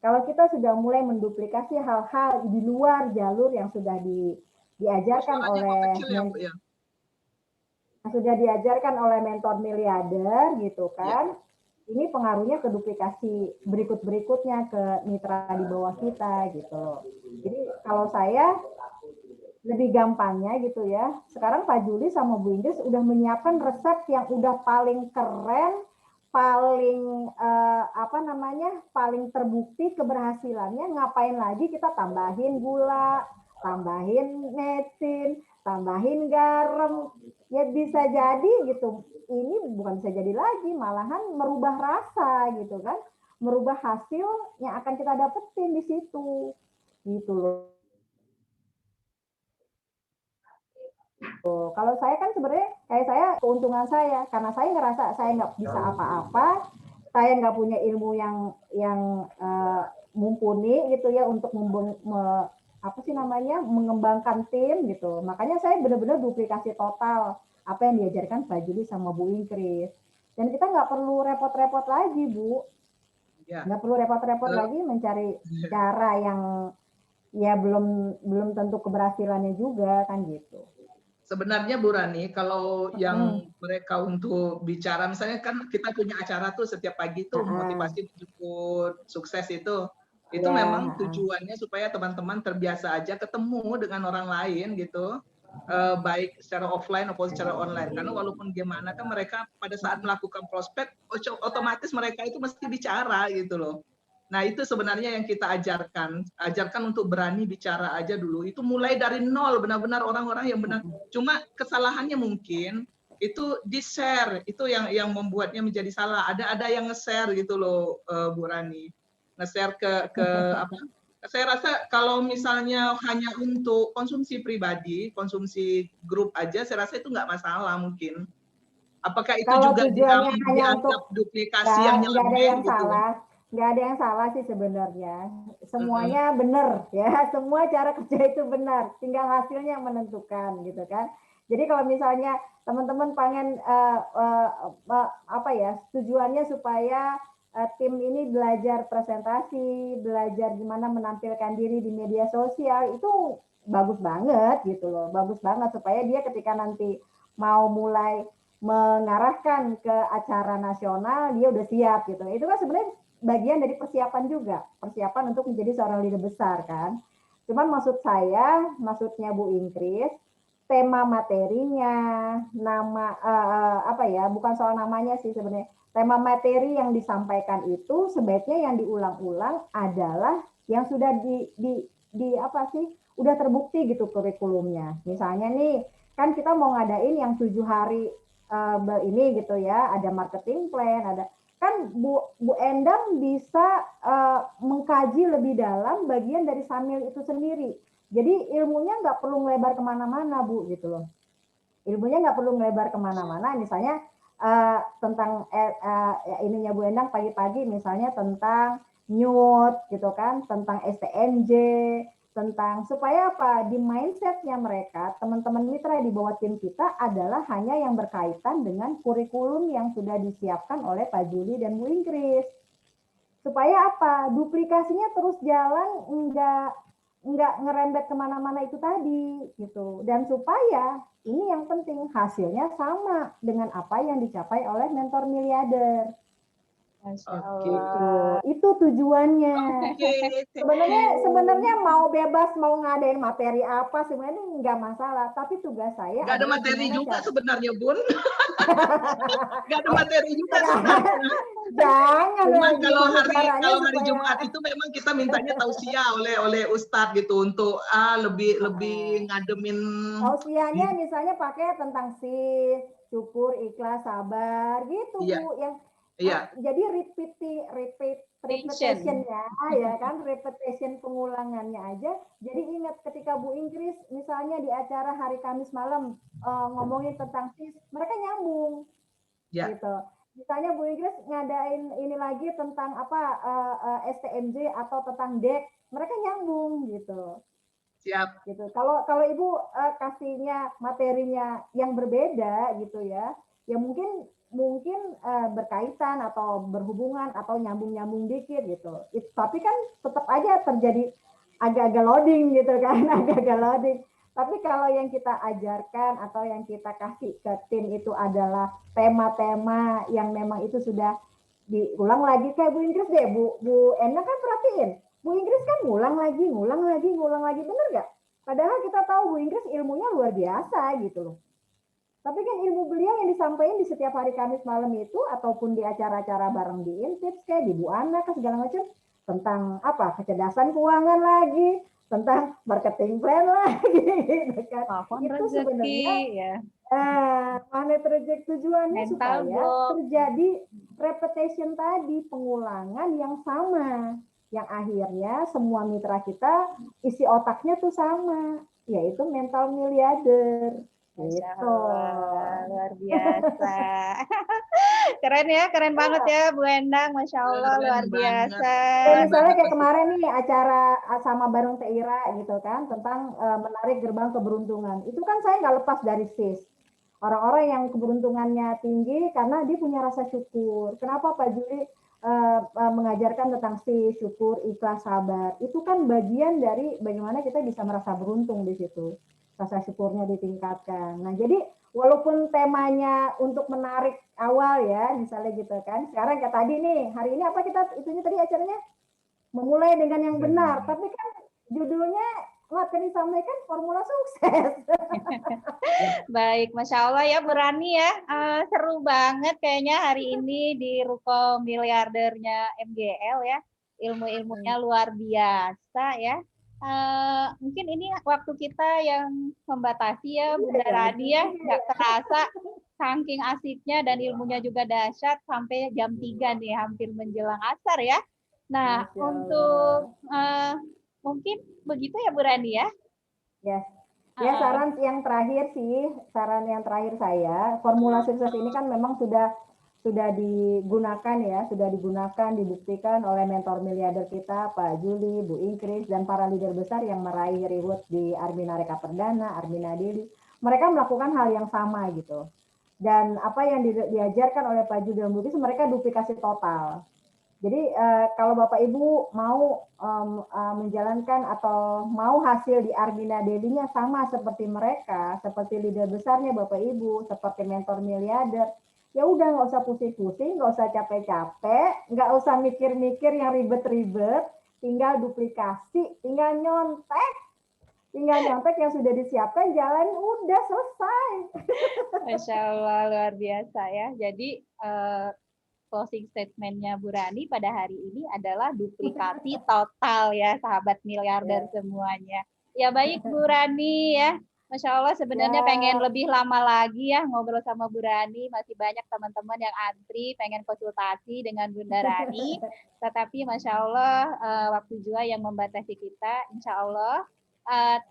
Kalau kita sudah mulai menduplikasi hal-hal di luar jalur yang sudah diajarkan oleh mentor miliarder gitu kan, ini pengaruhnya ke duplikasi berikutnya ke mitra di bawah kita gitu. Jadi kalau saya lebih gampangnya gitu ya, sekarang Pak Juli sama Bu Inggris udah menyiapkan resep yang udah paling keren, paling paling terbukti keberhasilannya. Ngapain lagi kita tambahin gula, tambahin mecin, tambahin garam, ya bisa jadi gitu. Ini bukan bisa jadi lagi, malahan merubah rasa gitu kan, merubah hasil yang akan kita dapetin di situ, gitu loh. Kalau saya kan sebenarnya kayak saya keuntungan saya karena saya ngerasa saya nggak bisa apa-apa, saya nggak punya ilmu yang mumpuni gitu ya untuk mengembangkan tim gitu. Makanya saya benar-benar duplikasi total apa yang diajarkan Pak Juli sama Bu Inggris. Dan kita nggak perlu repot-repot lagi Bu, nggak perlu repot-repot lagi mencari cara yang ya belum tentu keberhasilannya juga kan gitu. Sebenarnya Bu Rani, kalau yang mereka untuk bicara, misalnya kan kita punya acara tuh setiap pagi tuh motivasi menjemput sukses itu. Itu memang tujuannya supaya teman-teman terbiasa aja ketemu dengan orang lain gitu, baik secara offline maupun secara online. Karena walaupun gimana kan mereka pada saat melakukan prospek, otomatis mereka itu mesti bicara gitu loh. Nah itu sebenarnya yang kita ajarkan untuk berani bicara aja dulu. Itu mulai dari nol, benar-benar orang-orang yang benar. Cuma kesalahannya mungkin itu di-share, itu yang membuatnya menjadi salah. Ada yang nge-share gitu loh, Bu Rani. Nge-share ke apa? Saya rasa kalau misalnya hanya untuk konsumsi pribadi, konsumsi grup aja, saya rasa itu nggak masalah mungkin. Apakah itu Kalau juga tujuannya hanya dianggap untuk duplikasi yang nggak ada yang gitu? salah, nggak ada yang salah sih sebenarnya. Semuanya benar ya, semua cara kerja itu benar, tinggal hasilnya yang menentukan gitu kan. Jadi kalau misalnya teman-teman pengen apa ya, tujuannya supaya tim ini belajar presentasi, belajar gimana menampilkan diri di media sosial, itu bagus banget gitu loh, bagus banget supaya dia ketika nanti mau mulai mengarahkan ke acara nasional dia udah siap gitu. Itu kan sebenarnya bagian dari persiapan juga, persiapan untuk menjadi seorang leader besar kan. Cuman maksudnya Bu Ingkris, tema materinya, nama apa ya, bukan soal namanya sih sebenarnya. Tema materi yang disampaikan itu sebaiknya yang diulang-ulang adalah yang sudah di apa sih, udah terbukti gitu kurikulumnya. Misalnya nih, kan kita mau ngadain yang 7 hari ini gitu ya, ada marketing plan, ada kan Bu Endang bisa mengkaji lebih dalam bagian dari Samil itu sendiri. Jadi ilmunya nggak perlu ngelebar kemana-mana Bu gitu loh. Ilmunya nggak perlu ngelebar kemana-mana. Misalnya tentang ininya Bu Endang pagi-pagi misalnya tentang NEWT gitu kan, tentang STMJ, tentang supaya apa, di mindsetnya mereka teman-teman mitra di bawah tim kita adalah hanya yang berkaitan dengan kurikulum yang sudah disiapkan oleh Pak Juli dan Bu Ingkris, supaya apa, duplikasinya terus jalan, nggak ngerembet kemana-mana itu tadi gitu, dan supaya ini yang penting hasilnya sama dengan apa yang dicapai oleh mentor miliarder. Itu tujuannya. Sebenarnya mau bebas mau ngadain materi apa sebenarnya nggak masalah, tapi tugas saya nggak ada materi juga sebenarnya Bun. Nggak ada materi juga sebenarnya. Jangan. Kalau hari Jumat itu memang kita mintanya tausiah oleh Ustadz gitu untuk lebih ngademin. Tausiahnya misalnya pakai tentang syukur, ikhlas, sabar gitu Bu, yang jadi repetition-nya ya kan, repetition pengulangannya aja. Jadi ingat ketika Bu Ingkris misalnya di acara hari Kamis malam ngomongin tentang mereka nyambung gitu. Misalnya Bu Ingkris ngadain ini lagi tentang apa STMJ atau tentang DEK, mereka nyambung gitu. Siap. Gitu. Kalau Ibu kasihnya materinya yang berbeda gitu ya mungkin berkaitan atau berhubungan atau nyambung dikit gitu. Tapi kan tetap aja terjadi agak-agak loading gitu kan, agak-agak loading. Tapi kalau yang kita ajarkan atau yang kita kasih ke tim itu adalah tema-tema yang memang itu sudah diulang lagi, kayak Bu Ingkris deh, Bu Ena kan perhatiin, Bu Ingkris kan ngulang lagi, bener nggak? Padahal kita tahu Bu Ingkris ilmunya luar biasa gitu loh. Tapi kan ilmu beliau yang disampaikan di setiap hari Kamis malam itu, ataupun di acara-acara bareng di Intips, kayak di Bu Ana, segala macam, tentang apa, kecerdasan keuangan lagi, tentang marketing plan lagi, gitu kan. Itu sebenarnya ya. Magnet reject tujuannya supaya terjadi repetition tadi, pengulangan yang sama, yang akhirnya semua mitra kita isi otaknya tuh sama, yaitu mental miliarder. Gitu. Luar biasa. Keren ya, keren banget ya Bu Endang, Masya Allah, luar biasa. Misalnya kayak kemarin nih acara sama bareng Teira gitu kan, tentang menarik gerbang keberuntungan. Itu kan saya nggak lepas dari SIS. Orang-orang yang keberuntungannya tinggi karena dia punya rasa syukur. Kenapa Pak Juli mengajarkan tentang syukur, ikhlas, sabar? Itu kan bagian dari bagaimana kita bisa merasa beruntung di situ. Rasa syukurnya ditingkatkan. Nah, jadi walaupun temanya untuk menarik awal ya, misalnya gitu kan. Sekarang kayak tadi nih, hari ini apa kita itunya tadi acaranya? memulai dengan yang benar. Tapi kan judulnya materi sampaikan formula sukses. Baik, Masya Allah ya Bu Rani ya. Seru banget kayaknya hari ini di Ruko Miliardernya MGL ya. Ilmu-ilmunya luar biasa ya. Mungkin ini waktu kita yang membatasi ya Bunda Rani ya. Nggak terasa saking asiknya dan ilmunya juga dahsyat sampai jam 3 nih hampir menjelang asar ya. Nah, untuk mungkin begitu ya Bu Rani ya. Ya. Ya, saran yang terakhir saya, formula sukses ini kan memang sudah digunakan ya, dibuktikan oleh mentor miliarder kita, Pak Juli, Bu Ingkris, dan para leader besar yang meraih reward di Armina Reka Perdana, Armina Daily. Mereka melakukan hal yang sama gitu. Dan apa yang diajarkan oleh Pak Juli dan Bu Ingkris, mereka duplikasi total. Jadi kalau Bapak Ibu mau menjalankan atau mau hasil di Armina Daily-nya sama seperti mereka, seperti leader besarnya Bapak Ibu, seperti mentor miliarder, ya udah nggak usah pusing-pusing, nggak usah capek-capek, nggak usah mikir-mikir yang ribet-ribet, tinggal duplikasi, tinggal nyontek yang sudah disiapkan, jalan udah selesai. Masya Allah, luar biasa ya. Jadi closing statement-nya Bu Rani pada hari ini adalah duplikasi total ya sahabat miliarder semuanya. Ya baik Bu Rani ya. Masya Allah sebenarnya pengen lebih lama lagi ya ngobrol sama Bu Rani. Masih banyak teman-teman yang antri pengen konsultasi dengan Bunda Rani. Tetapi Masya Allah waktu juga yang membatasi kita. Insya Allah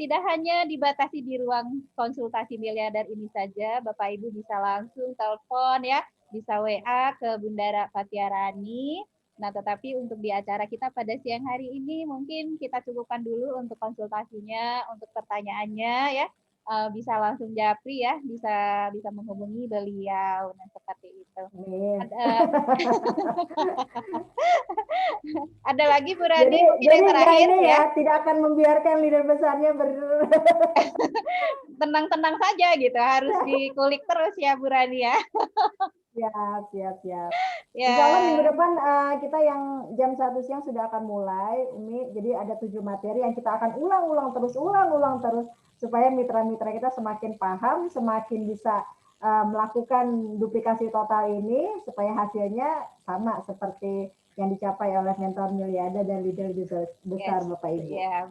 tidak hanya dibatasi di ruang konsultasi miliarder ini saja. Bapak Ibu bisa langsung telepon ya. Bisa WA ke Bunda Fathia Rani. Nah, tetapi untuk di acara kita pada siang hari ini mungkin kita cukupkan dulu untuk konsultasinya, untuk pertanyaannya ya. Bisa langsung japri ya, bisa menghubungi beliau. Nah, seperti itu. Ada lagi Bu Rani mungkin yang terakhir ya. Tidak akan membiarkan leader besarnya tenang-tenang saja gitu, harus dikulik terus ya Bu Rani ya. Siap. Ya. Insya Allah minggu depan kita yang jam 1 siang sudah akan mulai, Umi. Jadi ada 7 materi yang kita akan ulang terus supaya mitra-mitra kita semakin paham, semakin bisa melakukan duplikasi total ini supaya hasilnya sama seperti yang dicapai oleh mentor miliarder dan leader besar Bapak Ibu. Yeah,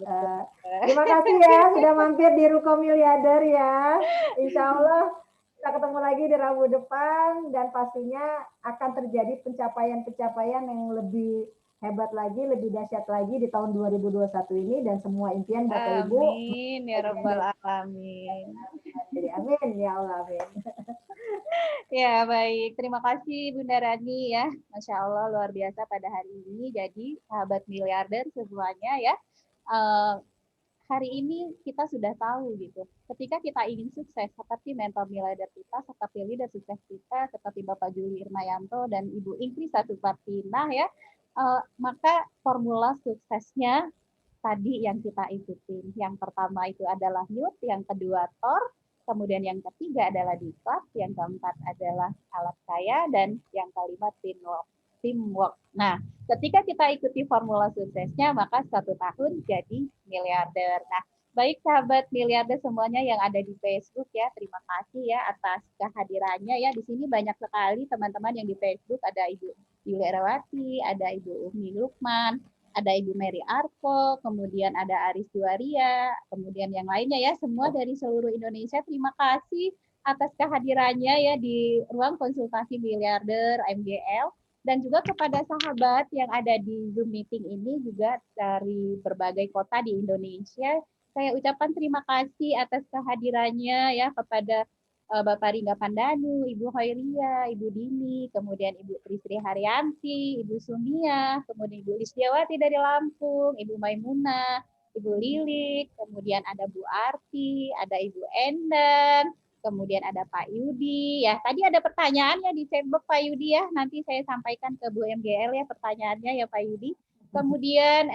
terima kasih ya sudah mampir di Ruko Miliarder ya. Insya Allah kita ketemu lagi di Rabu depan dan pastinya akan terjadi pencapaian-pencapaian yang lebih hebat lagi, lebih dahsyat lagi di tahun 2021 ini dan semua impian Bapak Ibu. Amin ya Rabbal Alamin. Jadi amin ya Allah, amin. Ya baik, terima kasih Bunda Rani ya. Masya Allah luar biasa pada hari ini. Jadi sahabat miliarder semuanya ya. Hari ini kita sudah tahu gitu. Ketika kita ingin sukses seperti mentor miliarder kita, seperti leader sukses kita, seperti Bapak Juli Irmayanto dan Ibu Ingkris Satupartinah ya, maka formula suksesnya tadi yang kita ikutin. Yang pertama itu adalah NEWT, yang kedua TOR, kemudian yang ketiga adalah diklat, yang keempat adalah alat kaya, dan yang kelima teamwork. Nah, ketika kita ikuti formula suksesnya, maka 1 tahun jadi miliarder. Nah, baik sahabat miliarder semuanya yang ada di Facebook ya, terima kasih ya atas kehadirannya ya. Di sini banyak sekali teman-teman yang di Facebook, ada Ibu Yuli Erawati, ada Ibu Umi Lukman, ada Ibu Mary Arko, kemudian ada Aris Juwaria, kemudian yang lainnya ya, semua dari seluruh Indonesia. Terima kasih atas kehadirannya ya di ruang konsultasi miliarder MGL. Dan juga kepada sahabat yang ada di Zoom meeting ini juga dari berbagai kota di Indonesia. Saya ucapkan terima kasih atas kehadirannya ya kepada Bapak Ringga Pandanu, Ibu Hoiria, Ibu Dini, kemudian Ibu Trisri Haryanti, Ibu Sumia, kemudian Ibu Lisdiawati dari Lampung, Ibu Maimunah, Ibu Lilik, kemudian ada Bu Arti, ada Ibu Endang, kemudian ada Pak Yudi. Ya, tadi ada pertanyaannya di chatbox Pak Yudi ya. Nanti saya sampaikan ke Bu MGL ya pertanyaannya ya Pak Yudi. Kemudian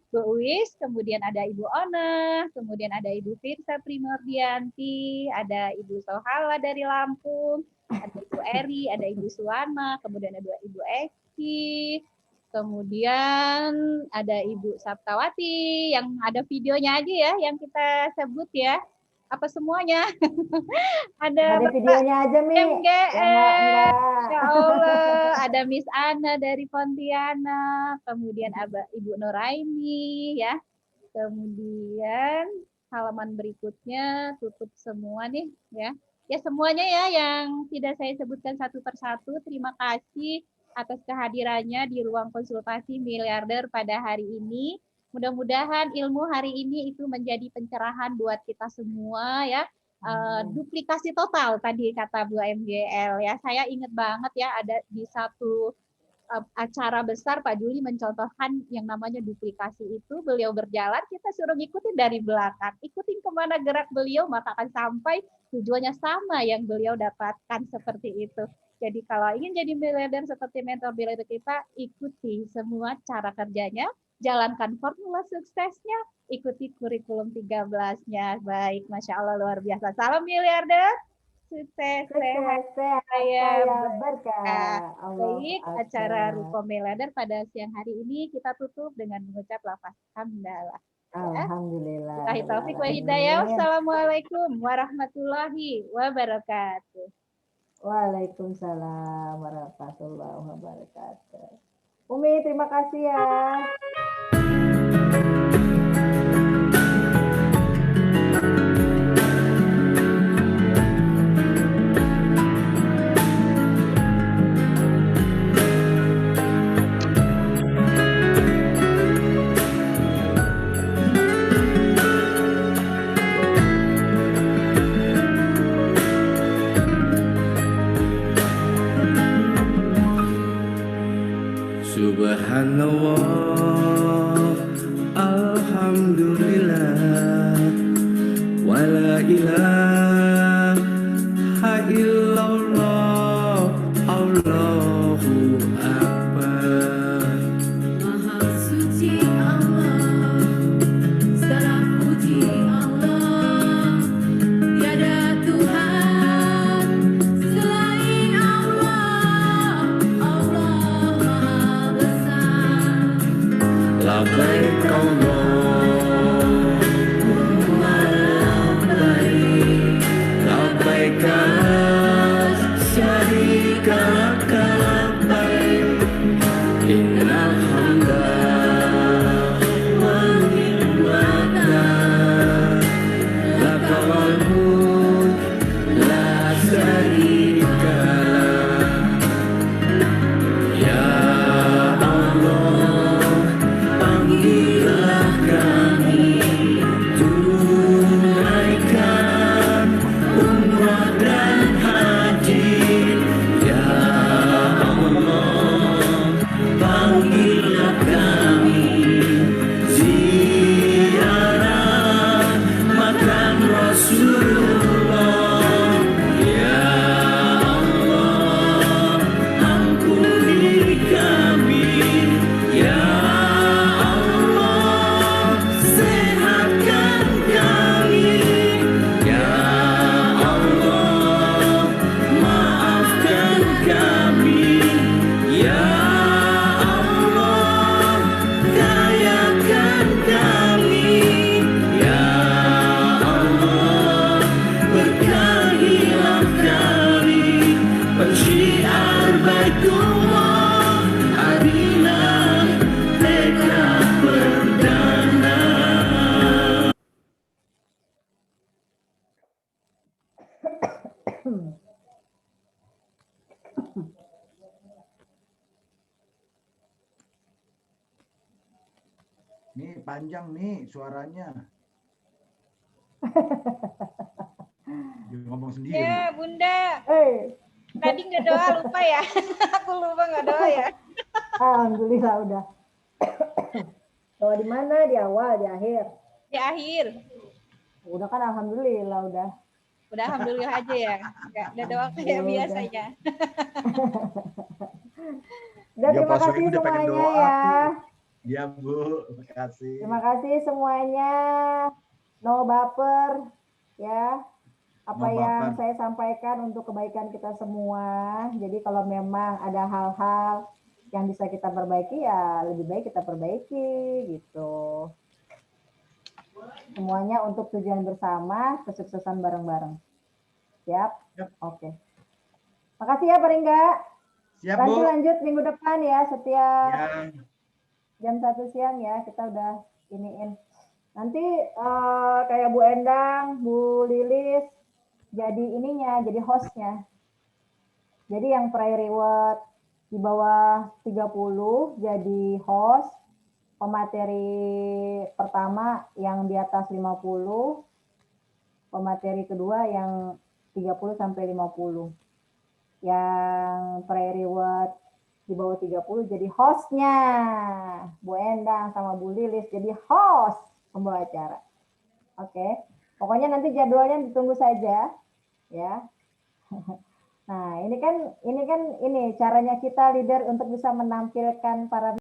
Bu Uwis, kemudian ada Ibu Ona, kemudian ada Ibu Firsa Primordianti, ada Ibu Sohala dari Lampung, ada Ibu Eri, ada Ibu Suwana, kemudian ada Ibu Eki, Kemudian ada Ibu Saptawati yang ada videonya aja ya yang kita sebut ya. Apa semuanya? Ada videonya aja, Mi. MGS. Ya Allah, ada Miss Ana dari Pontianak, kemudian Ibu Noraini ya. Kemudian halaman berikutnya tutup semua nih ya. Ya semuanya ya yang tidak saya sebutkan satu persatu. Terima kasih atas kehadirannya di ruang konsultasi miliarder pada hari ini. Mudah-mudahan ilmu hari ini itu menjadi pencerahan buat kita semua ya. Duplikasi total tadi kata Bu MGL ya. Saya ingat banget ya ada di satu acara besar Pak Juli mencontohkan yang namanya duplikasi itu. Beliau berjalan, kita suruh ngikutin dari belakang. Ikutin kemana gerak beliau, maka akan sampai tujuannya sama yang beliau dapatkan seperti itu. Jadi kalau ingin jadi miliarder seperti mentor miliarder kita, ikuti semua cara kerjanya, jalankan formula suksesnya, ikuti kurikulum 13-nya. Baik, Masya Allah luar biasa. Salam miliarder. Sukses, sehat, saya berkah. Baik, acara Ruko Miliarder pada siang hari ini kita tutup dengan mengucap lafaz hamdalah. Alhamdulillah. Wabillahi taufiq wa hidayah. Wassalamualaikum warahmatullahi wabarakatuh. Waalaikumsalam warahmatullahi wabarakatuh. Umi, terima kasih ya. Subhanallah, alhamdulillah, wa la ilaha illallah, Allahu akbar. Maha suci Allah, segala puji Allah, tiada Tuhan selain Allah, Allah Maha besar. Labbaik Allahumma labbaik, labbaik la syarika laka labbaik, innal hamda wan ni'mata laka wal mulk la syarika lak. Ya Allah, panggillah kami tunaikan umrah dan haji. Ya Allah, panggillah kami ziarah makam Rasulullah. Ya Allah, ampuni kami. Ya Allah, sehatkan kami. Ya Allah, maafkan kami. Ya Allah, kayakan kami. Ya Allah, berkahilah kami. Pensyiar Baitullah Adinah mereka perdana. Nih panjang nih suaranya. Dia ngomong sendiri. Ya, Bunda. Eh, Tadi nggak doa, lupa ya. Aku lupa nggak doa ya. alhamdulillah udah. Doa di mana? Di awal, di akhir. Di akhir. Udah kan alhamdulillah udah. Udah alhamdulillah aja ya. Nggak ada doa kayak Udah. biasanya. Udah, Ya, terima Pak Soeib kasih udah pengen semuanya doa, ya. Ya Bu, terima kasih. Terima kasih semuanya. No baper ya. Apa No yang baper. saya sampaikan untuk kebaikan kita semua. Jadi kalau memang ada hal-hal yang bisa kita perbaiki ya lebih baik kita perbaiki gitu. Semuanya untuk tujuan bersama, kesuksesan bareng-bareng. Siap? Yap. Oke. Makasih ya Pak Ringga. Siap, Nanti Bu. lanjut minggu depan ya, setiap Ya. jam 1 siang ya, kita udah iniin. Nanti kayak Bu Endang, Bu Lilis, jadi ininya, jadi hostnya. Jadi yang priority reward di bawah 30 jadi host, pemateri pertama yang di atas 50, pemateri kedua yang 30 sampai 50. Yang priority reward di bawah 30 jadi hostnya. Bu Endang sama Bu Lilis jadi host pembawa acara. Oke. Pokoknya nanti jadwalnya ditunggu saja ya. Nah, ini caranya kita leader untuk bisa menampilkan para